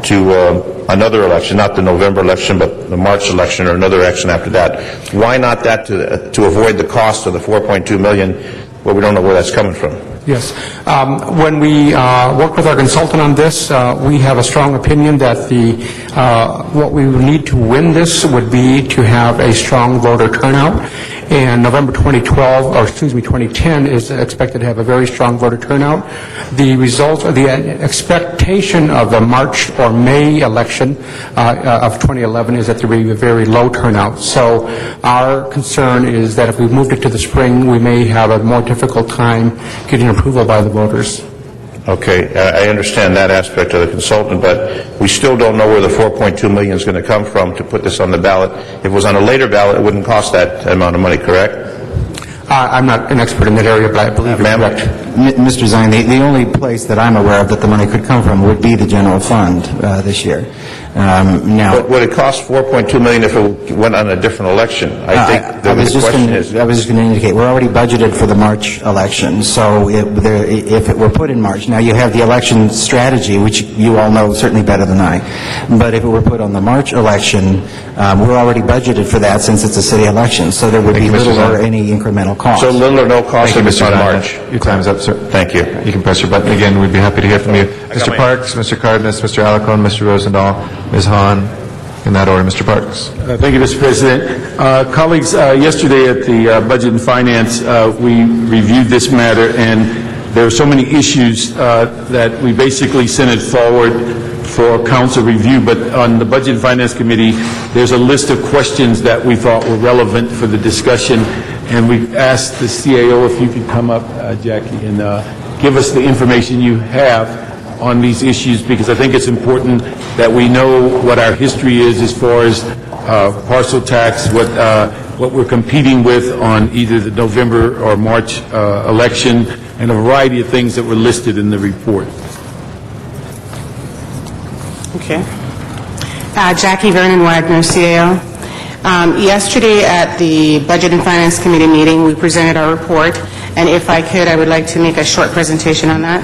to another election, not the November election, but the March election or another election after that? Why not that to avoid the cost of the $4.2 million where we don't know where that's coming from? Yes. When we worked with our consultant on this, we have a strong opinion that what we would need to win this would be to have a strong voter turnout. And November 2010 is expected to have a very strong voter turnout. The results, or the expectation of the March or May election of 2011 is that there will be a very low turnout. So our concern is that if we moved it to the spring, we may have a more difficult time getting approval by the voters. Okay, I understand that aspect of the consultant, but we still don't know where the $4.2 million is going to come from to put this on the ballot. If it was on a later ballot, it wouldn't cost that amount of money, correct? I'm not an expert in that area, but I believe you're correct. Mr. Zine, the only place that I'm aware of that the money could come from would be the general fund this year. Now, but would it cost $4.2 million if it went on a different election? I think the question is... I was just going to indicate, we're already budgeted for the March election, so if it were put in March, now you have the election strategy, which you all know certainly better than I, but if it were put on the March election, we're already budgeted for that since it's a city election, so there would be little or any incremental cost. So little or no cost if it's on March. Your time's up, sir. Thank you. You can press your button again. We'd be happy to hear from you. Mr. Parks, Mr. Cardenas, Mr. Alacon, Mr. Rosendahl, Ms. Hahn, in that order. Mr. Parks. Thank you, Mr. President. Colleagues, yesterday at the Budget and Finance, we reviewed this matter, and there are so many issues that we basically sent it forward for council review, but on the Budget and Finance Committee, there's a list of questions that we thought were relevant for the discussion, and we asked the CAO if you could come up, Jackie, and give us the information you have on these issues, because I think it's important that we know what our history is as far as parcel tax, what we're competing with on either the November or March election, and a variety of things that were listed in the report. Okay. Jackie Vernon Wagner, CAO. Yesterday at the Budget and Finance Committee meeting, we presented our report, and if I could, I would like to make a short presentation on that.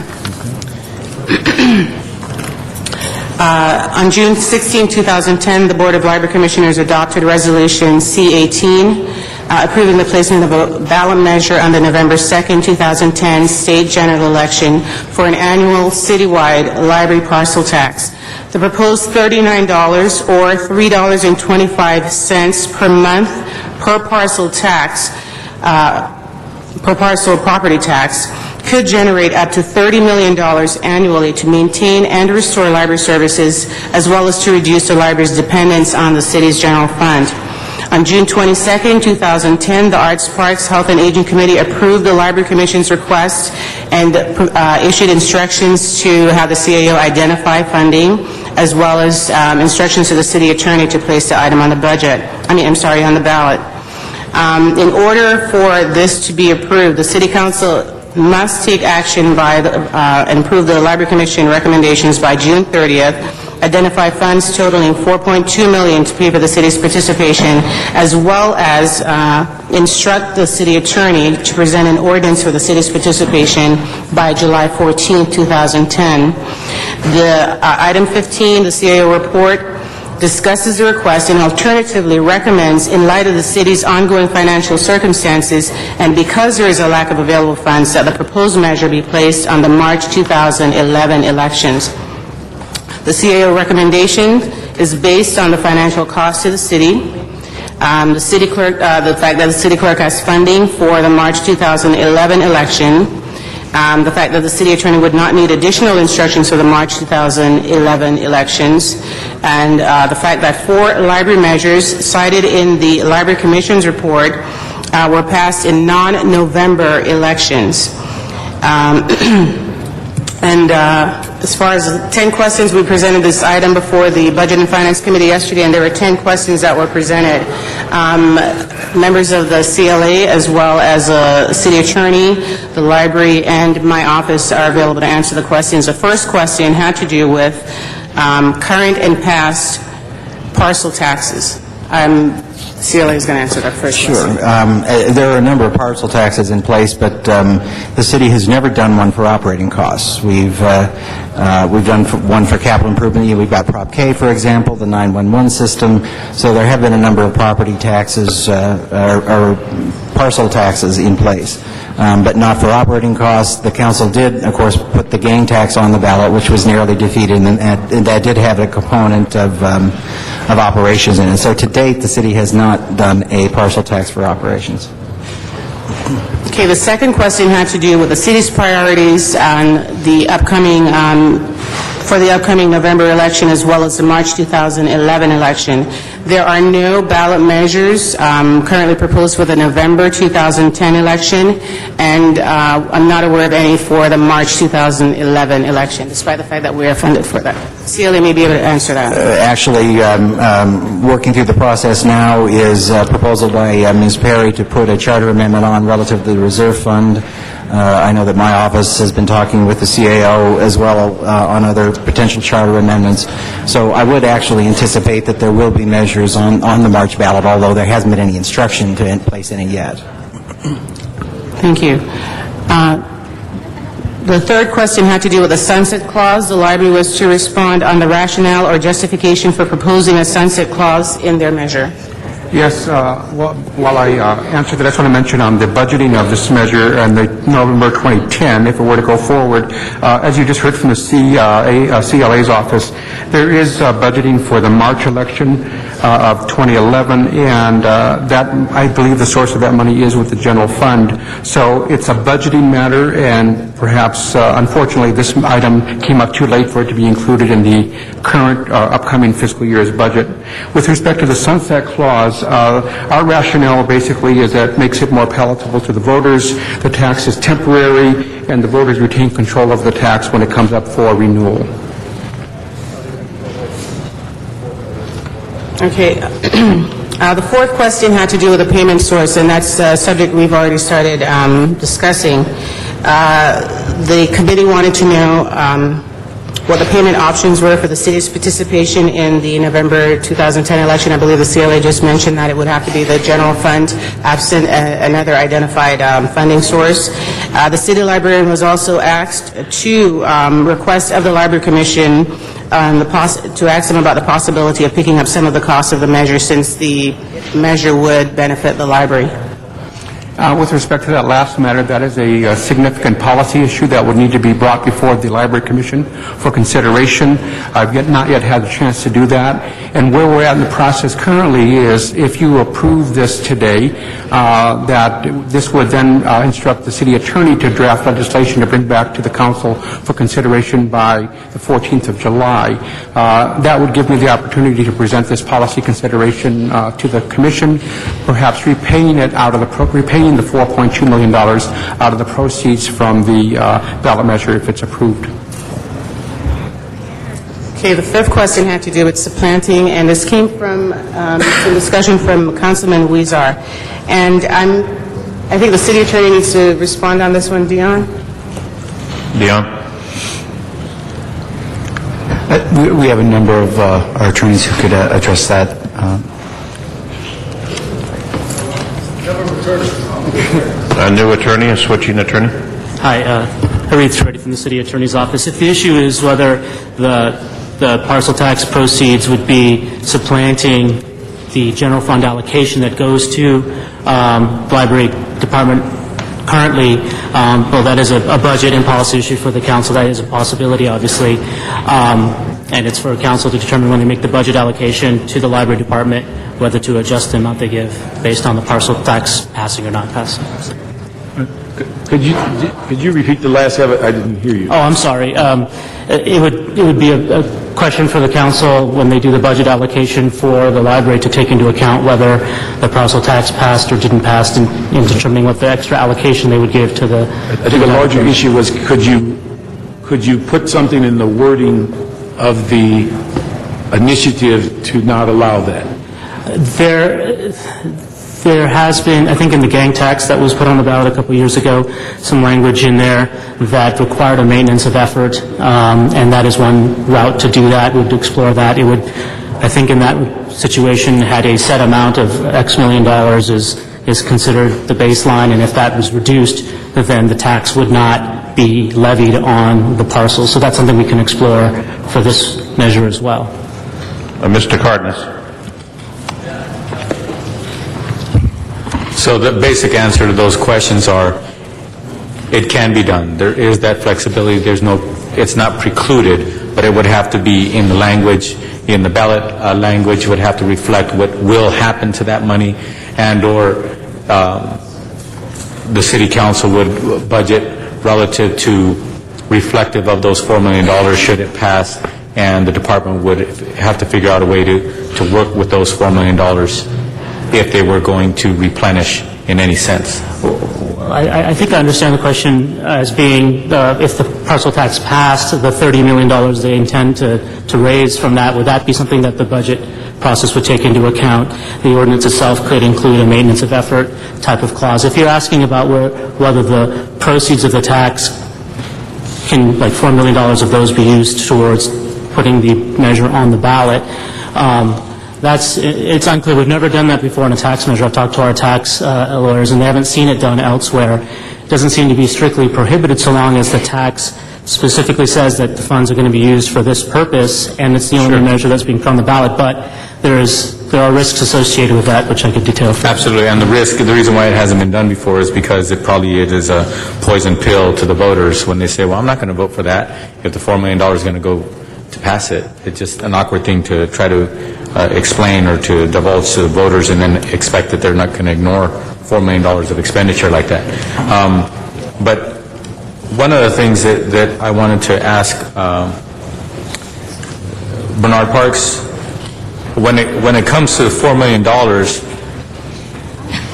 On June 16, 2010, the Board of Library Commissioners adopted Resolution C-18, approving the placement of a ballot measure on the November 2, 2010 state general election for an annual citywide library parcel tax. The proposed $39 or $3.25 per month per parcel tax, per parcel property tax, could generate up to $30 million annually to maintain and restore library services, as well as to reduce the library's dependence on the city's general fund. On June 22, 2010, the Arts, Parks, Health, and Aging Committee approved the Library Commission's request and issued instructions to have the CAO identify funding, as well as instructions to the city attorney to place the item on the on the ballot. In order for this to be approved, the City Council must take action and approve the Library Commission recommendations by June 30th, identify funds totaling $4.2 million to pay for the city's participation, as well as instruct the city attorney to present an ordinance for the city's participation by July 14, 2010. The item 15, the CAO report, discusses the request and alternatively recommends, in light of the city's ongoing financial circumstances and because there is a lack of available funds, that the proposed measure be placed on the March 2011 elections. The CAO recommendation is based on the financial cost to the city, the city clerk, the fact that the city clerk has funding for the March 2011 election, the fact that the city attorney would not need additional instructions for the March 2011 elections, and the fact that 4 library measures cited in the Library Commission's report were passed in non-November elections. As far as 10 questions, we presented this item before the Budget and Finance Committee yesterday, and there were 10 questions that were presented. Members of the CLA, as well as a city attorney, the library, and my office are available to answer the questions. The first question had to do with current and past parcel taxes. CLA is going to answer that first question. Sure. There are a number of parcel taxes in place, but the city has never done one for operating costs. We've done one for capital improvement. We've got Prop K, for example, the 911 system. So there have been a number of property taxes or parcel taxes in place, but not for operating costs. The council did, of course, put the gain tax on the ballot, which was narrowly defeated, and that did have a component of operations in it. So to date, the city has not done a parcel tax for operations. Okay, the second question had to do with the city's priorities on the upcoming, for the upcoming November election as well as the March 2011 election. There are no ballot measures currently proposed for the November 2010 election, and I'm not aware of any for the March 2011 election, despite the fact that we are funded for that. CLA may be able to answer that. Actually, working through the process now is a proposal by Ms. Perry to put a charter amendment on relative to the reserve fund. I know that my office has been talking with the CAO as well on other potential charter amendments. So I would actually anticipate that there will be measures on the March ballot, although there hasn't been any instruction to place any yet. Thank you. The third question had to do with the sunset clause. The library was to respond on the rationale or justification for proposing a sunset clause in their measure. Yes, while I answer that, I just want to mention on the budgeting of this measure and the November 2010, if it were to go forward, as you just heard from the CLA's office, there is budgeting for the March election of 2011, and that, I believe the source of that money is with the general fund. So it's a budgeting matter, and perhaps, unfortunately, this item came up too late for it to be included in the current upcoming fiscal year's budget. With respect to the sunset clause, our rationale basically is that it makes it more palatable to the voters. The tax is temporary, and the voters retain control of the tax when it comes up for renewal. Okay. The fourth question had to do with the payment source, and that's a subject we've already started discussing. The committee wanted to know what the payment options were for the city's participation in the November 2010 election. I believe the CLA just mentioned that it would have to be the general fund, absent another identified funding source. The city librarian was also asked to request of the Library Commission to ask them about the possibility of picking up some of the costs of the measure, since the measure would benefit the library. With respect to that last matter, that is a significant policy issue that would need to be brought before the Library Commission for consideration. I've not yet had the chance to do that. And where we're at in the process currently is, if you approve this today, that this would then instruct the city attorney to draft legislation to bring back to the council for consideration by the 14th of July. That would give me the opportunity to present this policy consideration to the commission, perhaps repaying it out of the the $4.2 million out of the proceeds from the ballot measure if it's approved. Okay, the fifth question had to do with supplanting, and this came from some discussion from Councilman Huizar. And I think the city attorney needs to respond on this one. Dion? Dion? We have a number of our attorneys who could address that. A new attorney, a switching attorney? Hi, Harith Reddy from the City Attorney's Office. If the issue is whether the parcel tax proceeds would be supplanting the general fund allocation that goes to the Library Department currently, well, that is a budget and policy issue for the council. That is a possibility, obviously. And it's for council to determine when they make the budget allocation to the Library Department whether to adjust the amount they give based on the parcel tax passing or not passing. Could you repeat the last of it? I didn't hear you. Oh, I'm sorry. It would be a question for the council when they do the budget allocation for the library to take into account whether the parcel tax passed or didn't pass in determining what the extra allocation they would give to the... I think a larger issue was could you put something in the wording of the initiative to not allow that? There has been, I think in the gang tax that was put on the ballot a couple of years ago, some language in there that required a maintenance of effort, and that is one route to do that. We would explore that. It would, I think in that situation, had a set amount of X million dollars is considered the baseline, and if that was reduced, then the tax would not be levied on the parcel. So that's something we can explore for this measure as well. Mr. Cardenas. So the basic answer to those questions are, it can be done. There is that flexibility. It's not precluded, but it would have to be in the language, in the ballot language, would have to reflect what will happen to that money, and or the city council would budget relative to reflective of those $4 million should it pass, and the department would have to figure out a way to work with those $4 million if they were going to replenish in any sense. I think I understand the question as being if the parcel tax passed, the $30 million they intend to raise from that, would that be something that the budget process would take into account? The ordinance itself could include a maintenance of effort type of clause. If you're asking about whether the proceeds of the tax can, like $4 million of those be used towards putting the measure on the ballot, it's unclear. We've never done that before in a tax measure. I've talked to our tax lawyers, and they haven't seen it done elsewhere. It doesn't seem to be strictly prohibited so long as the tax specifically says that the funds are going to be used for this purpose, and it's the only measure that's being put on the ballot. But there are risks associated with that, which I could detail further. Absolutely, and the reason why it hasn't been done before is because it is a poison pill to the voters when they say, well, I'm not going to vote for that if the $4 million is going to go to pass it. It's just an awkward thing to try to explain or to divulge to the voters and then expect that they're not going to ignore $4 million of expenditure like that. But one of the things that I wanted to ask Bernard Parks, when it comes to the $4 million,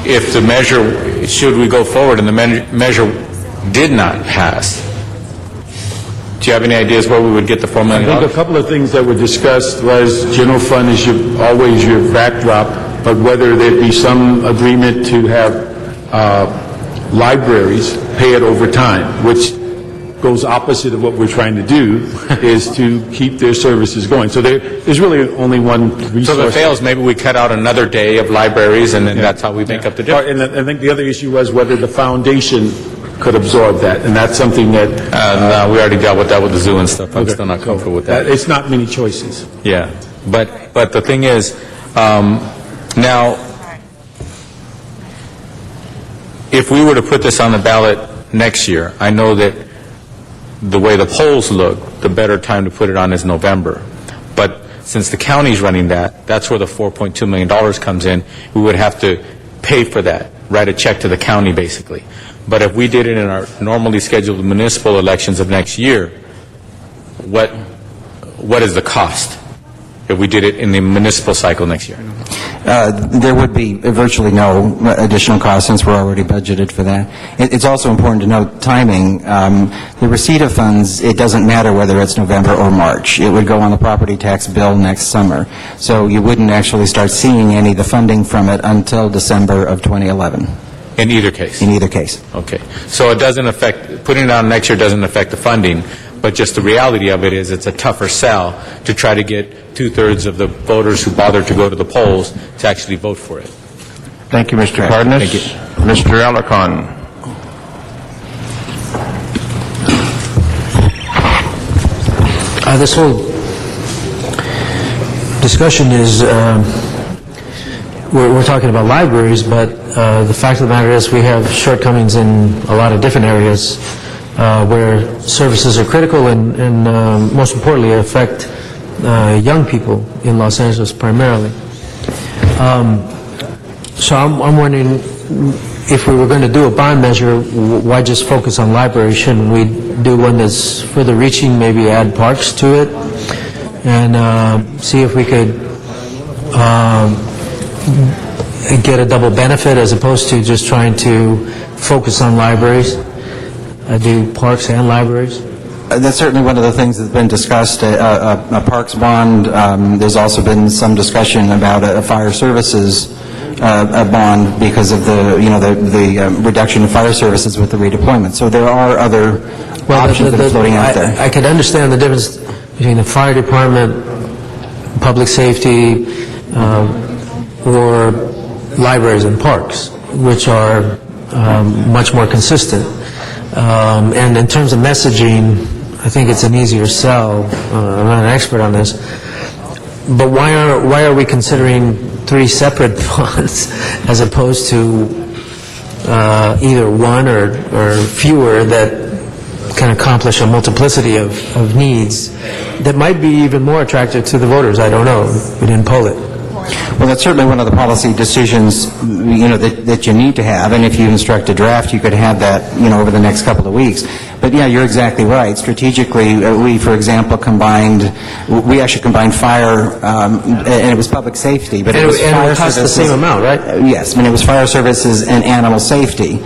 if the measure, should we go forward and the measure did not pass, do you have any ideas where we would get the $4 million? I think a couple of things that were discussed was general fund is always your backdrop, but whether there'd be some agreement to have libraries pay it over time, which goes opposite of what we're trying to do, is to keep their services going. So there's really only one resource. So if it fails, maybe we cut out another day of libraries, and then that's how we make up the difference. And I think the other issue was whether the foundation could absorb that, and that's something that... no, we already dealt with that with the zoo and stuff. I'm still not comfortable with that. It's not many choices. Yeah, but the thing is, now, if we were to put this on the ballot next year, I know that the way the polls look, the better time to put it on is November. But since the county's running that, that's where the $4.2 million comes in. We would have to pay for that, write a check to the county, basically. But if we did it in our normally scheduled municipal elections of next year, what is the cost if we did it in the municipal cycle next year? There would be virtually no additional cost since we're already budgeted for that. It's also important to note timing. The receipt of funds, it doesn't matter whether it's November or March. It would go on the property tax bill next summer. So you wouldn't actually start seeing any of the funding from it until December of 2011. In either case? In either case. Okay. So it doesn't affect, putting it on next year doesn't affect the funding, but just the reality of it is it's a tougher sell to try to get two-thirds of the voters who bother to go to the polls to actually vote for it. Thank you, Mr. Cardenas. Thank you. Mr. Alarcon. This whole discussion is, we're talking about libraries, but the fact of the matter is we have shortcomings in a lot of different areas where services are critical and most importantly affect young people in Los Angeles primarily. So I'm wondering, if we were going to do a bond measure, why just focus on libraries? Shouldn't we do one that's further reaching, maybe add parks to it, and see if we could get a double benefit as opposed to just trying to focus on libraries, do parks and libraries? That's certainly one of the things that's been discussed, a parks bond. There's also been some discussion about a fire services a bond because of the reduction of fire services with the redeployment. So there are other options that are floating out there. I could understand the difference between the fire department, public safety, or libraries and parks, which are much more consistent. And in terms of messaging, I think it's an easier sell. I'm not an expert on this. But why are we considering 3 separate bonds as opposed to either one or fewer that can accomplish a multiplicity of needs that might be even more attractive to the voters? I don't know. We didn't poll it. Well, that's certainly one of the policy decisions, that you need to have, and if you instruct a draft, you could have that, over the next couple of weeks. But yeah, you're exactly right. Strategically, we, for example, we actually combined fire, and it was public safety, but it was fire cost services. the same amount, right? Yes, it was fire services and animal safety.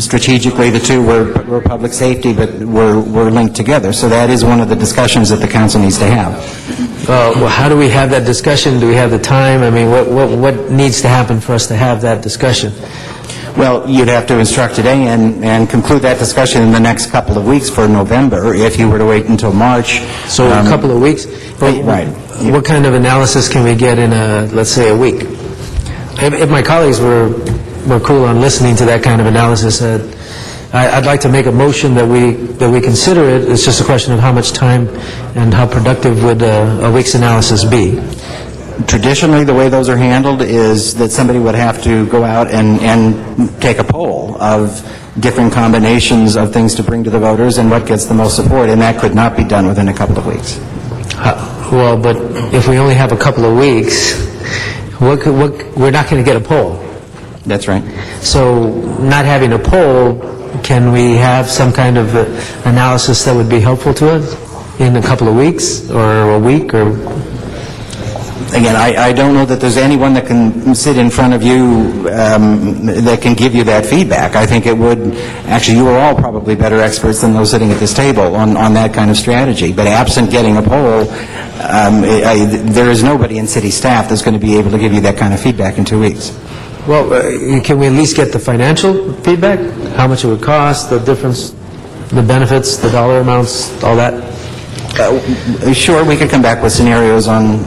Strategically, the two were public safety, but were linked together. So that is one of the discussions that the council needs to have. Well, how do we have that discussion? Do we have the time? I mean, what needs to happen for us to have that discussion? Well, you'd have to instruct today and conclude that discussion in the next couple of weeks for November, if you were to wait until March. So a couple of weeks? Right. What kind of analysis can we get in, let's say, a week? If my colleagues were cool on listening to that kind of analysis, I'd like to make a motion that we consider it. It's just a question of how much time and how productive would a week's analysis be. Traditionally, the way those are handled is that somebody would have to go out and take a poll of different combinations of things to bring to the voters and what gets the most support, and that could not be done within a couple of weeks. Well, but if we only have a couple of weeks, we're not going to get a poll. That's right. So not having a poll, can we have some kind of analysis that would be helpful to us in a couple of weeks or a week? Or again, I don't know that there's anyone that can sit in front of you that can give you that feedback. I think it would, actually, you are all probably better experts than those sitting at this table on that kind of strategy. But absent getting a poll, there is nobody in city staff that's going to be able to give you that kind of feedback in 2 weeks. Well, can we at least get the financial feedback? How much it would cost, the difference, the benefits, the dollar amounts, all that? Sure, we could come back with scenarios on...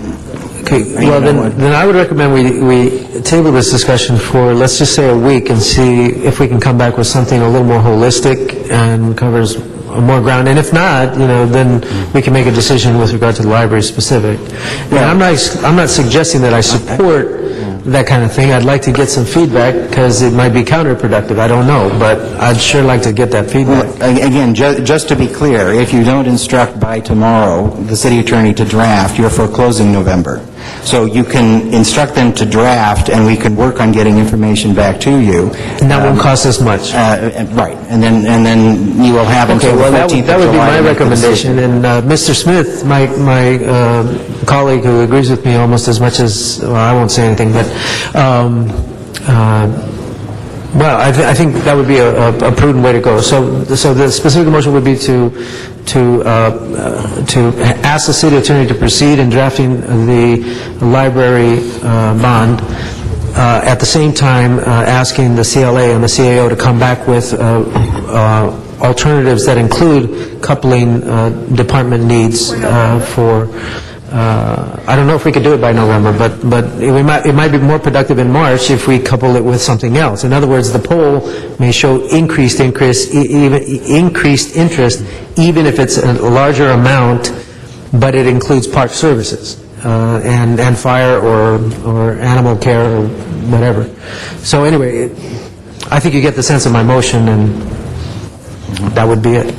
Okay, well, then I would recommend we table this discussion for, let's just say, a week and see if we can come back with something a little more holistic and covers more ground. And if not, then we can make a decision with regard to the library specific. And I'm not suggesting that I support that kind of thing. I'd like to get some feedback, because it might be counterproductive, I don't know, but I'd sure like to get that feedback. Again, just to be clear, if you don't instruct by tomorrow the city attorney to draft, you're foreclosing November. So you can instruct them to draft, and we can work on getting information back to you. And that won't cost us much. Right, and then you will have until the 14th of July. That would be my to make the recommendation, decision. and Mr. Smith, my colleague who agrees with me almost as much as, well, I won't say anything, but, well, I think that would be a prudent way to go. So the specific motion would be to ask the city attorney to proceed in drafting the library bond, at the same time asking the CLA and the CAO to come back with alternatives that include coupling department needs for, I don't know if we could do it by November, but it might be more productive in March if we couple it with something else. In other words, the poll may show increased interest, even if it's a larger amount, but it includes park services and fire or animal care or whatever. So anyway, I think you get the sense of my motion, and that would be it.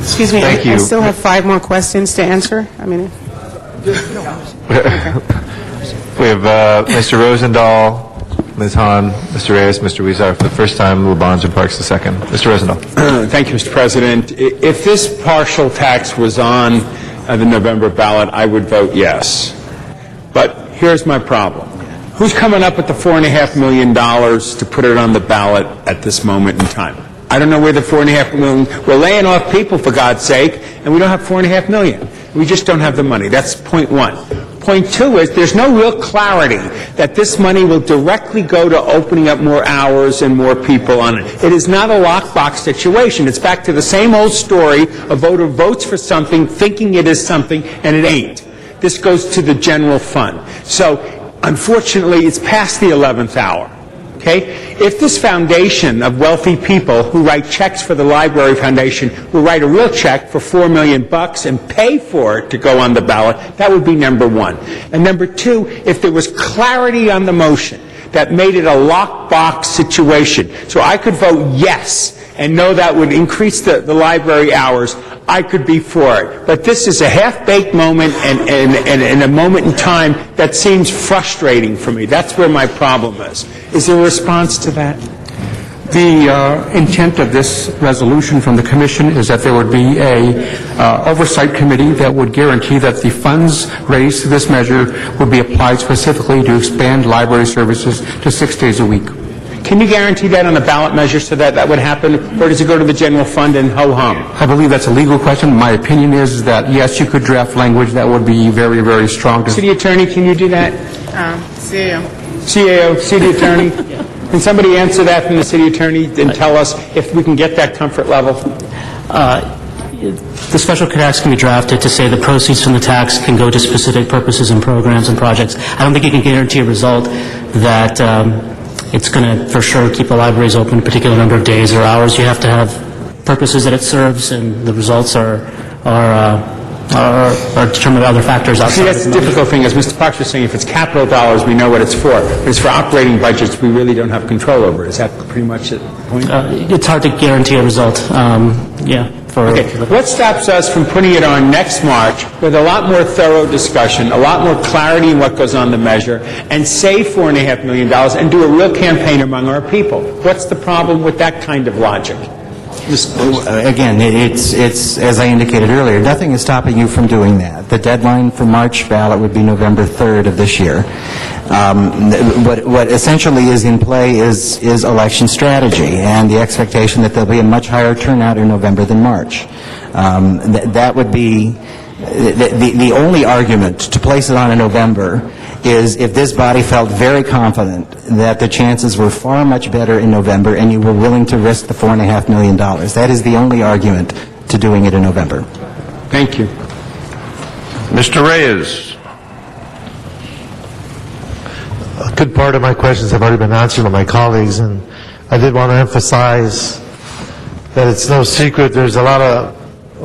Excuse me, Thank you. I still have 5 more questions to answer. I mean, We have Mr. Rosendahl, Ms. Hahn, Mr. Reyes, Mr. Weezer for the first time, Labange and Parks the second. Mr. Rosendahl. Thank you, Mr. President. If this partial tax was on the November ballot, I would vote yes. But here's my problem. Who's coming up with the $4.5 million to put it on the ballot at this moment in time? I don't know where the $4.5 million... We're laying off people, for God's sake, and we don't have $4.5 million. We just don't have the money. That's point one. Point two is there's no real clarity that this money will directly go to opening up more hours and more people on it. It is not a lockbox situation. It's back to the same old story. A voter votes for something, thinking it is something, and it ain't. This goes to the general fund. So, unfortunately, it's past the 11th hour. Okay? If this foundation of wealthy people who write checks for the Library Foundation will write a real check for $4 million and pay for it to go on the ballot, that would be number one. And number two, if there was clarity on the motion that made it a lockbox situation, so I could vote yes and know that would increase the library hours, I could be for it. But this is a half-baked moment and a moment in time that seems frustrating for me. That's where my problem is. Is there a response to that? The intent of this resolution from the Commission is that there would be a oversight committee that would guarantee that the funds raised through this measure would be applied specifically to expand library services to 6 days a week. Can you guarantee that on the ballot measure so that that would happen, or does it go to the general fund and ho-hum? I believe that's a legal question. My opinion is that, yes, you could draft language that would be very, very strong. City Attorney, can you do that? CAO. CAO, City Attorney. Can somebody answer that from the City Attorney and tell us if we can get that comfort level? The special tax can be drafted to say the proceeds from the tax can go to specific purposes and programs and projects. I don't think you can guarantee a result that it's going to, for sure, keep the libraries open a particular number of days or hours. You have to have purposes that it serves, and the results are determined by other factors outside. See, that's the difficult thing. As Mr. Parks was saying, if it's capital dollars, we know what it's for. But it's for operating budgets, we really don't have control over it. Is that pretty much the point? It's hard to guarantee a result. Okay. What stops us from putting it on next March with a lot more thorough discussion, a lot more clarity in what goes on the measure, and save $4.5 million and do a real campaign among our people? What's the problem with that kind of logic? Again, it's as I indicated earlier, nothing is stopping you from doing that. The deadline for March ballot would be November 3rd of this year. What essentially is in play is election strategy and the expectation that there'll be a much higher turnout in November than March. That would be the only argument to place it on in November is if this body felt very confident that the chances were far much better in November and you were willing to risk the $4.5 million. That is the only argument to doing it in November. Thank you. Mr. Reyes. A good part of my questions have already been answered by my colleagues, and I did want to emphasize that it's no secret there's a lot of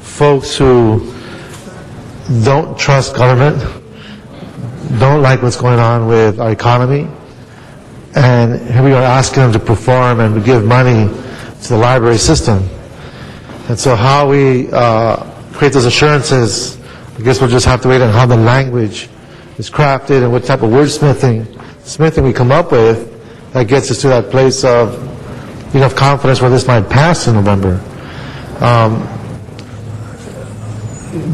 folks who don't trust government. don't like what's going on with our economy, and here we are asking them to perform and to give money to the library system. And so how we create those assurances, I guess we'll just have to wait on how the language is crafted and what type of wordsmithing we come up with that gets us to that place of enough confidence where this might pass in November.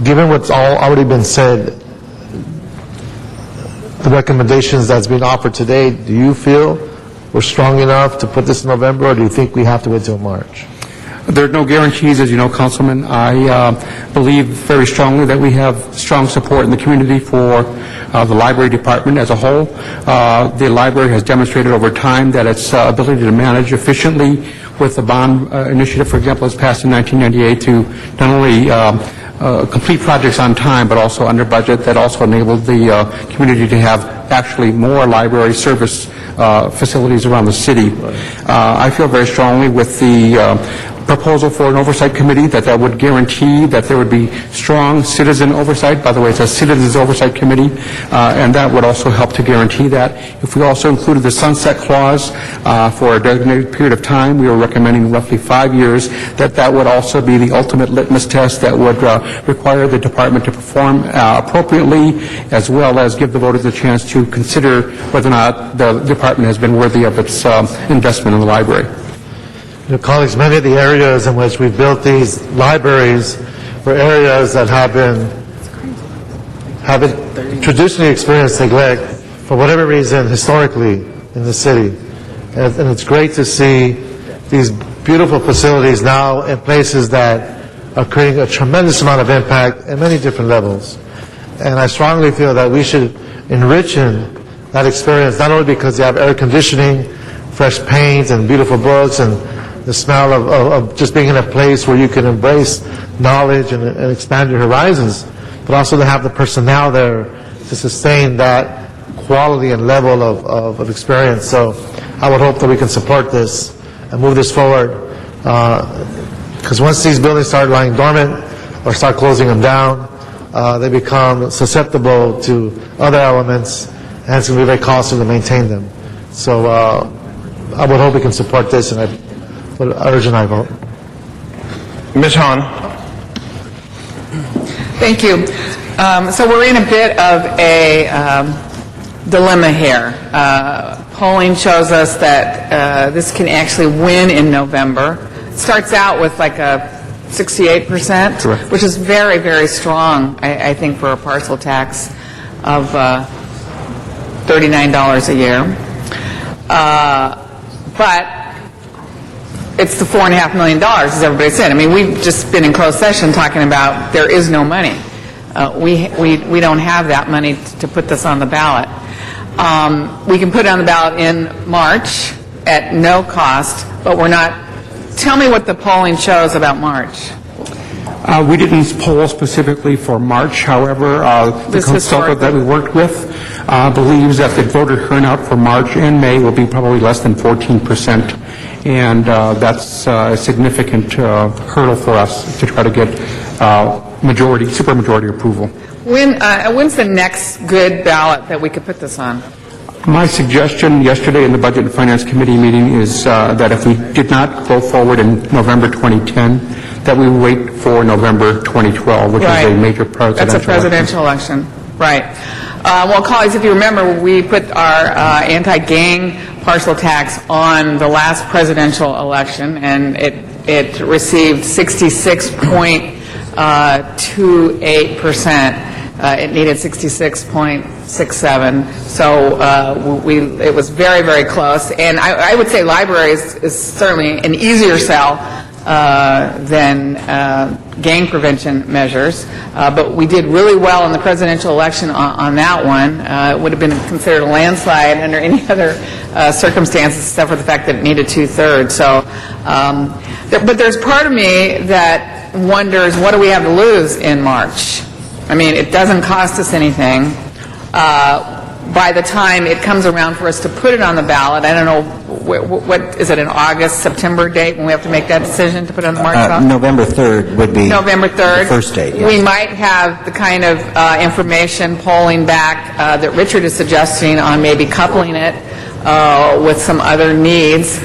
Given what's already been said, the recommendations that's been offered today, do you feel we're strong enough to put this in November, or do you think we have to wait till March? There are no guarantees, as you know, Councilman. I believe very strongly that we have strong support in the community for the library department as a whole. The library has demonstrated over time that its ability to manage efficiently with the bond initiative, for example, was passed in 1998 to not only complete projects on time, but also under budget. That also enabled the community to have actually more library service facilities around the city. I feel very strongly with the proposal for an oversight committee that would guarantee that there would be strong citizen oversight. By the way, it's a citizens oversight committee, and that would also help to guarantee that. If we also included the sunset clause for a designated period of time, we were recommending roughly 5 years, that would also be the ultimate litmus test that would require the department to perform appropriately, as well as give the voters a chance to consider whether or not the department has been worthy of its investment in the library. Colleagues, many of the areas in which we've built these libraries were areas that have traditionally experienced neglect for whatever reason historically in the city. And it's great to see these beautiful facilities now in places that are creating a tremendous amount of impact at many different levels. And I strongly feel that we should enrich in that experience, not only because they have air conditioning, fresh paints, and beautiful books, and the smell of just being in a place where you can embrace knowledge and expand your horizons, but also to have the personnel there to sustain that quality and level of experience. So I would hope that we can support this and move this forward, because once these buildings start lying dormant or start closing them down, they become susceptible to other elements, and it's going to be very costly to maintain them. So I would hope we can support this, and I urge an aye vote. Ms. Hahn. Thank you. So we're in a bit of a dilemma here. Polling shows us that this can actually win in November. It starts out with like a 68%, correct, which is very, very strong, I think, for a parcel tax of $39 a year. But it's the $4.5 million, as everybody said. I mean, we've just been in closed session talking about there is no money. We don't have that money to put this on the ballot. We can put it on the ballot in March at no cost, but we're not. Tell me what the polling shows about March. We didn't poll specifically for March. However, the consultant that we worked with believes that the voter turnout for March and May will be probably less than 14%. And that's a significant hurdle for us to try to get supermajority approval. When's the next good ballot that we could put this on? My suggestion yesterday in the Budget and Finance Committee meeting is that if we did not go forward in November 2010, that we wait for November 2012, which is a major presidential election. That's a presidential election. Right. Well, colleagues, if you remember, we put our anti-gang parcel tax on the last presidential election, and it received 66.28%. It needed 66.67. So it was very, very close. And I would say libraries is certainly an easier sell than gang prevention measures. But we did really well in the presidential election on that one. It would have been considered a landslide under any other circumstances, except for the fact that it needed 2/3. So, but there's part of me that wonders, what do we have to lose in March? I mean, it doesn't cost us anything. by the time it comes around for us to put it on the ballot, I don't know, what is it, an August, September date when we have to make that decision to put it on the March ballot? November 3rd would be November 3rd? the first date, yes. We might have the kind of information polling back that Richard is suggesting on maybe coupling it with some other needs.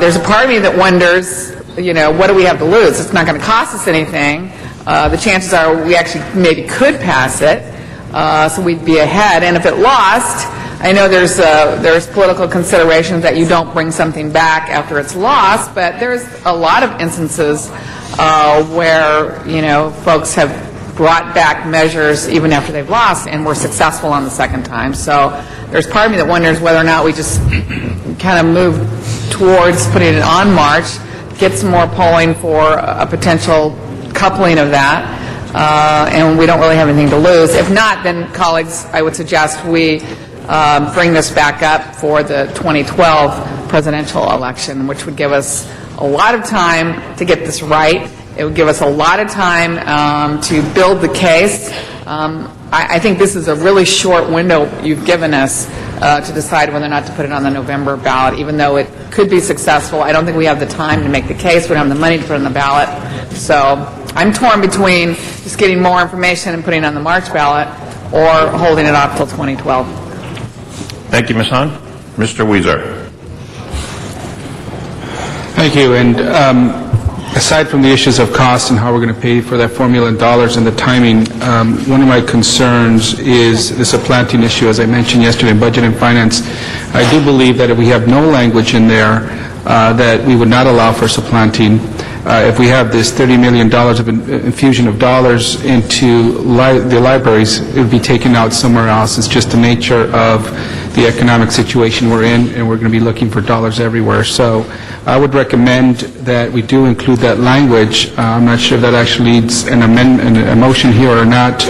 There's a part of me that wonders, what do we have to lose? It's not going to cost us anything. The chances are we actually maybe could pass it, so we'd be ahead. And if it lost, I know there's political considerations that you don't bring something back after it's lost, but there's a lot of instances where, folks have brought back measures even after they've lost and were successful on the second time. So there's part of me that wonders whether or not we just kind of move towards putting it on March, get some more polling for a potential coupling of that, and we don't really have anything to lose. If not, then, colleagues, I would suggest we bring this back up for the 2012 presidential election, which would give us a lot of time to get this right. It would give us a lot of time to build the case. I think this is a really short window you've given us to decide whether or not to put it on the November ballot, even though it could be successful. I don't think we have the time to make the case. We don't have the money to put it on the ballot. So I'm torn between just getting more information and putting it on the March ballot or holding it off till 2012. Thank you, Ms. Hahn. Mr. Weiser. Thank you. And aside from the issues of cost and how we're going to pay for that $4 million and the timing, one of my concerns is the supplanting issue. As I mentioned yesterday in Budget and Finance, I do believe that if we have no language in there that we would not allow for supplanting, if we have this $30 million of infusion of dollars into the libraries, it would be taken out somewhere else. It's just the nature of the economic situation we're in, and we're going to be looking for dollars everywhere. So I would recommend that we do include that language. I'm not sure if that actually needs an amendment, a motion here or not,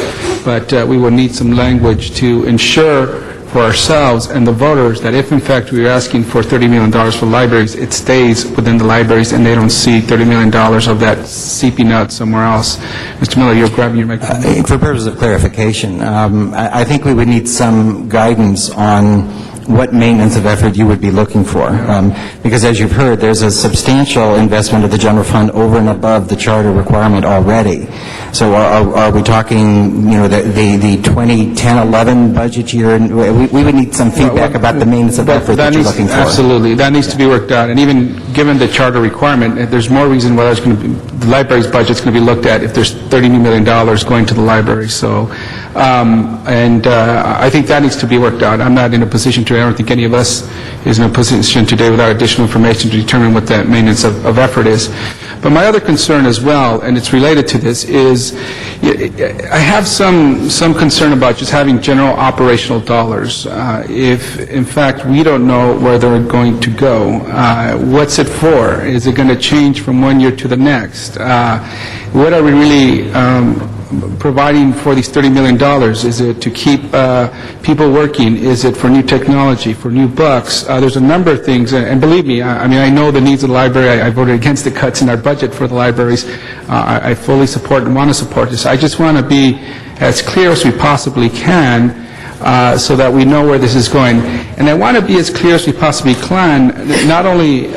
but we will need some language to ensure for ourselves and the voters that if in fact we are asking for $30 million for libraries, it stays within the libraries and they don't see $30 million of that seeping out somewhere else. Mr. Miller, you're grabbing your microphone. For purposes of clarification, I think we would need some guidance on what maintenance of effort you would be looking for. Because as you've heard, there's a substantial investment of the general fund over and above the charter requirement already. So are we talking, the 2010-11 budget year? We would need some feedback about the maintenance of effort that you're looking for. Absolutely. That needs to be worked out. And even given the charter requirement, there's more reason why the library's budget is going to be looked at if there's $30 million going to the library. So, I think that needs to be worked out. I'm not in a position to, I don't think any of us is in a position today without additional information to determine what that maintenance of effort is. But my other concern as well, and it's related to this, is I have some concern about just having general operational dollars. If, in fact, we don't know where they're going to go, what's it for? Is it going to change from one year to the next? What are we really providing for these $30 million? Is it to keep people working? Is it for new technology, for new books? There's a number of things, and believe me, I know the needs of the library. I voted against the cuts in our budget for the libraries. I fully support and want to support this. I just want to be as clear as we possibly can so that we know where this is going. And I want to be as clear as we possibly can, not only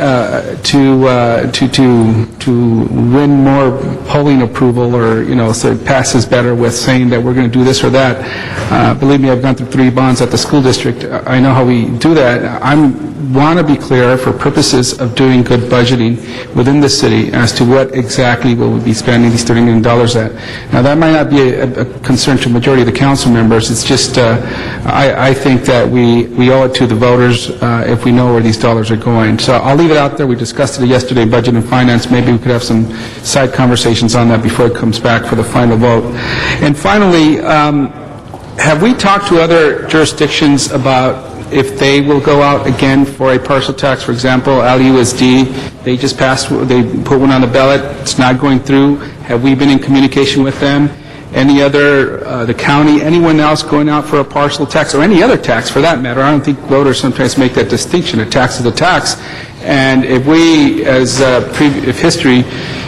to win more polling approval or, so it passes better with saying that we're going to do this or that. Believe me, I've gone through 3 bonds at the school district. I know how we do that. I want to be clear for purposes of doing good budgeting within the city as to what exactly will we be spending these $30 million at. Now, that might not be a concern to the majority of the council members. It's just I think that we owe it to the voters if we know where these dollars are going. So I'll leave it out there. We discussed it yesterday in Budget and Finance. Maybe we could have some side conversations on that before it comes back for the final vote. And finally, have we talked to other jurisdictions about if they will go out again for a parcel tax? For example, LUSD, they just passed, they put one on the ballot. It's not going through. Have we been in communication with them? Any other, the county, anyone else going out for a parcel tax, or any other tax for that matter? I don't think voters sometimes make that distinction. A tax is a tax. And if we, if history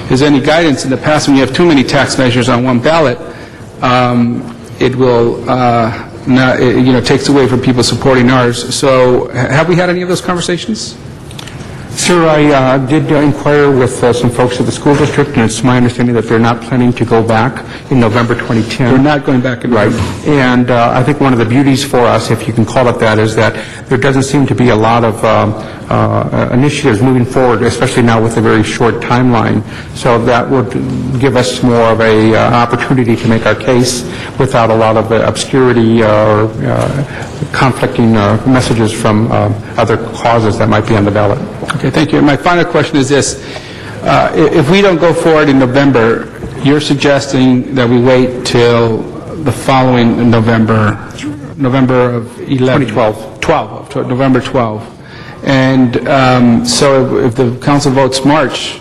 has any guidance in the past, when you have too many tax measures on one ballot, it will takes away from people supporting ours. So have we had any of those conversations? Sir, I did inquire with some folks at the school district, and it's my understanding that they're not planning to go back in November 2010. They're not going back in Right. And I think one of the beauties for us, if you can call it that, is that there doesn't seem to be a lot of initiatives moving forward, especially now with a very short timeline. So that would give us more of an opportunity to make our case without a lot of obscurity or conflicting messages from other causes that might be on the ballot. Okay, thank you. And my final question is this. If we don't go forward in November, you're suggesting that we wait till the following November of 11? 2012. November 12. And so if the council votes March,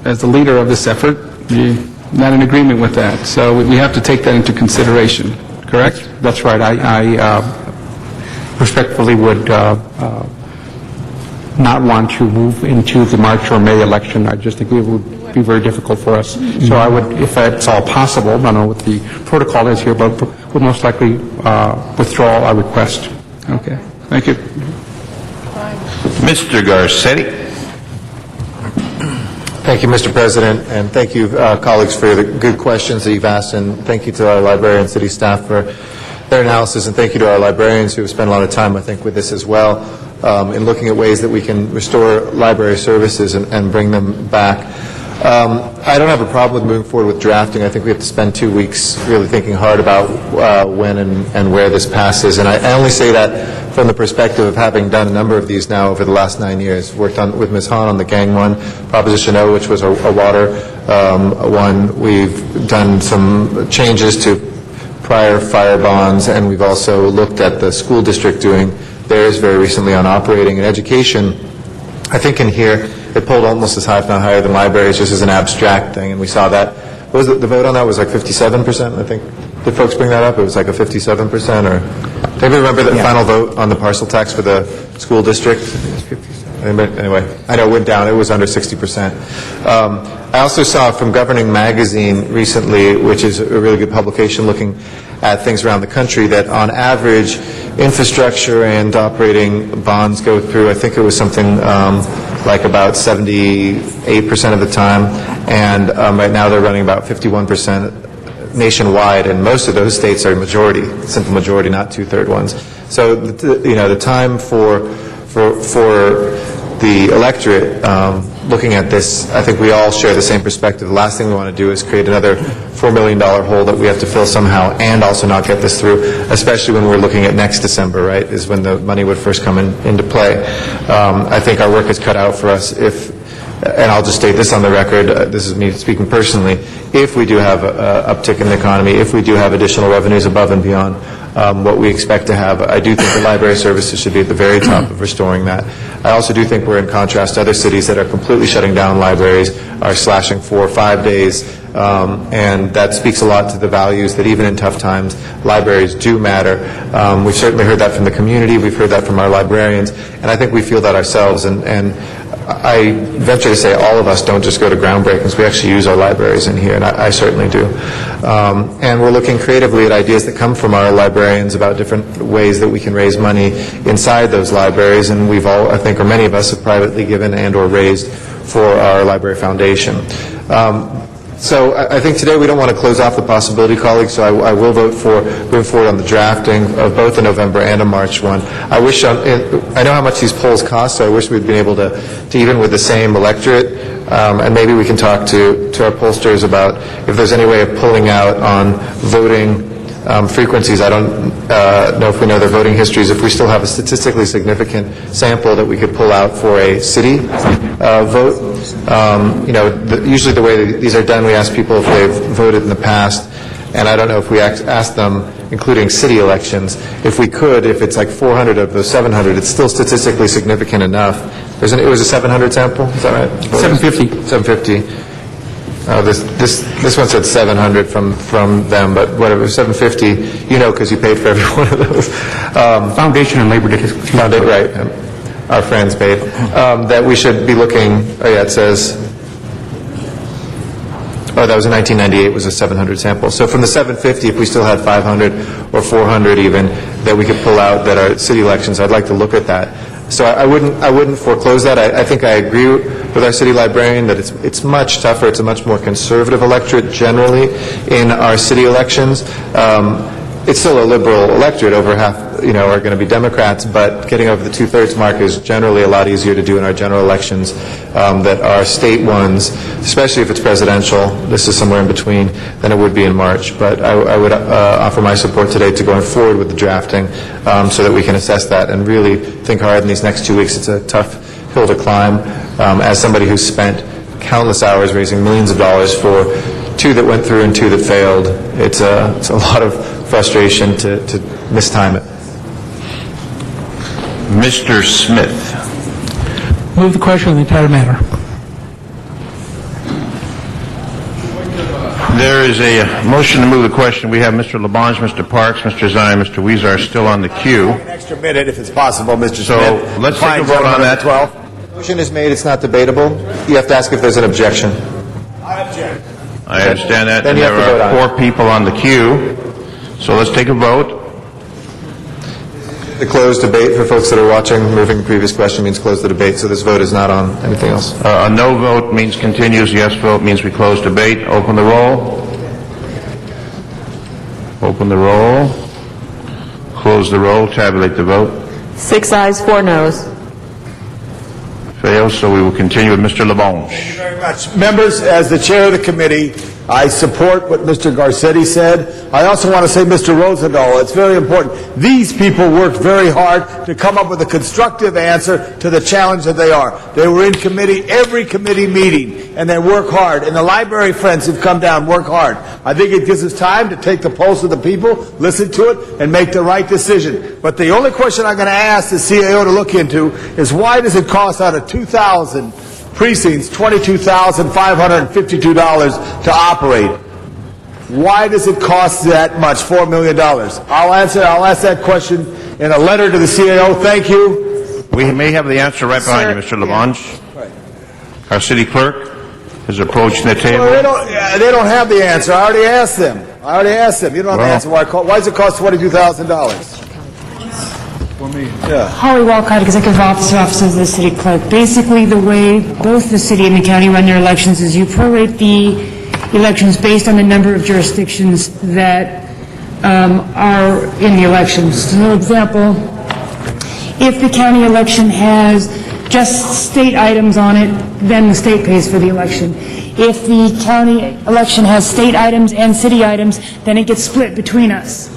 as the leader of this effort, you're not in agreement with that. So we have to take that into consideration, correct? That's right. I respectfully would not want to move into the March or May election. I just think it would be very difficult for us. So I would, if it's all possible, I don't know what the protocol is here, but would most likely withdraw our request. Okay. Thank you. Mr. Garcetti. Thank you, Mr. President, and thank you, colleagues, for the good questions that you've asked, and thank you to our library and city staff for their analysis, and thank you to our librarians who have spent a lot of time, I think, with this as well, in looking at ways that we can restore library services and bring them back. I don't have a problem with moving forward with drafting. I think we have to spend 2 weeks really thinking hard about when and where this passes, and I only say that from the perspective of having done a number of these now over the last 9 years. Worked with Ms. Hahn on the gang one, Proposition O, which was a water one. We've done some changes to prior fire bonds, and we've also looked at the school district doing theirs very recently on operating and education. I think in here, it pulled almost as high, if not higher, than libraries, just as an abstract thing, and we saw that. What was it, the vote on that was like 57%, I think? Did folks bring that up? It was like a 57%, or... Do you remember the final vote on the parcel tax for the school district? Anyway, I know it went down. It was under 60%. I also saw from Governing Magazine recently, which is a really good publication looking at things around the country, that on average, infrastructure and operating bonds go through, I think it was something like about 78% of the time, and right now they're running about 51% nationwide, and most of those states are majority, simple majority, not two-third ones. So, the time for the electorate looking at this, I think we all share the same perspective. The last thing we want to do is create another $4 million hole that we have to fill somehow and also not get this through, especially when we're looking at next December, right, is when the money would first come into play. I think our work is cut out for us if, and I'll just state this on the record, this is me speaking personally, if we do have an uptick in the economy, if we do have additional revenues above and beyond what we expect to have, I do think the library services should be at the very top of restoring that. I also do think we're in contrast to other cities that are completely shutting down libraries, are slashing 4 or 5 days, and that speaks a lot to the values that even in tough times, libraries do matter. We've certainly heard that from the community, we've heard that from our librarians, and I think we feel that ourselves, and I venture to say all of us don't just go to groundbreakings. We actually use our libraries in here, and I certainly do. And we're looking creatively at ideas that come from our librarians about different ways that we can raise money inside those libraries, and we've all, I think, or many of us have privately given and or raised for our library foundation. So I think today we don't want to close off the possibility, colleagues, so I will vote for moving forward on the drafting of both a November and a March one. I wish, I know how much these polls cost, so I wish we'd been able to even with the same electorate, and maybe we can talk to our pollsters about if there's any way of pulling out on voting frequencies. I don't know if we know their voting histories, if we still have a statistically significant sample that we could pull out for a city vote. Usually the way these are done, we ask people if they've voted in the past, and I don't know if we ask them, including city elections, if we could, if it's like 400 of those 700, it's still statistically significant enough. It was a 700 sample, is that right? 750. 750. This one said 700 from them, but whatever, 750, because you paid for every one of those. Foundation and Labor Day. Right, our friends paid. That we should be looking, it says, Oh, that was in 1998, was a 700 sample. So from the 750, if we still had 500 or 400 even, that we could pull out that are city elections, I'd like to look at that. So I wouldn't foreclose that. I think I agree with our city librarian that it's much tougher. It's a much more conservative electorate generally in our city elections. It's still a liberal electorate. Over half, are going to be Democrats, but getting over the 2/3 mark is generally a lot easier to do in our general elections that are state ones, especially if it's presidential. This is somewhere in between than it would be in March. But I would offer my support today to going forward with the drafting so that we can assess that and really think hard in these next 2 weeks. It's a tough hill to climb. As somebody who's spent countless hours raising millions of dollars for 2 that went through and 2 that failed, it's a lot of frustration to mistime it. Mr. Smith. Move the question on the entire matter. There is a motion to move the question. We have Mr. Labange, Mr. Parks, Mr. Zion, Mr. Weezer still on the queue. An extra minute if it's possible, Mr. Smith. So let's take a vote on that. 12. Motion is made. It's not debatable. You have to ask if there's an objection. I object. I understand that. Then And you have to vote there on are 4 people on the queue. So let's take a vote. The closed debate, for folks that are watching, moving the previous question means close the debate, so this vote is not on anything else. A no vote means continues. Yes vote means we close debate. Open the roll. Open the roll. Close the roll. Tabulate the vote. 6 ayes, 4 noes. Fails, so we will continue with Mr. Labange. Thank you very much. Members, as the chair of the committee, I support what Mr. Garcetti said. I also want to say, Mr. Rosendahl, it's very important. These people worked very hard to come up with a constructive answer to the challenge that they are. They were in committee, every committee meeting, and they work hard. And the library friends who've come down work hard. I think it gives us time to take the pulse of the people, listen to it, and make the right decision. But the only question I'm going to ask the CAO to look into is why does it cost out of 2,000 precincts $22,552 to operate? Why does it cost that much, $4 million? I'll ask that question in a letter to the CAO. Thank you. We may have the answer right behind you, Mr. Labange. Our city clerk is approaching the table. Well, they don't have the answer. I already asked them. You don't have the answer. Why does it cost $22,000? Yeah. Holly Walcott, Executive Officer, Office of the City Clerk. Basically, the way both the city and the county run their elections is you prorate the elections based on the number of jurisdictions that are in the elections. So, for example, if the county election has just state items on it, then the state pays for the election. If the county election has state items and city items, then it gets split between us.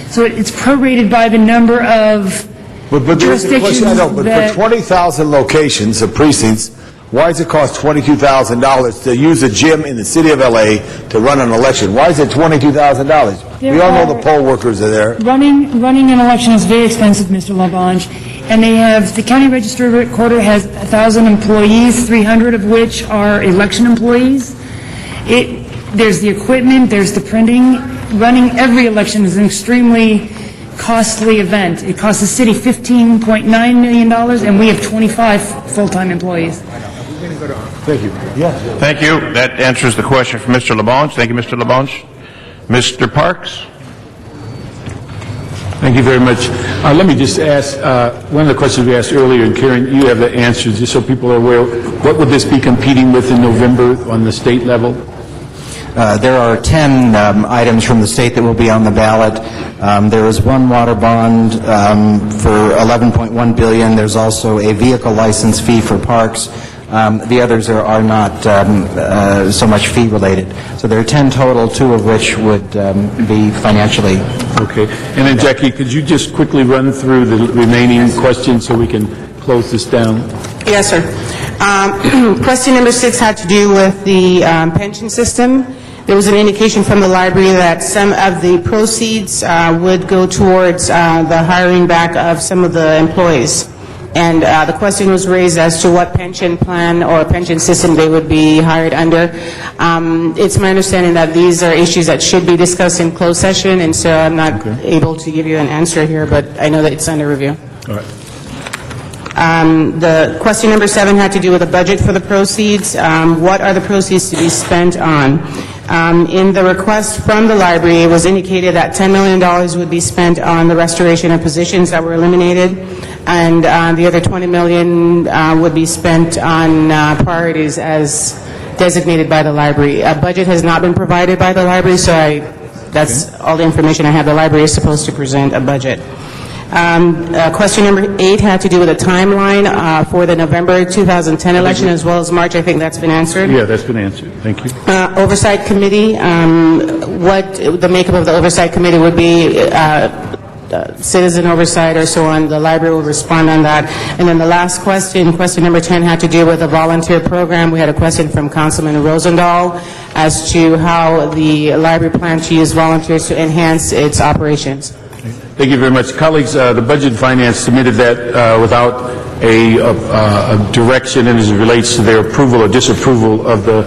So it's prorated by the number of jurisdictions but for 20,000 locations of precincts, why does it cost $22,000 to use a gym in the city of L.A. to run an election? Why is it $22,000? We all know the poll workers are there. Running an election is very expensive, Mr. Labange, and the county register recorder has 1,000 employees, 300 of which are election employees. There's the equipment, there's the printing. Running every election is an extremely costly event. It costs the city $15.9 million, and we have 25 full-time employees. Thank you. Thank you. That answers the question from Mr. Labange. Thank you, Mr. Labange. Mr. Parks? Thank you very much. Let me just ask, one of the questions we asked earlier, and Karen, you have the answers, just so people are aware, what would this be competing with in November on the state level? There are 10 items from the state that will be on the ballot. There is one water bond for $11.1 billion. There's also a vehicle license fee for parks. The others are not so much fee related. So there are 10 total, 2 of which would be financially. Okay. And then, Jackie, could you just quickly run through the remaining questions so we can close this down? Yes, sir. Question number 6 had to do with the pension system. There was an indication from the library that some of the proceeds would go towards the hiring back of some of the employees. And the question was raised as to what pension plan or pension system they would be hired under. It's my understanding that these are issues that should be discussed in closed session, and so I'm not able to give you an answer here, but I know that it's under review. All right. The question number 7 had to do with the budget for the proceeds. What are the proceeds to be spent on? In the request from the library, it was indicated that $10 million would be spent on the restoration of positions that were eliminated, and the other $20 million would be spent on priorities as designated by the library. A budget has not been provided by the library, so that's all the information I have. The library is supposed to present a budget. Question number 8 had to do with a timeline for the November 2010 election as well as March. I think that's been answered. Yeah, that's been answered. Thank you. Oversight Committee, what the makeup of the Oversight Committee would be, citizen oversight or so on. The library will respond on that. And then the last question, question number 10, had to do with the volunteer program. We had a question from Councilman Rosendahl as to how the library plans to use volunteers to enhance its operations. Thank you very much. Colleagues, the Budget and Finance submitted that without a direction and as it relates to their approval or disapproval of the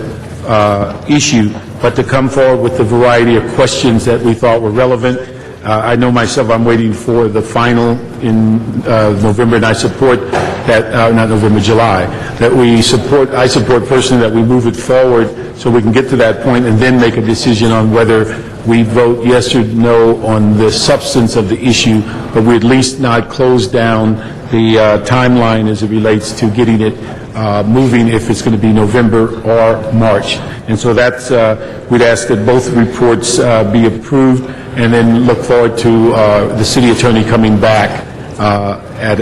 issue, but to come forward with a variety of questions that we thought were relevant. I know myself, I'm waiting for the final in November, and I support that, not November, July, that I support personally that we move it forward so we can get to that point and then make a decision on whether we vote yes or no on the substance of the issue, but we at least not close down the timeline as it relates to getting it moving if it's going to be November or March. And so that's, we'd ask that both reports be approved and then look forward to the city attorney coming back at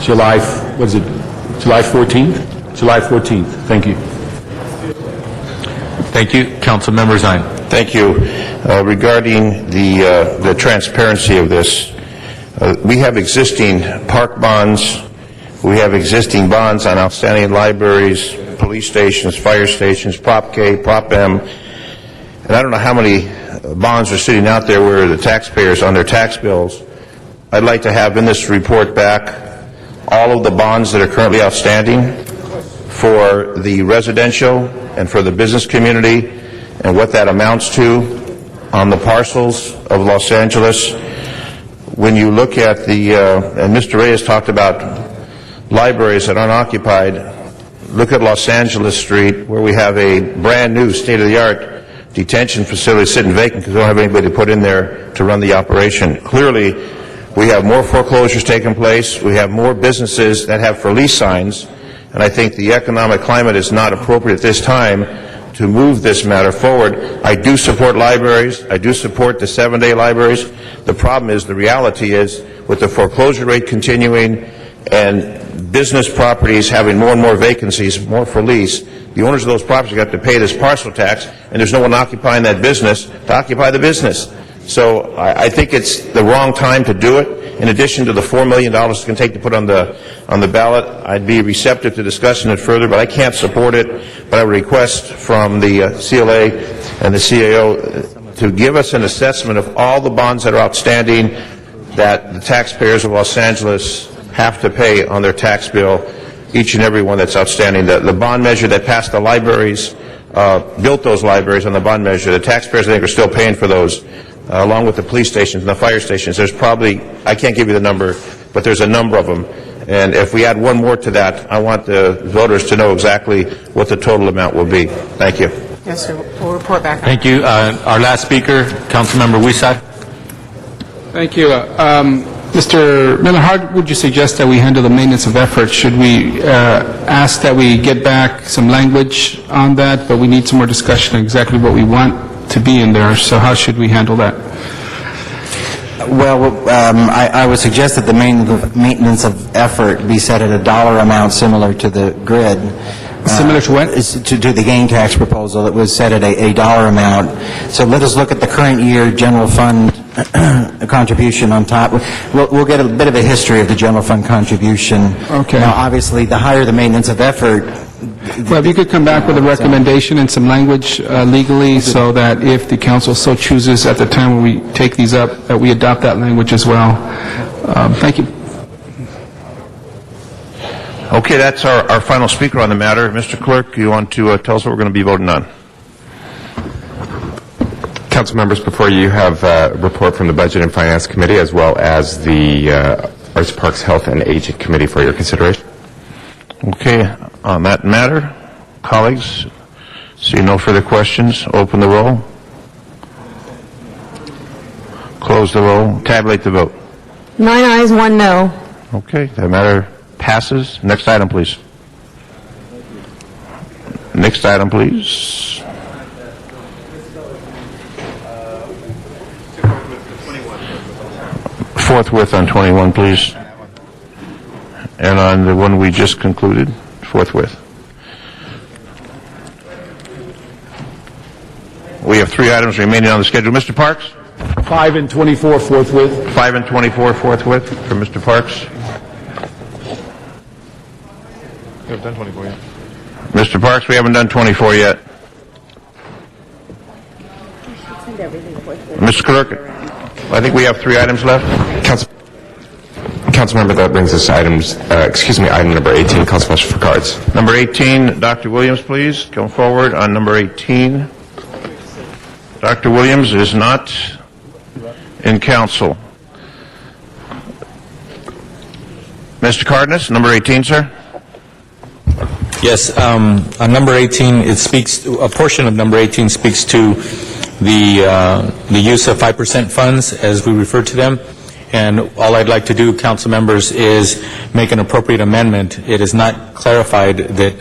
July 14th? July 14th. Thank you. Thank you. Councilmember Zine. Thank you. Regarding the transparency of this, we have existing park bonds, we have existing bonds on outstanding libraries, police stations, fire stations, Prop K, Prop M, and I don't know how many bonds are sitting out there where the taxpayers on their tax bills. I'd like to have in this report back all of the bonds that are currently outstanding for the residential and for the business community and what that amounts to on the parcels of Los Angeles. When you look at the, and Mr. Reyes talked about libraries that aren't occupied, look at Los Angeles Street where we have a brand new state-of-the-art detention facility sitting vacant because we don't have anybody to put in there to run the operation. Clearly, we have more foreclosures taking place, we have more businesses that have for lease signs, and I think the economic climate is not appropriate at this time to move this matter forward. I do support libraries. I do support the 7-day libraries. The problem is, the reality is, with the foreclosure rate continuing and business properties having more and more vacancies, more for lease, the owners of those properties have to pay this parcel tax, and there's no one occupying that business to occupy the business. So I think it's the wrong time to do it. In addition to the $4 million it's going to take to put on the ballot, I'd be receptive to discussing it further, but I can't support it. But I would request from the CLA and the CAO to give us an assessment of all the bonds that are outstanding that the taxpayers of Los Angeles have to pay on their tax bill, each and every one that's outstanding. The bond measure that passed the libraries, built those libraries on the bond measure, the taxpayers, I think, are still paying for those. Along with the police stations and the fire stations. There's probably, I can't give you the number, but there's a number of them. And if we add one more to that, I want the voters to know exactly what the total amount will be. Thank you. Yes, sir. We'll report back. Thank you. Our last speaker, Councilmember Wisat. Thank you. Mr. Miller, how would you suggest that we handle the maintenance of effort? Should we ask that we get back some language on that, but we need some more discussion on exactly what we want to be in there, so how should we handle that? Well, I would suggest that the maintenance of effort be set at a dollar amount similar to the grid. Similar to what? To the gain tax proposal. It was set at a dollar amount. So let us look at the current year general fund contribution on top. We'll get a bit of a history of the general fund contribution. Okay. Now, obviously, the higher the maintenance of effort, well, if you could come back with a recommendation and some language legally so that if the council so chooses at the time when we take these up, that we adopt that language as well. Thank you. Okay, that's our final speaker on the matter. Mr. Clerk, you want to tell us what we're going to be voting on? Council members, before you have a report from the Budget and Finance Committee as well as the Arts, Parks, Health, and Aging Committee for your consideration. Okay, on that matter, colleagues, see no further questions. Open the roll. Close the roll. Tabulate the vote. 9 ayes, 1 no. Okay, that matter passes. Next item, please. Next item, please. Forthwith on 21, please. And on the one we just concluded, forthwith. We have 3 items remaining on the schedule. Mr. Parks? 5 and 24 forthwith. 5 and 24 forthwith for Mr. Parks. We haven't done 24 yet. Mr. Parks, we haven't done 24 yet. Mr. Clerk, I think we have 3 items left. Councilmember, that brings us to item number 18, consultation for cards. Number 18, Dr. Williams, please come forward on number 18. Dr. Williams is not in council. Mr. Cardenas, number 18, sir. Yes, on number 18, a portion of number 18 speaks to the use of 5% funds, as we refer to them. And all I'd like to do, council members, is make an appropriate amendment. It is not clarified that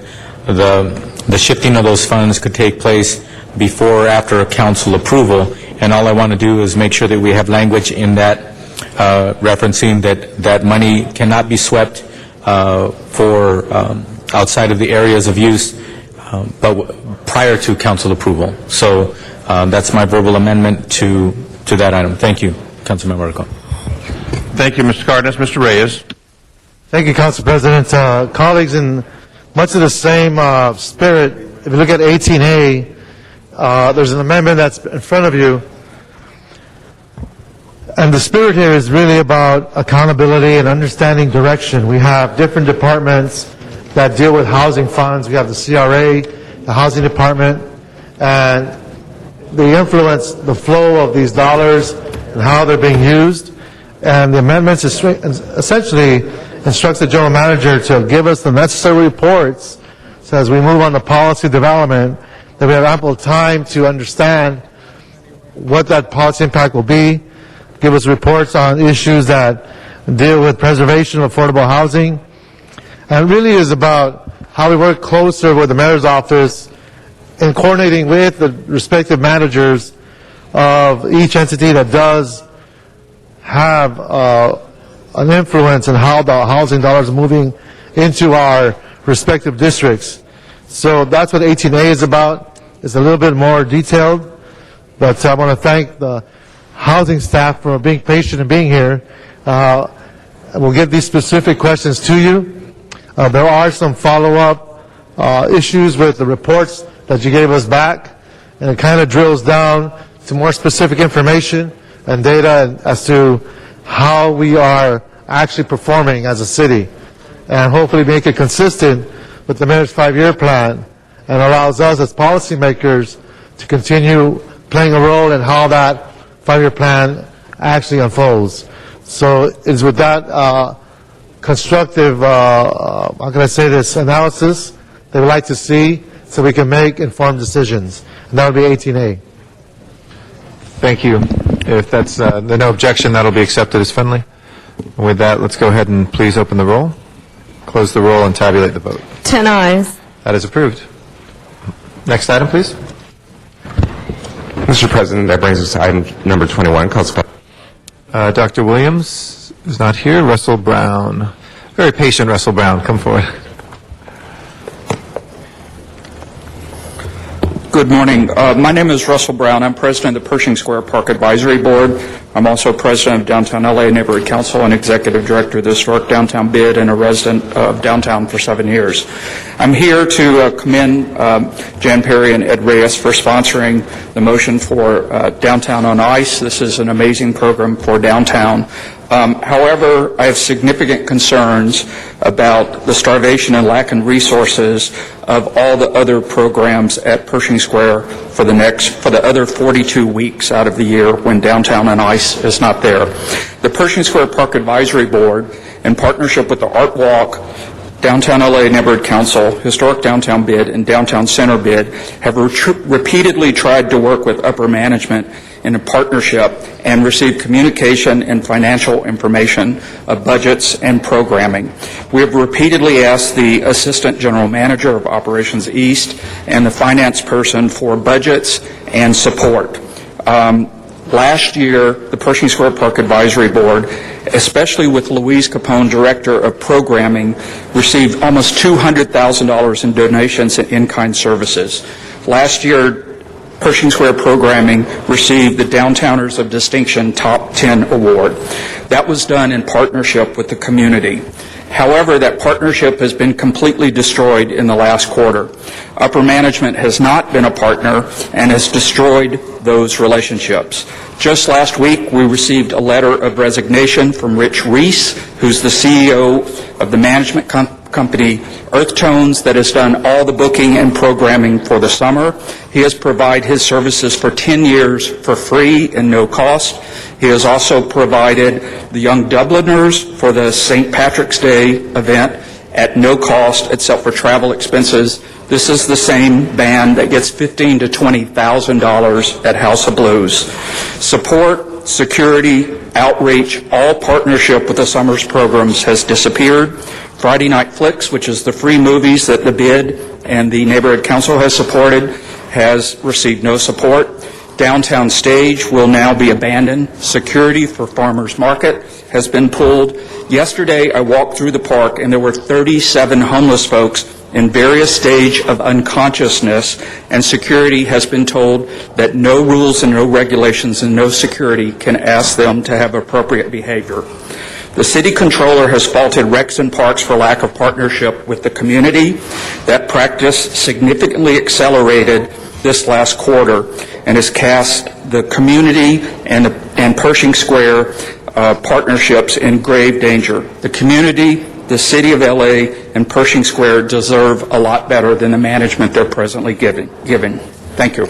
the shifting of those funds could take place before or after a council approval. And all I want to do is make sure that we have language in that referencing that money cannot be swept for outside of the areas of use, but prior to council approval. So that's my verbal amendment to that item. Thank you, Councilmember Arcon. Thank you, Mr. Cardenas. Mr. Reyes. Thank you, Council President. Colleagues, in much of the same spirit, if you look at 18A, there's an amendment that's in front of you. And the spirit here is really about accountability and understanding direction. We have different departments that deal with housing funds. We have the CRA, the Housing Department, and they influence the flow of these dollars and how they're being used. And the amendments essentially instructs the general manager to give us the necessary reports so as we move on to policy development, that we have ample time to understand what that policy impact will be, give us reports on issues that deal with preservation of affordable housing. And it really is about how we work closer with the mayor's office in coordinating with the respective managers of each entity that does have an influence in how the housing dollars are moving into our respective districts. So that's what 18A is about. It's a little bit more detailed, but I want to thank the housing staff for being patient and being here. We'll get these specific questions to you. There are some follow-up issues with the reports that you gave us back, and it kind of drills down to more specific information and data as to how we are actually performing as a city, and hopefully make it consistent with the mayor's 5-year plan, and allows us as policymakers to continue playing a role in how that 5-year plan actually unfolds. So it's with that constructive, how can I say this, analysis that we'd like to see so we can make informed decisions. And that would be 18A. Thank you. If that's there's no objection, that'll be accepted as friendly. With that, let's go ahead and please open the roll, close the roll, and tabulate the vote. 10 ayes. That is approved. Next item, please. Mr. President, that brings us to item number 21, Council. Dr. Williams is not here. Russell Brown. Very patient Russell Brown. Come forward. Good morning. My name is Russell Brown. I'm president of the Pershing Square Park Advisory Board. I'm also president of Downtown LA Neighborhood Council and executive director of the Historic Downtown Bid and a resident of downtown for 7 years. I'm here to commend Jan Perry and Ed Reyes for sponsoring the motion for Downtown on Ice. This is an amazing program for downtown. However, I have significant concerns about the starvation and lack of resources of all the other programs at Pershing Square for the other 42 weeks out of the year when Downtown on Ice is not there. The Pershing Square Park Advisory Board in partnership with the Art Walk, Downtown LA Neighborhood Council, Historic Downtown Bid, and Downtown Center Bid, have repeatedly tried to work with upper management in a partnership and receive communication and financial information of budgets and programming. We have repeatedly asked the Assistant General Manager of Operations East and the finance person for budgets and support. Last year, the Pershing Square Park Advisory Board, especially with Louise Capone, Director of Programming, received almost $200,000 in donations and in-kind services. Last year, Pershing Square Programming received the Downtowners of Distinction Top 10 Award. That was done in partnership with the community. However, that partnership has been completely destroyed in the last quarter. Upper management has not been a partner and has destroyed those relationships. Just last week, we received a letter of resignation from Rich Reese, who's the CEO of the management company Earth Tones that has done all the booking and programming for the summer. He has provided his services for 10 years for free and no cost. He has also provided the Young Dubliners for the St. Patrick's Day event at no cost except for travel expenses. This is the same band that gets $15,000 to $20,000 at House of Blues. Support, security, outreach, all partnership with the summer's programs has disappeared. Friday Night Flicks, which is the free movies that the BID and the Neighborhood Council has supported, has received no support. Downtown Stage will now be abandoned. Security for Farmers Market has been pulled. Yesterday, I walked through the park, and there were 37 homeless folks in various stage of unconsciousness, and security has been told that no rules and no regulations and no security can ask them to have appropriate behavior. The city controller has faulted Recs and Parks for lack of partnership with the community. That practice significantly accelerated this last quarter and has cast the community and Pershing Square partnerships in grave danger. The community, the city of LA, and Pershing Square deserve a lot better than the management they're presently giving. Thank you.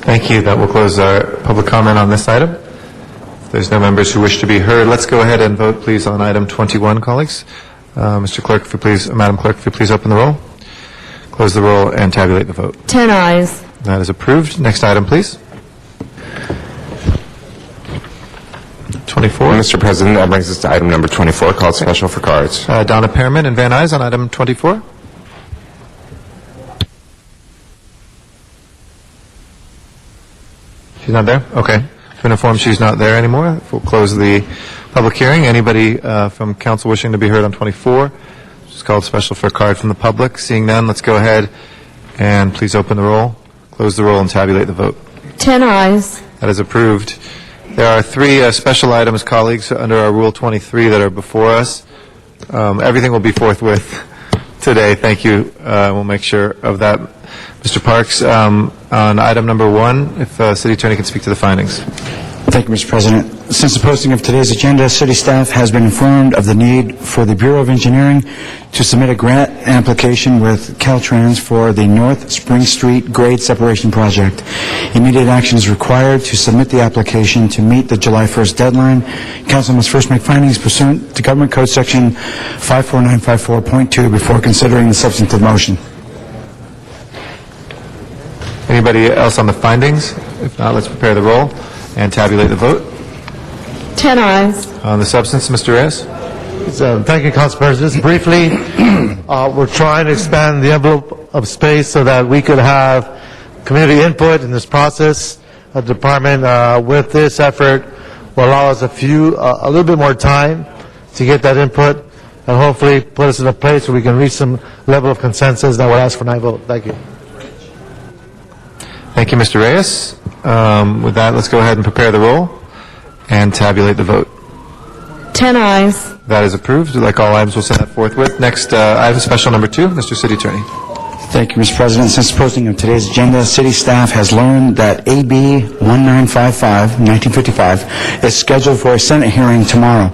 Thank you. That will close our public comment on this item. If there's no members who wish to be heard, let's go ahead and vote, please, on item 21, colleagues. Mr. Clerk, if you please, Madam Clerk, if you please open the roll, close the roll, and tabulate the vote. 10 ayes. That is approved. Next item, please. 24. Mr. President, that brings us to item number 24, called Special for Cards. Donna Pearman and Van Nuys on item 24. She's not there? Okay. Been informed she's not there anymore. We'll close the public hearing. Anybody from council wishing to be heard on 24? It's called Special for a Card from the public. Seeing none, let's go ahead and please open the roll, close the roll, and tabulate the vote. 10 ayes. That is approved. There are three special items, colleagues, under our Rule 23 that are before us. Everything will be forthwith today. Thank you. We'll make sure of that. Mr. Parks, on item number 1, if City Attorney can speak to the findings. Thank you, Mr. President. Since the posting of today's agenda, city staff has been informed of the need for the Bureau of Engineering to submit a grant application with Caltrans for the North Spring Street grade separation project. Immediate action is required to submit the application to meet the July 1st deadline. Council must first make findings pursuant to Government Code Section 54954.2 before considering the substantive motion. Anybody else on the findings? If not, let's prepare the roll and tabulate the vote. 10 ayes. On the substance, Mr. Reyes? Thank you, Council President. Just briefly, we're trying to expand the envelope of space so that we could have community input in this process. The department, with this effort, will allow us a little bit more time to get that input and hopefully put us in a place where we can reach some level of consensus that will ask for an aye vote. Thank you. Thank you, Mr. Reyes. With that, let's go ahead and prepare the roll and tabulate the vote. 10 ayes. That is approved. Like all items, we'll send that forthwith. Next, item special number 2, Mr. City Attorney. Thank you, Mr. President. Since the posting of today's agenda, city staff has learned that AB 1955, 1955, is scheduled for a Senate hearing tomorrow.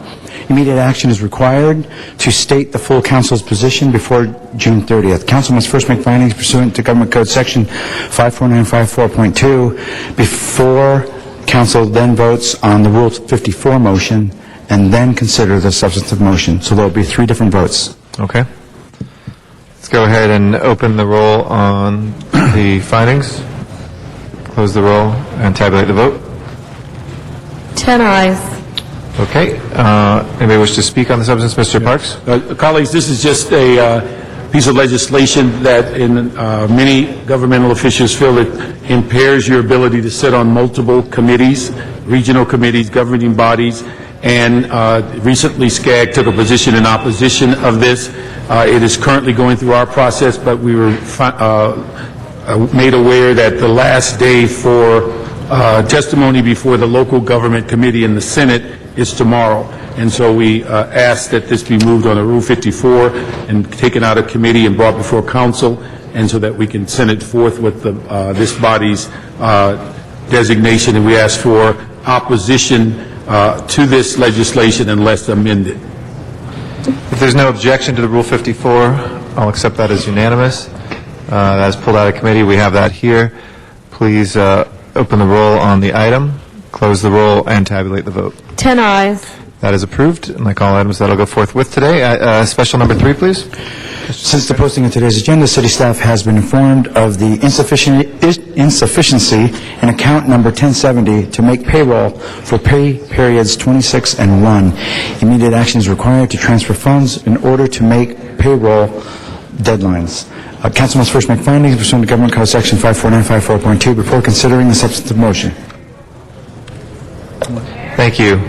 Immediate action is required to state the full council's position before June 30th. Council must first make findings pursuant to Government Code Section 54954.2 before council then votes on the Rule 54 motion and then consider the substantive motion. So there will be 3 different votes. Okay. Let's go ahead and open the roll on the findings, close the roll, and tabulate the vote. 10 ayes. Okay. Anybody wish to speak on the substance? Mr. Parks? Colleagues, this is just a piece of legislation that many governmental officials feel it impairs your ability to sit on multiple committees, regional committees, governing bodies, and recently SCAG took a position in opposition of this. It is currently going through our process, but we were made aware that the last day for testimony before the local government committee in the Senate is tomorrow. And so we ask that this be moved on a Rule 54 and taken out of committee and brought before council, and so that we can send it forth with this body's designation. And we ask for opposition to this legislation unless amended. If there's no objection to the Rule 54, I'll accept that as unanimous. That is pulled out of committee. We have that here. Please open the roll on the item, close the roll, and tabulate the vote. 10 ayes. That is approved, and like all items, that'll go forth with today. Special number 3, please. Since the posting of today's agenda, city staff has been informed of the insufficiency in account number 1070 to make payroll for pay periods 26 and 1. Immediate action is required to transfer funds in order to make payroll deadlines. Council must first make findings pursuant to Government Code Section 54954.2 before considering the substantive motion. Thank you.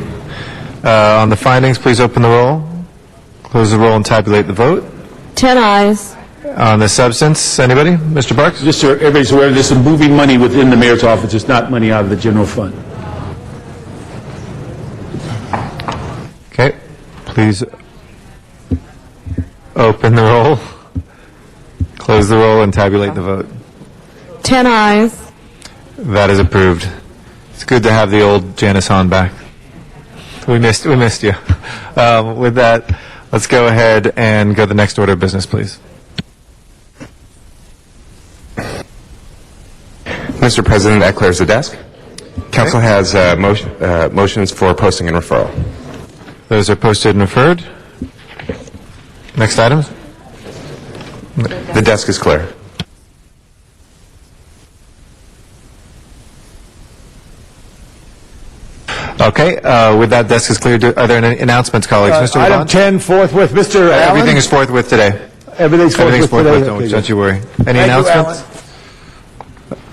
On the findings, please open the roll, close the roll, and tabulate the vote. 10 ayes. On the substance, anybody? Mr. Parks? Just so everybody's aware, this is moving money within the mayor's office. It's not money out of the general fund. Okay. Please open the roll, close the roll, and tabulate the vote. 10 ayes. That is approved. It's good to have the old Janice Hahn back. We missed you. With that, let's go ahead and go to the next order of business, please. Mr. President, that clears the desk. Council has motions for posting and referral. Those are posted and referred. Next items. The desk is clear. Okay, with that, desk is clear. Are there any announcements, colleagues? Mr. Item Levant? 10 forthwith. Mr. Allen? Everything is forthwith today. Everything's forthwith today. Don't you worry. Any Thank you, announcements?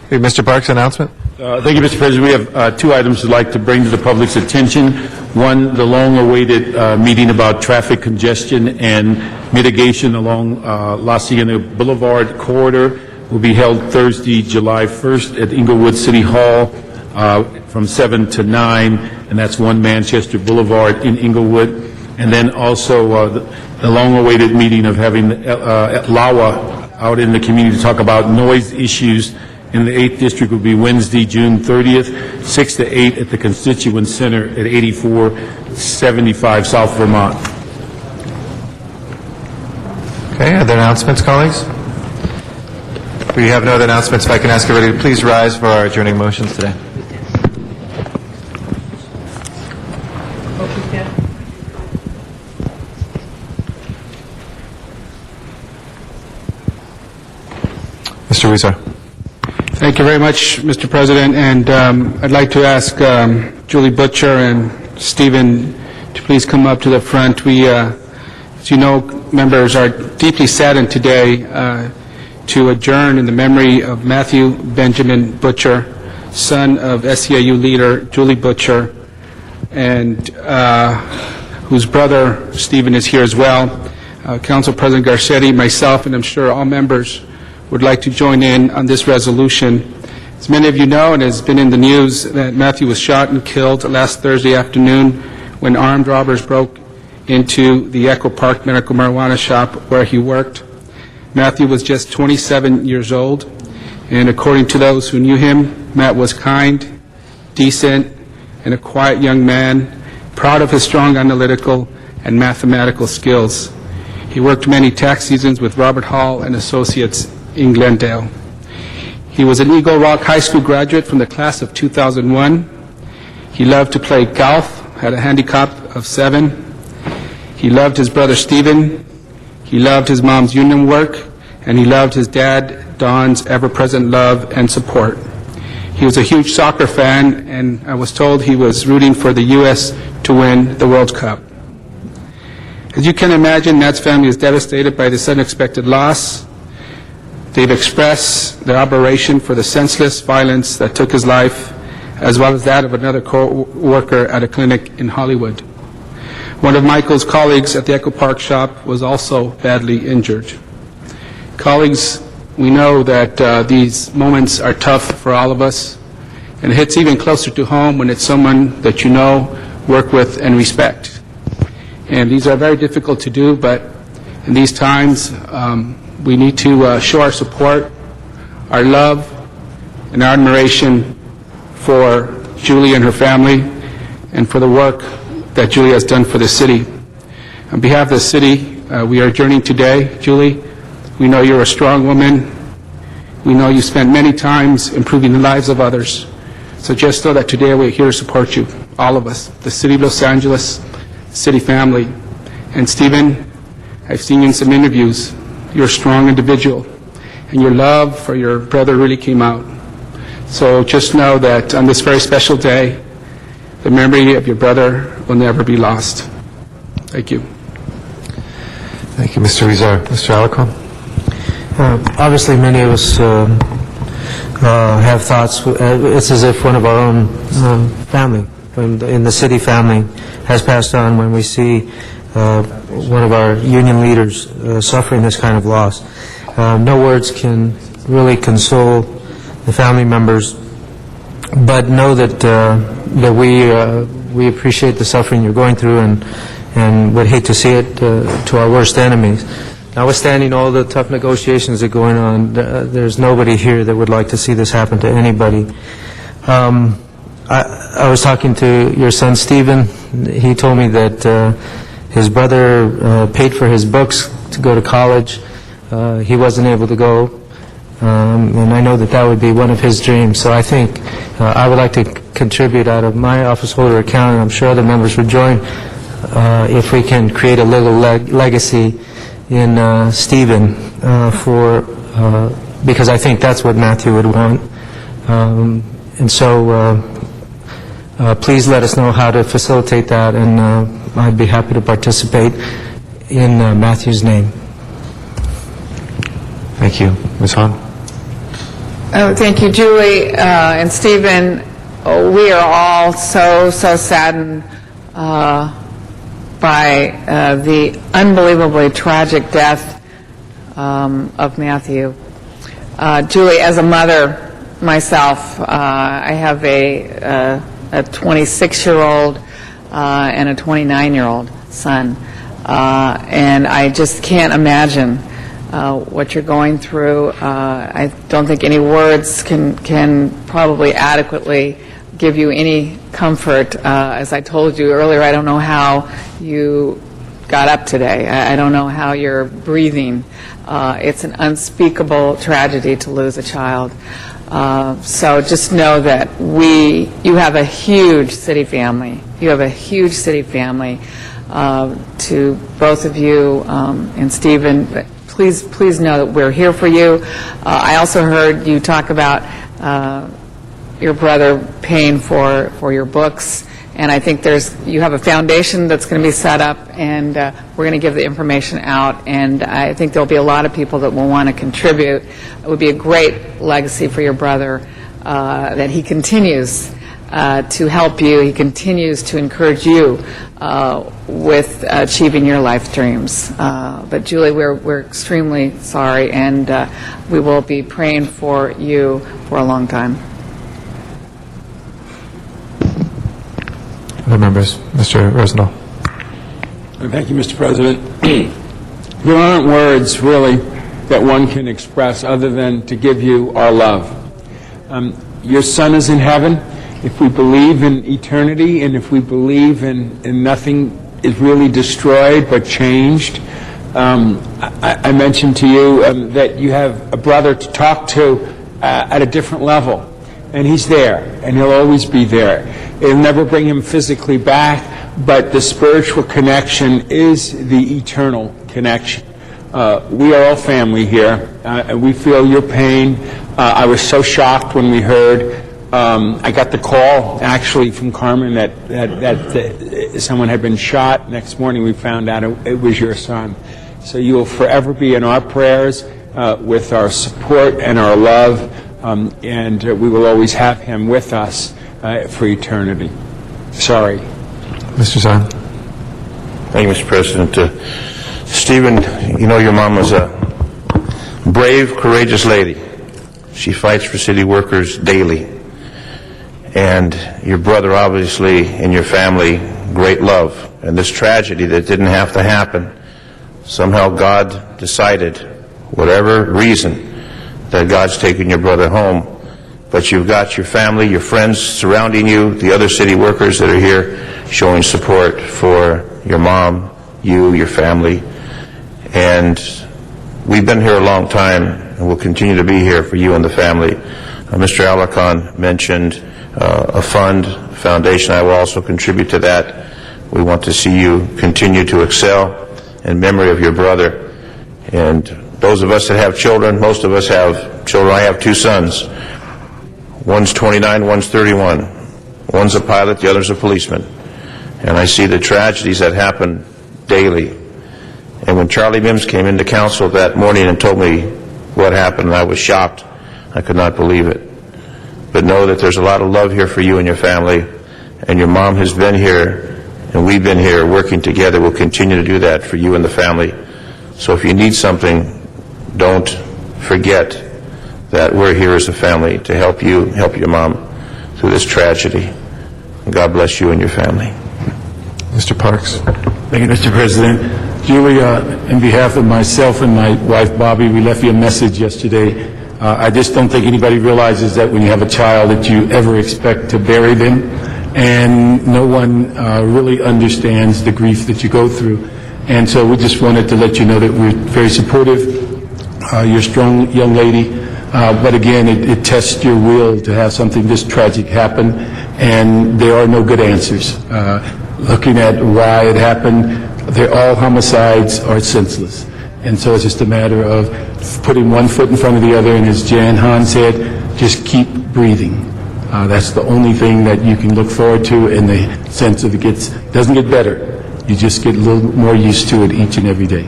Mr. Parks, announcement? Thank you, Mr. President. We have 2 items we'd like to bring to the public's attention. One, the long-awaited meeting about traffic congestion and mitigation along La Cienega Boulevard corridor will be held Thursday, July 1st at Inglewood City Hall from 7 to 9, and that's 1 Manchester Boulevard in Inglewood. And then also the long-awaited meeting of having LAWA out in the community to talk about noise issues in the 8th District will be Wednesday, June 30th, 6 to 8 at the Constituent Center at 8475 South Vermont. Okay, other announcements, colleagues? We have no other announcements. If I can ask everybody to please rise for our adjourning motions today. Mr. Weezer. Thank you very much, Mr. President, and I'd like to ask Julie Butcher and Stephen to please come up to the front. We, as you know, members are deeply saddened today to adjourn in the memory of Matthew Benjamin Butcher, son of SEIU leader Julie Butcher, and whose brother Stephen is here as well. Council President Garcetti, myself, and I'm sure all members would like to join in on this resolution. As many of you know, and has been in the news, that Matthew was shot and killed last Thursday afternoon when armed robbers broke into the Echo Park medical marijuana shop where he worked. Matthew was just 27 years old, and according to those who knew him, Matt was kind, decent, and a quiet young man, proud of his strong analytical and mathematical skills. He worked many tax seasons with Robert Hall and Associates in Glendale. He was an Eagle Rock High School graduate from the class of 2001. He loved to play golf, had a handicap of 7. He loved his brother Stephen. He loved his mom's union work, and he loved his dad Don's ever-present love and support. He was a huge soccer fan, and I was told he was rooting for the U.S. to win the World Cup. As you can imagine, Matt's family is devastated by this unexpected loss. They've expressed their admiration for the senseless violence that took his life, as well as that of another co-worker at a clinic in Hollywood. One of Michael's colleagues at the Echo Park shop was also badly injured. Colleagues, we know that these moments are tough for all of us, and it hits even closer to home when it's someone that you know, work with, and respect. And these are very difficult to do, but in these times, we need to show our support, our love, and our admiration for Julie and her family, and for the work that Julie has done for the city. On behalf of the city, we are adjourning today. Julie, we know you're a strong woman. We know you spent many times improving the lives of others. So just know that today we're here to support you, all of us, the city of Los Angeles, city family. And Stephen, I've seen you in some interviews. You're a strong individual, and your love for your brother really came out. So just know that on this very special day, the memory of your brother will never be lost. Thank you. Thank you, Mr. Rizar. Mr. Alarcon? Obviously, many of us have thoughts. It's as if one of our own family, in the city family, has passed on when we see one of our union leaders suffering this kind of loss. No words can really console the family members, but know that we appreciate the suffering you're going through, and would hate to see it to our worst enemies. Notwithstanding all the tough negotiations that are going on, there's nobody here that would like to see this happen to anybody. I was talking to your son, Stephen. He told me that his brother paid for his books to go to college. He wasn't able to go, and I know that would be one of his dreams. So I think I would like to contribute out of my office holder account, and I'm sure other members would join, if we can create a little legacy in Stephen because I think that's what Matthew would want. And so please let us know how to facilitate that, and I'd be happy to participate in Matthew's name. Thank you. Ms. Hahn? Oh, thank you, Julie and Stephen. We are all so saddened by the unbelievably tragic death of Matthew. Julie, as a mother myself, I have a 26-year-old and a 29-year-old son, and I just can't imagine what you're going through. I don't think any words can probably adequately give you any comfort. As I told you earlier, I don't know how you got up today. I don't know how you're breathing. It's an unspeakable tragedy to lose a child. So just know that you have a huge city family. You have a huge city family. To both of you and Stephen, please know that we're here for you. I also heard you talk about your brother paying for your books, and I think you have a foundation that's going to be set up, and we're going to give the information out, and I think there'll be a lot of people that will want to contribute. It would be a great legacy for your brother that he continues to help you. He continues to encourage you with achieving your life dreams. But Julie, we're extremely sorry, and we will be praying for you for a long time. Other members? Mr. Rosendahl? Thank you, Mr. President. There aren't words, really, that one can express other than to give you our love. Your son is in heaven. If we believe in eternity, and if we believe in nothing is really destroyed but changed, I mentioned to you that you have a brother to talk to at a different level. and he's there, and he'll always be there. It'll never bring him physically back, but the spiritual connection is the eternal connection. We are all family here, and we feel your pain. I was so shocked when we heard. I got the call, actually, from Carmen that someone had been shot. Next morning, we found out it was your son. So you will forever be in our prayers with our support and our love, and we will always have him with us for eternity. Sorry. Mr. Zahn. Thank you, Mr. President. Stephen, you know your mom was a brave, courageous lady. She fights for city workers daily. And your brother, obviously, and your family, great love. And this tragedy that didn't have to happen, somehow God decided, whatever reason, that God's taken your brother home. But you've got your family, your friends surrounding you, the other city workers that are here showing support for your mom, you, your family. And we've been here a long time, and we'll continue to be here for you and the family. Mr. Alarcon mentioned a foundation. I will also contribute to that. We want to see you continue to excel in memory of your brother. And those of us that have children, most of us have children. I have two sons. One's 29, one's 31. One's a pilot, the other's a policeman. And I see the tragedies that happen daily. And when Charlie Mims came into council that morning and told me what happened, I was shocked. I could not believe it. But know that there's a lot of love here for you and your family, and your mom has been here, and we've been here working together. We'll continue to do that for you and the family. So if you need something, don't forget that we're here as a family to help you, help your mom through this tragedy. And God bless you and your family. Mr. Parks. Thank you, Mr. President. Julia, in behalf of myself and my wife, Bobby, we left you a message yesterday. I just don't think anybody realizes that when you have a child that you ever expect to bury them, and no one really understands the grief that you go through. And so we just wanted to let you know that we're very supportive. You're a strong young lady, but again, it tests your will to have something this tragic happen, and there are no good answers. Looking at why it happened, they're all homicides or senseless. And so it's just a matter of putting one foot in front of the other, and as Jan Hahn said, just keep breathing. That's the only thing that you can look forward to in the sense of it doesn't get better. You just get a little more used to it each and every day.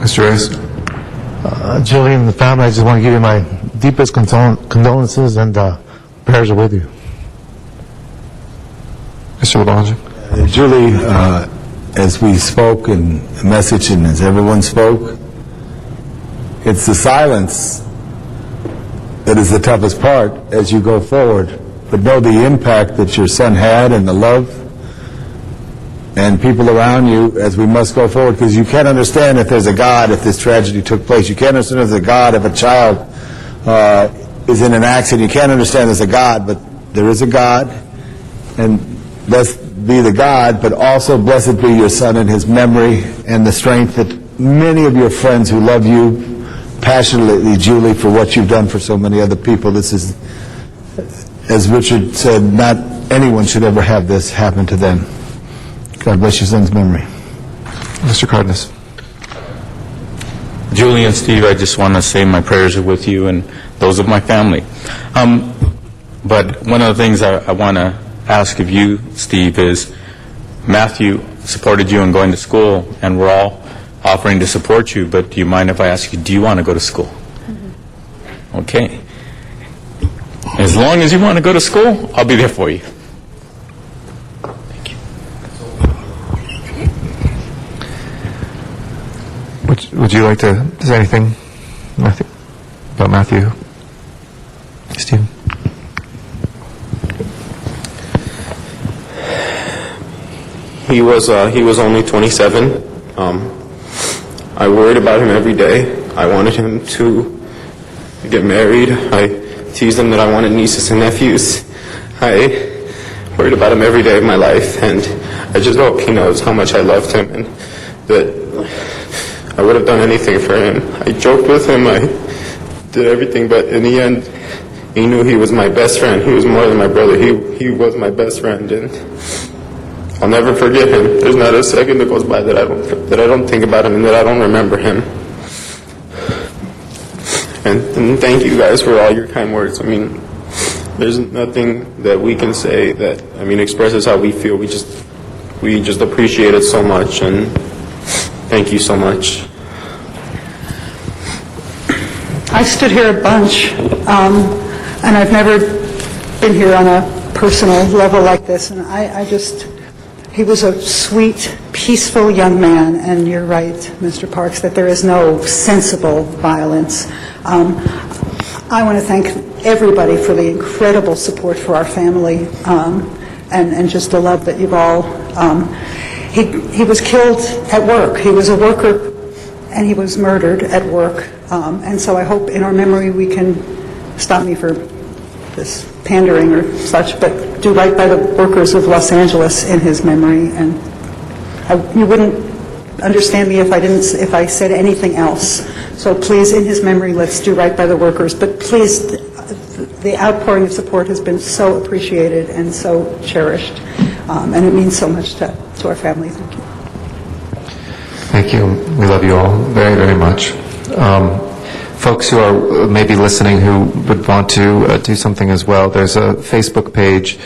Mr. Reyes. Julian and the family, I just want to give you my deepest condolences, and prayers are with you. Mr. LaBonge. Julie, as we spoke in the message and as everyone spoke, it's the silence that is the toughest part as you go forward. But know the impact that your son had and the love and people around you as we must go forward, because you can't understand if there's a God if this tragedy took place. You can't understand if there's a God if a child is in an accident. You can't understand there's a God, but there is a God, and blessed be the God, but also blessed be your son and his memory and the strength that many of your friends who love you passionately, Julie, for what you've done for so many other people. This is, as Richard said, not anyone should ever have this happen to them. God bless your son's memory. Mr. Cardenas. Julie and Steve, I just want to say my prayers are with you and those of my family. But one of the things I want to ask of you, Steve, is Matthew supported you in going to school, and we're all offering to support you, but do you mind if I ask you, do you want to go to school? Mm-hmm. Okay. As long as you want to go to school, I'll be there for you. Would you like to say anything, Matthew, about Matthew? Steve? He was only 27. I worried about him every day. I wanted him to get married. I teased him that I wanted nieces and nephews. I worried about him every day of my life, and I just hope he knows how much I loved him and that I would have done anything for him. I joked with him. I did everything, but in the end, He knew he was my best friend. He was more than my brother. He was my best friend, and I'll never forget him. There's not a second that goes by that I don't think about him and that I don't remember him. And thank you guys for all your kind words. I mean, there's nothing that we can say that, I mean, expresses how we feel. We just appreciate it so much, and thank you so much. I stood here a bunch, and I've never been here on a personal level like this, and he was a sweet, peaceful young man, and you're right, Mr. Parks, that there is no sensible violence. I want to thank everybody for the incredible support for our family, and just the love that you've all... He was killed at work. He was a worker, and he was murdered at work. And so I hope in our memory we can, stop me for this pandering or such, but do right by the workers of Los Angeles in his memory. And you wouldn't understand me if I said anything else. So please, in his memory, let's do right by the workers. But please, the outpouring of support has been so appreciated and so cherished, and it means so much to our family. Thank you. Thank you. We love you all very, very much. Folks who are maybe listening who would want to do something as well, there's a Facebook page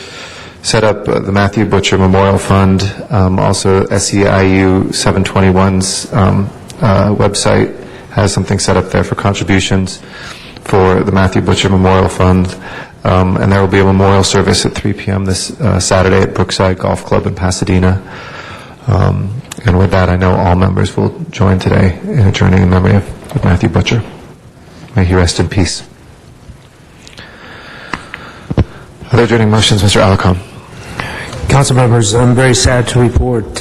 set up, the Matthew Butcher Memorial Fund, also SEIU 721's website has something set up there for contributions for the Matthew Butcher Memorial Fund, and there will be a memorial service at 3 p.m. this Saturday at Brookside Golf Club in Pasadena. And with that, I know all members will join today in adjourning in memory of Matthew Butcher. May he rest in peace. Other adjourning motions, Mr. Alarcon. Council members, I'm very sad to report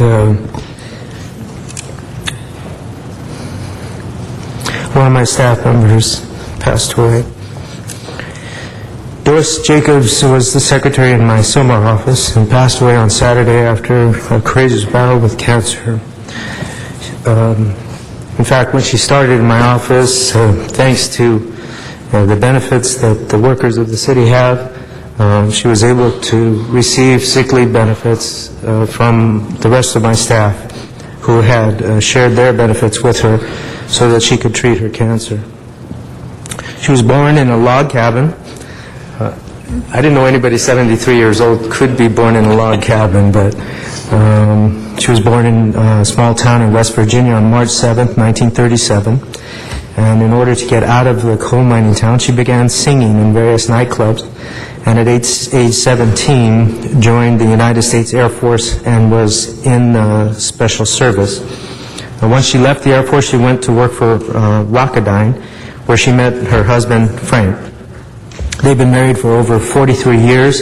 one of my staff members passed away. Doris Jacobs was the secretary in my Silmar office and passed away on Saturday after a courageous battle with cancer. In fact, when she started in my office, thanks to the benefits that the workers of the city have, she was able to receive sick leave benefits from the rest of my staff who had shared their benefits with her so that she could treat her cancer. She was born in a log cabin. I didn't know anybody 73 years old could be born in a log cabin, but she was born in a small town in West Virginia on March 7th, 1937. And in order to get out of the coal mining town, she began singing in various nightclubs. And at age 17, joined the United States Air Force and was in special service. Once she left the Air Force, she went to work for Rocketdyne, where she met her husband, Frank. They've been married for over 43 years,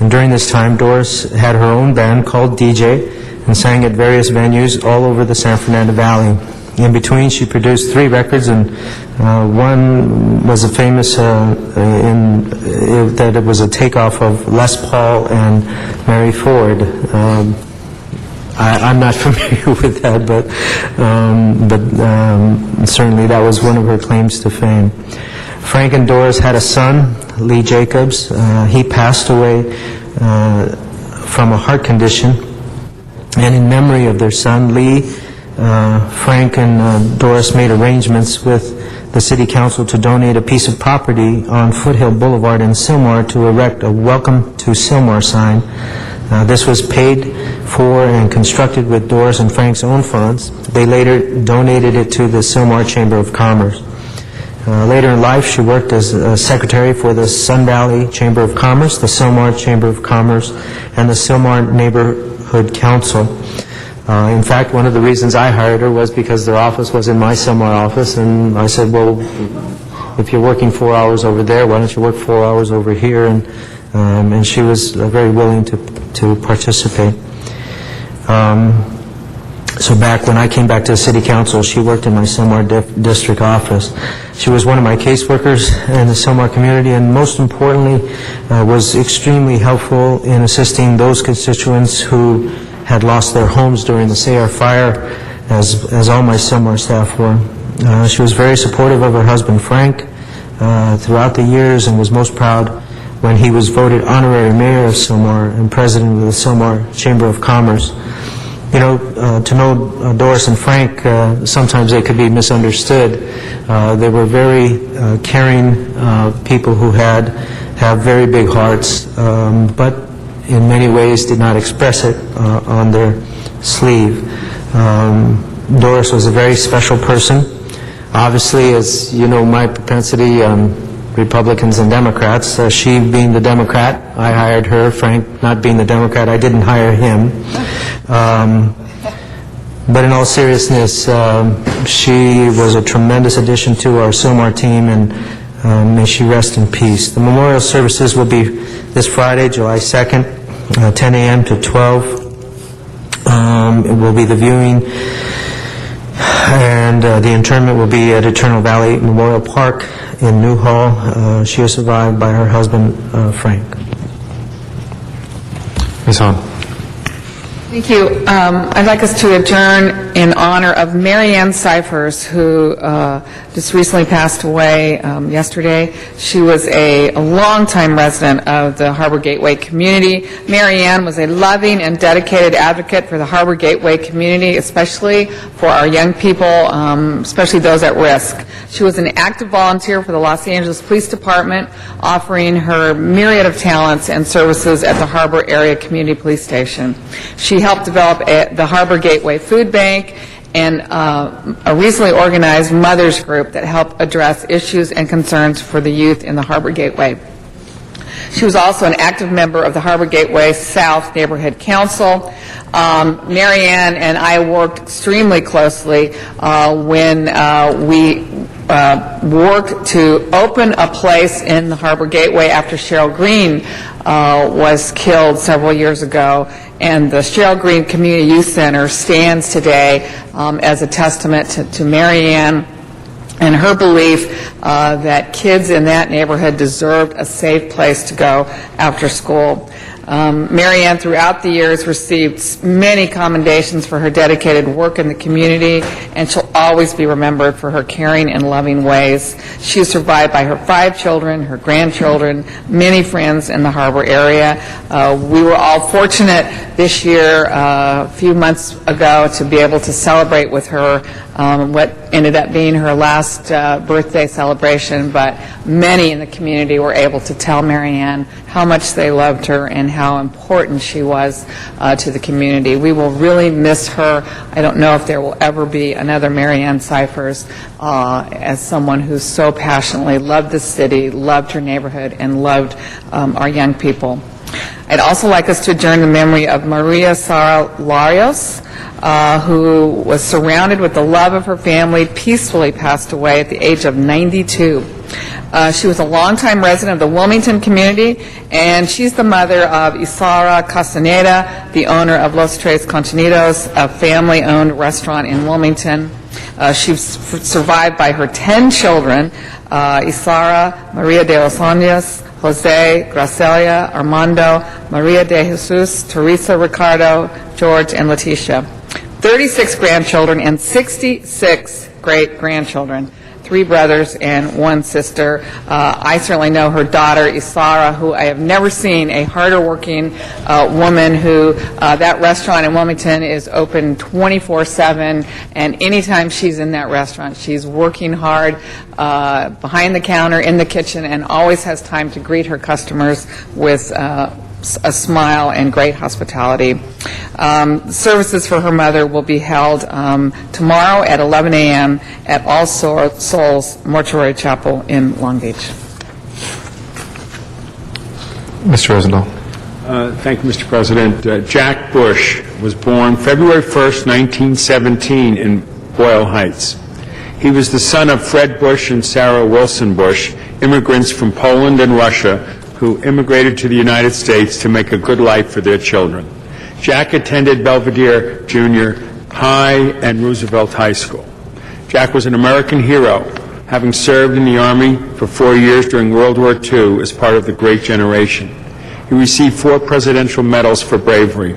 and during this time, Doris had her own band called DJ and sang at various venues all over the San Fernando Valley. In between, she produced 3 records, and one was a famous, that it was a takeoff of Les Paul and Mary Ford. I'm not familiar with that, but certainly that was one of her claims to fame. Frank and Doris had a son, Lee Jacobs. He passed away from a heart condition. And in memory of their son, Lee, Frank and Doris made arrangements with the City Council to donate a piece of property on Foothill Boulevard in Silmar to erect a Welcome to Silmar sign. This was paid for and constructed with Doris and Frank's own funds. They later donated it to the Silmar Chamber of Commerce. Later in life, she worked as a secretary for the Sun Valley Chamber of Commerce, the Silmar Chamber of Commerce, and the Silmar Neighborhood Council. In fact, one of the reasons I hired her was because their office was in my Silmar office, and I said, well, if you're working 4 hours over there, why don't you work 4 hours over here? And she was very willing to participate. So back when I came back to the City Council, she worked in my Silmar district office. She was one of my caseworkers in the Silmar community, and most importantly, was extremely helpful in assisting those constituents who had lost their homes during the Sayre fire, as all my Silmar staff were. She was very supportive of her husband, Frank. throughout the years and was most proud when he was voted honorary mayor of Sylmar and president of the Sylmar Chamber of Commerce. You know, to know Doris and Frank, sometimes they could be misunderstood. They were very caring people who have very big hearts, but in many ways did not express it on their sleeve. Doris was a very special person. Obviously, as you know, my propensity on Republicans and Democrats, she being the Democrat, I hired her. Frank not being the Democrat, I didn't hire him. But in all seriousness, she was a tremendous addition to our Sylmar team, and may she rest in peace. The memorial services will be this Friday, July 2nd, 10 a.m. to 12. It will be the viewing, and the interment will be at Eternal Valley Memorial Park in Newhall. She was survived by her husband, Frank. Ms. Hahn. Thank you. I'd like us to adjourn in honor of Mary Ann Cyphers, who just recently passed away yesterday. She was a longtime resident of the Harbor Gateway community. Mary Ann was a loving and dedicated advocate for the Harbor Gateway community, especially for our young people, especially those at risk. She was an active volunteer for the Los Angeles Police Department, offering her myriad of talents and services at the Harbor Area Community Police Station. She helped develop the Harbor Gateway Food Bank and a recently organized mothers group that helped address issues and concerns for the youth in the Harbor Gateway. She was also an active member of the Harbor Gateway South Neighborhood Council. Mary Ann and I worked extremely closely when we worked to open a place in the Harbor Gateway after Cheryl Green was killed several years ago. And the Cheryl Green Community Youth Center stands today as a testament to Mary Ann and her belief that kids in that neighborhood deserved a safe place to go after school. Mary Ann, throughout the years, received many commendations for her dedicated work in the community, and she'll always be remembered for her caring and loving ways. She is survived by her 5 children, her grandchildren, many friends in the Harbor area. We were all fortunate this year, a few months ago, to be able to celebrate with her what ended up being her last birthday celebration, but many in the community were able to tell Mary Ann how much they loved her and how important she was to the community. We will really miss her. I don't know if there will ever be another Mary Ann Cyphers as someone who so passionately loved the city, loved her neighborhood, and loved our young people. I'd also like us to adjourn the memory of Maria Sara Larios, who was surrounded with the love of her family, peacefully passed away at the age of 92. She was a longtime resident of the Wilmington community, and she's the mother of Isara Castaneda, the owner of Los Tres Contenidos, a family-owned restaurant in Wilmington. She's survived by her 10 children, Isara, Maria de los Anjos, Jose, Gracelia, Armando, Maria de Jesus, Teresa, Ricardo, George, and Leticia. 36 grandchildren and 66 great-grandchildren. 3 brothers and 1 sister. I certainly know her daughter, Isara, who I have never seen a harder working woman who, that restaurant in Wilmington is open 24/7, and anytime she's in that restaurant, she's working hard behind the counter, in the kitchen, and always has time to greet her customers with a smile and great hospitality. Services for her mother will be held tomorrow at 11 a.m. at All Souls Mortuary Chapel in Long Beach. Mr. Rosendahl. Thank you, Mr. President. Jack Bush was born February 1st, 1917 in Boyle Heights. He was the son of Fred Bush and Sarah Wilson Bush, immigrants from Poland and Russia who immigrated to the United States to make a good life for their children. Jack attended Belvedere Junior High and Roosevelt High School. Jack was an American hero, having served in the Army for 4 years during World War II as part of the Great Generation. He received 4 presidential medals for bravery.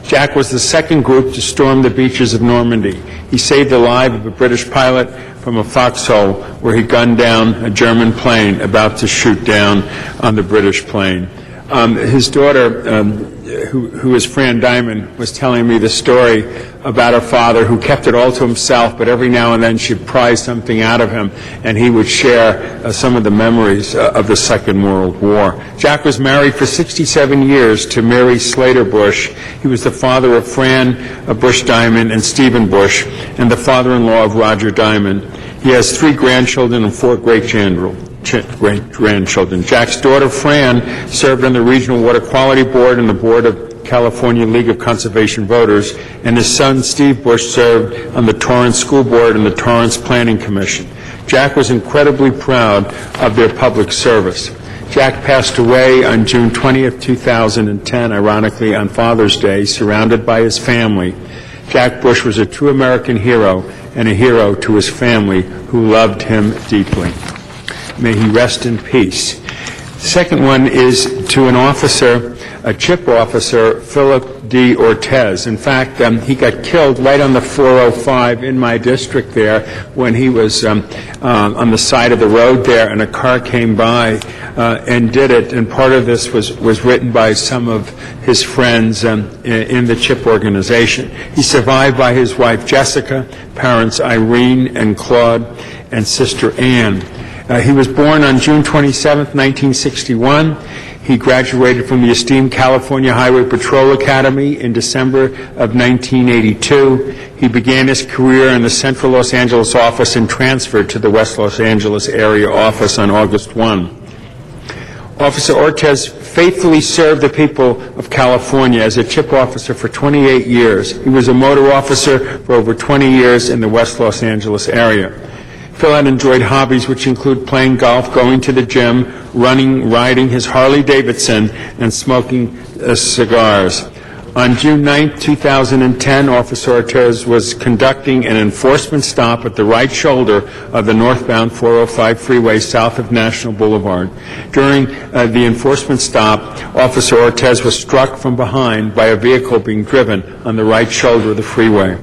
Jack was the second group to storm the beaches of Normandy. He saved the life of a British pilot from a foxhole where he gunned down a German plane about to shoot down on the British plane. His daughter, who is Fran Diamond, was telling me the story about her father who kept it all to himself, but every now and then she'd pry something out of him, and he would share some of the memories of the Second World War. Jack was married for 67 years to Mary Slater Bush. He was the father of Fran Bush Diamond and Stephen Bush, and the father-in-law of Roger Diamond. He has 3 grandchildren and 4 great-grandchildren. Jack's daughter, Fran, served on the Regional Water Quality Board and the Board of California League of Conservation Voters, and his son, Steve Bush, served on the Torrance School Board and the Torrance Planning Commission. Jack was incredibly proud of their public service. Jack passed away on June 20th, 2010, ironically on Father's Day, surrounded by his family. Jack Bush was a true American hero and a hero to his family who loved him deeply. May he rest in peace. The second one is to an officer, a CHIP officer, Philip D. Ortez. In fact, he got killed right on the 405 in my district there when he was on the side of the road there, and a car came by and did it. And part of this was written by some of his friends in the CHIP organization. He's survived by his wife, Jessica, parents Irene and Claude, and sister Ann. He was born on June 27, 1961. He graduated from the esteemed California Highway Patrol Academy in December of 1982. He began his career in the Central Los Angeles office and transferred to the West Los Angeles area office on August 1. Officer Ortez faithfully served the people of California as a CHIP officer for 28 years. He was a motor officer for over 20 years in the West Los Angeles area. Phil had enjoyed hobbies which include playing golf, going to the gym, running, riding his Harley-Davidson, and smoking cigars. On June 9, 2010, Officer Ortez was conducting an enforcement stop at the right shoulder of the northbound 405 freeway south of National Boulevard. During the enforcement stop, Officer Ortez was struck from behind by a vehicle being driven on the right shoulder of the freeway.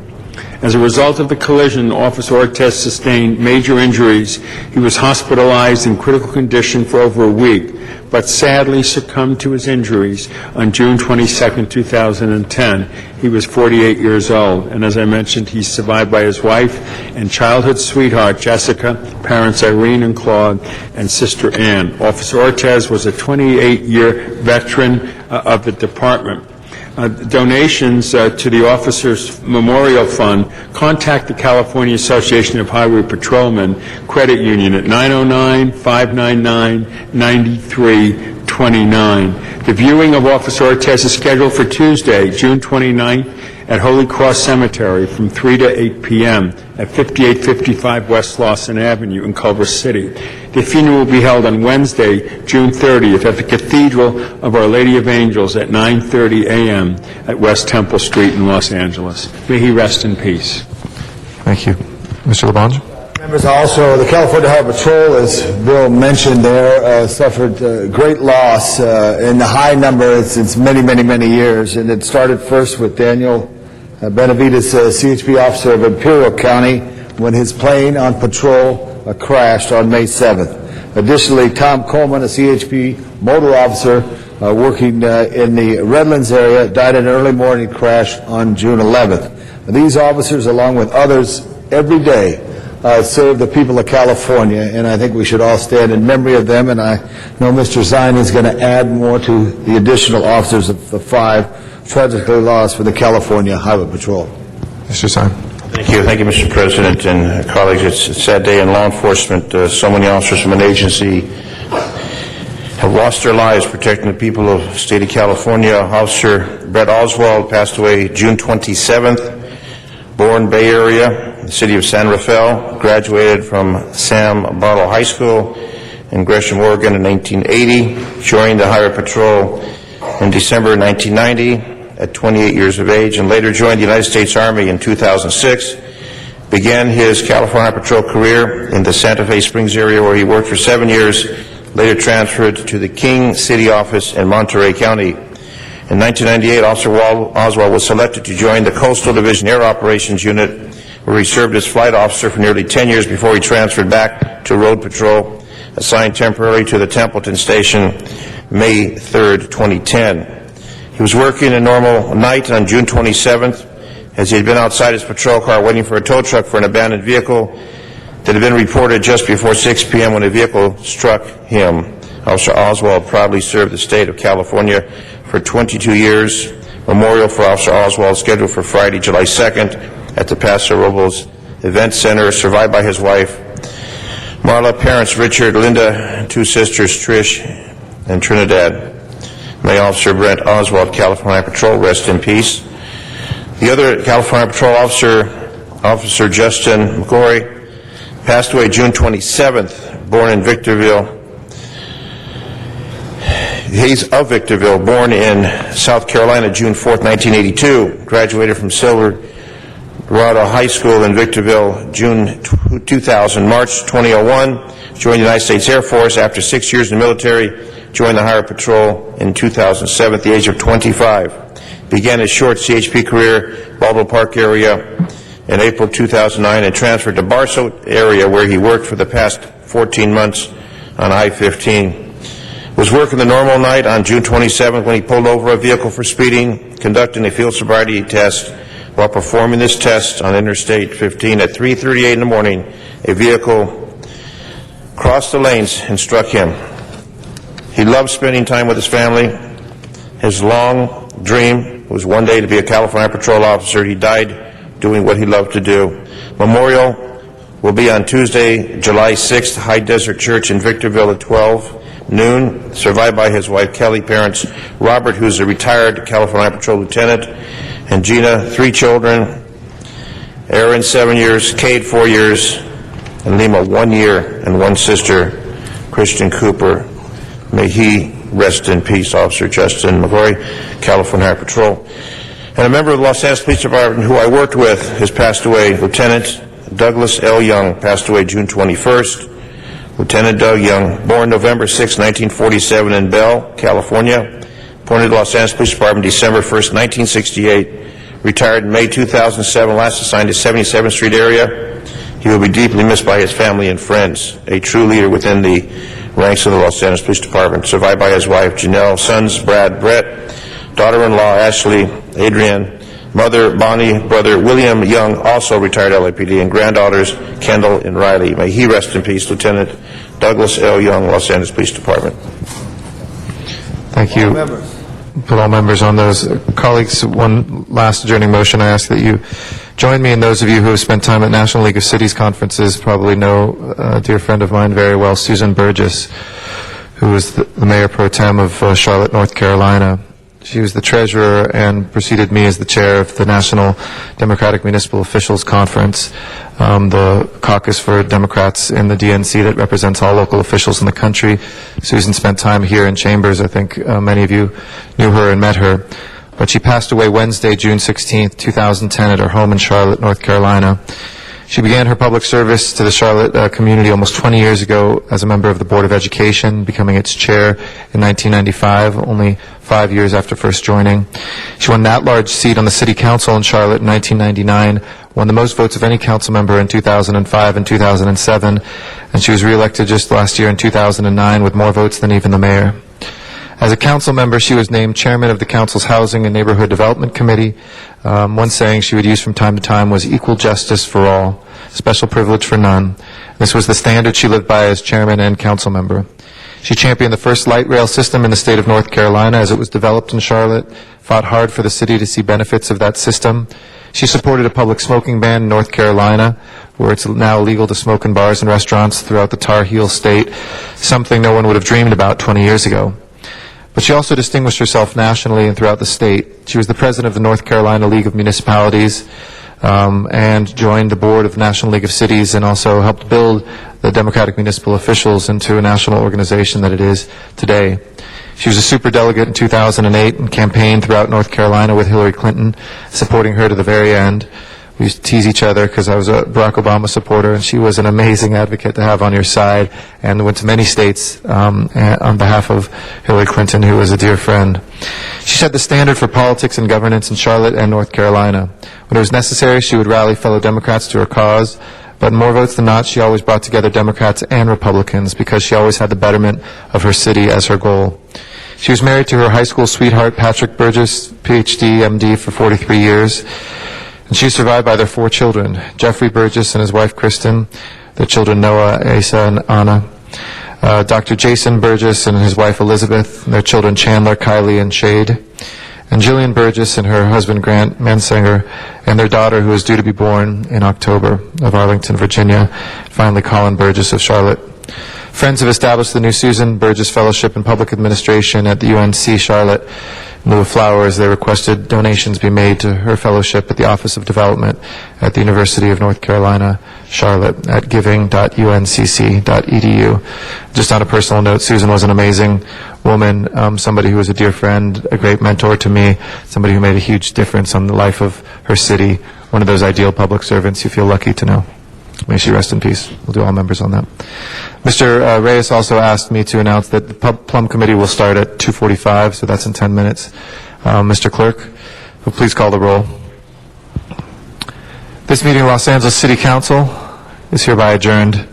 As a result of the collision, Officer Ortez sustained major injuries. He was hospitalized in critical condition for over a week, but sadly succumbed to his injuries on June 22, 2010. He was 48 years old, and as I mentioned, he's survived by his wife and childhood sweetheart, Jessica, parents Irene and Claude, and sister Ann. Officer Ortez was a 28-year veteran of the department. Donations to the Officers Memorial Fund, contact the California Association of Highway Patrolmen Credit Union at 909-599-9329. The viewing of Officer Ortez is scheduled for Tuesday, June 29th at Holy Cross Cemetery from 3 to 8 p.m. at 5855 West Lawson Avenue in Culver City. The funeral will be held on Wednesday, June 30th at the Cathedral of Our Lady of Angels at 9:30 a.m. at West Temple Street in Los Angeles. May he rest in peace. Thank you. Mr. Labange? Members, also, the California Highway Patrol, as Bill mentioned there, suffered great loss in the high number since many, many, many years. And it started first with Daniel Benavides, CHP officer of Imperial County, when his plane on patrol crashed on May 7th. Additionally, Tom Coleman, a CHP motor officer working in the Redlands area, died in an early morning crash on June 11th. These officers, along with others, every day serve the people of California, and I think we should all stand in memory of them, and I know Mr. Zine is going to add more to the additional officers of the 5 tragically lost for the California Highway Patrol. Mr. Zine. Thank you, Mr. President and colleagues. It's a sad day in law enforcement. So many officers from an agency have lost their lives protecting the people of the state of California. Officer Brett Oswald passed away June 27th, born Bay Area, the city of San Rafael, graduated from Sam Barlow High School in Gresham, Oregon in 1980, joined the Highway Patrol in December 1990 at 28 years of age, and later joined the United States Army in 2006. Began his California Patrol career in the Santa Fe Springs area, where he worked for 7 years, later transferred to the King City office in Monterey County. In 1998, Officer Oswald was selected to join the Coastal Division Air Operations Unit, where he served as flight officer for nearly 10 years before he transferred back to Road Patrol, assigned temporarily to the Templeton Station May 3rd, 2010. He was working a normal night on June 27th as he had been outside his patrol car waiting for a tow truck for an abandoned vehicle that had been reported just before 6 p.m. when a vehicle struck him. Officer Oswald proudly served the state of California for 22 years. Memorial for Officer Oswald scheduled for Friday, July 2nd at the Paso Robles Event Center, survived by his wife, Marla, parents Richard, Linda, two sisters Trish and Trinidad. May Officer Brent Oswald, California Patrol, rest in peace. The other California Patrol officer, Officer Justin McCoy, passed away June 27th, born in Victorville. He's of Victorville, born in South Carolina, June 4th, 1982. Graduated from Silverado High School in Victorville, June 2000. March 2001, joined the United States Air Force. After 6 years in the military, joined the Highway Patrol in 2007 at the age of 25. Began his short CHP career, Baldwin Park area, in April 2009 and transferred to Barstow area where he worked for the past 14 months on I-15. Was working the normal night on June 27th when he pulled over a vehicle for speeding, conducting a field sobriety test. While performing this test on Interstate 15 at 3:38 in the morning, a vehicle crossed the lanes and struck him. He loved spending time with his family. His long dream was one day to be a California Patrol officer. He died doing what he loved to do. Memorial will be on Tuesday, July 6th, High Desert Church in Victorville at 12 noon, survived by his wife Kelly, parents Robert, who's a retired California Patrol lieutenant, and Gina, 3 children, Aaron, 7 years, Cade, 4 years, and Lima, 1 year, and 1 sister, Christian Cooper. May he rest in peace. Officer Justin McCoy, California Highway Patrol. And a member of the Los Angeles Police Department who I worked with has passed away. Lieutenant Douglas L. Young passed away June 21st. Lieutenant Doug Young, born November 6, 1947 in Bell, California, appointed to Los Angeles Police Department December 1st, 1968, retired in May 2007, last assigned to 77th Street area. He will be deeply missed by his family and friends, a true leader within the ranks of the Los Angeles Police Department, survived by his wife Janelle, sons Brad, Brett, daughter-in-law Ashley, Adrienne, mother Bonnie, brother William Young, also retired LAPD, and granddaughters Kendall and Riley. May he rest in peace. Lieutenant Douglas L. Young, Los Angeles Police Department. Thank you. Put all members on those. Colleagues, one last adjourning motion. I ask that you join me, and those of you who have spent time at National League of Cities conferences probably know a dear friend of mine very well, Susan Burgess, who is the mayor pro tem of Charlotte, North Carolina. She was the treasurer and preceded me as the chair of the National Democratic Municipal Officials Conference, the caucus for Democrats in the DNC that represents all local officials in the country. Susan spent time here in Chambers. I think many of you knew her and met her. But she passed away Wednesday, June 16th, 2010 at her home in Charlotte, North Carolina. She began her public service to the Charlotte community almost 20 years ago as a member of the Board of Education, becoming its chair in 1995, only 5 years after first joining. She won an at-large seat on the City Council in Charlotte in 1999, won the most votes of any council member in 2005 and 2007, and she was reelected just last year in 2009 with more votes than even the mayor. As a council member, she was named chairman of the council's Housing and Neighborhood Development Committee. One saying she would use from time to time was equal justice for all, special privilege for none. This was the standard she lived by as chairman and council member. She championed the first light rail system in the state of North Carolina as it was developed in Charlotte, fought hard for the city to see benefits of that system. She supported a public smoking ban in North Carolina, where it's now illegal to smoke in bars and restaurants throughout the Tar Heel state, something no one would have dreamed about 20 years ago. But she also distinguished herself nationally and throughout the state. She was the president of the North Carolina League of Municipalities and joined the board of the National League of Cities and also helped build the Democratic Municipal Officials into a national organization that it is today. She was a superdelegate in 2008 and campaigned throughout North Carolina with Hillary Clinton, supporting her to the very end. We used to tease each other because I was a Barack Obama supporter, and she was an amazing advocate to have on your side, and went to many states on behalf of Hillary Clinton, who was a dear friend. She set the standard for politics and governance in Charlotte and North Carolina. When it was necessary, she would rally fellow Democrats to her cause, but more votes than not, she always brought together Democrats and Republicans because she always had the betterment of her city as her goal. She was married to her high school sweetheart, Patrick Burgess, Ph.D., M.D., for 43 years, and she was survived by their 4 children, Jeffrey Burgess and his wife, Kristen, their children, Noah, Asa, and Anna, Dr. Jason Burgess and his wife, Elizabeth, and their children, Chandler, Kylie, and Shade, and Jillian Burgess and her husband, Grant Mansinger, and their daughter, who is due to be born in October, of Arlington, Virginia, finally, Colin Burgess of Charlotte. Friends have established the New Susan Burgess Fellowship in Public Administration at the UNC Charlotte. In lieu of flowers, they requested donations be made to her fellowship at the Office of Development at the University of North Carolina, Charlotte, at giving.uncc.edu. Just on a personal note, Susan was an amazing woman, somebody who was a dear friend, a great mentor to me, somebody who made a huge difference on the life of her city, one of those ideal public servants you feel lucky to know. May she rest in peace. We'll do all members on that. Mr. Reyes also asked me to announce that the Plum Committee will start at 2:45, so that's in 10 minutes. Mr. Clerk, will please call the roll. This meeting of Los Angeles City Council is hereby adjourned.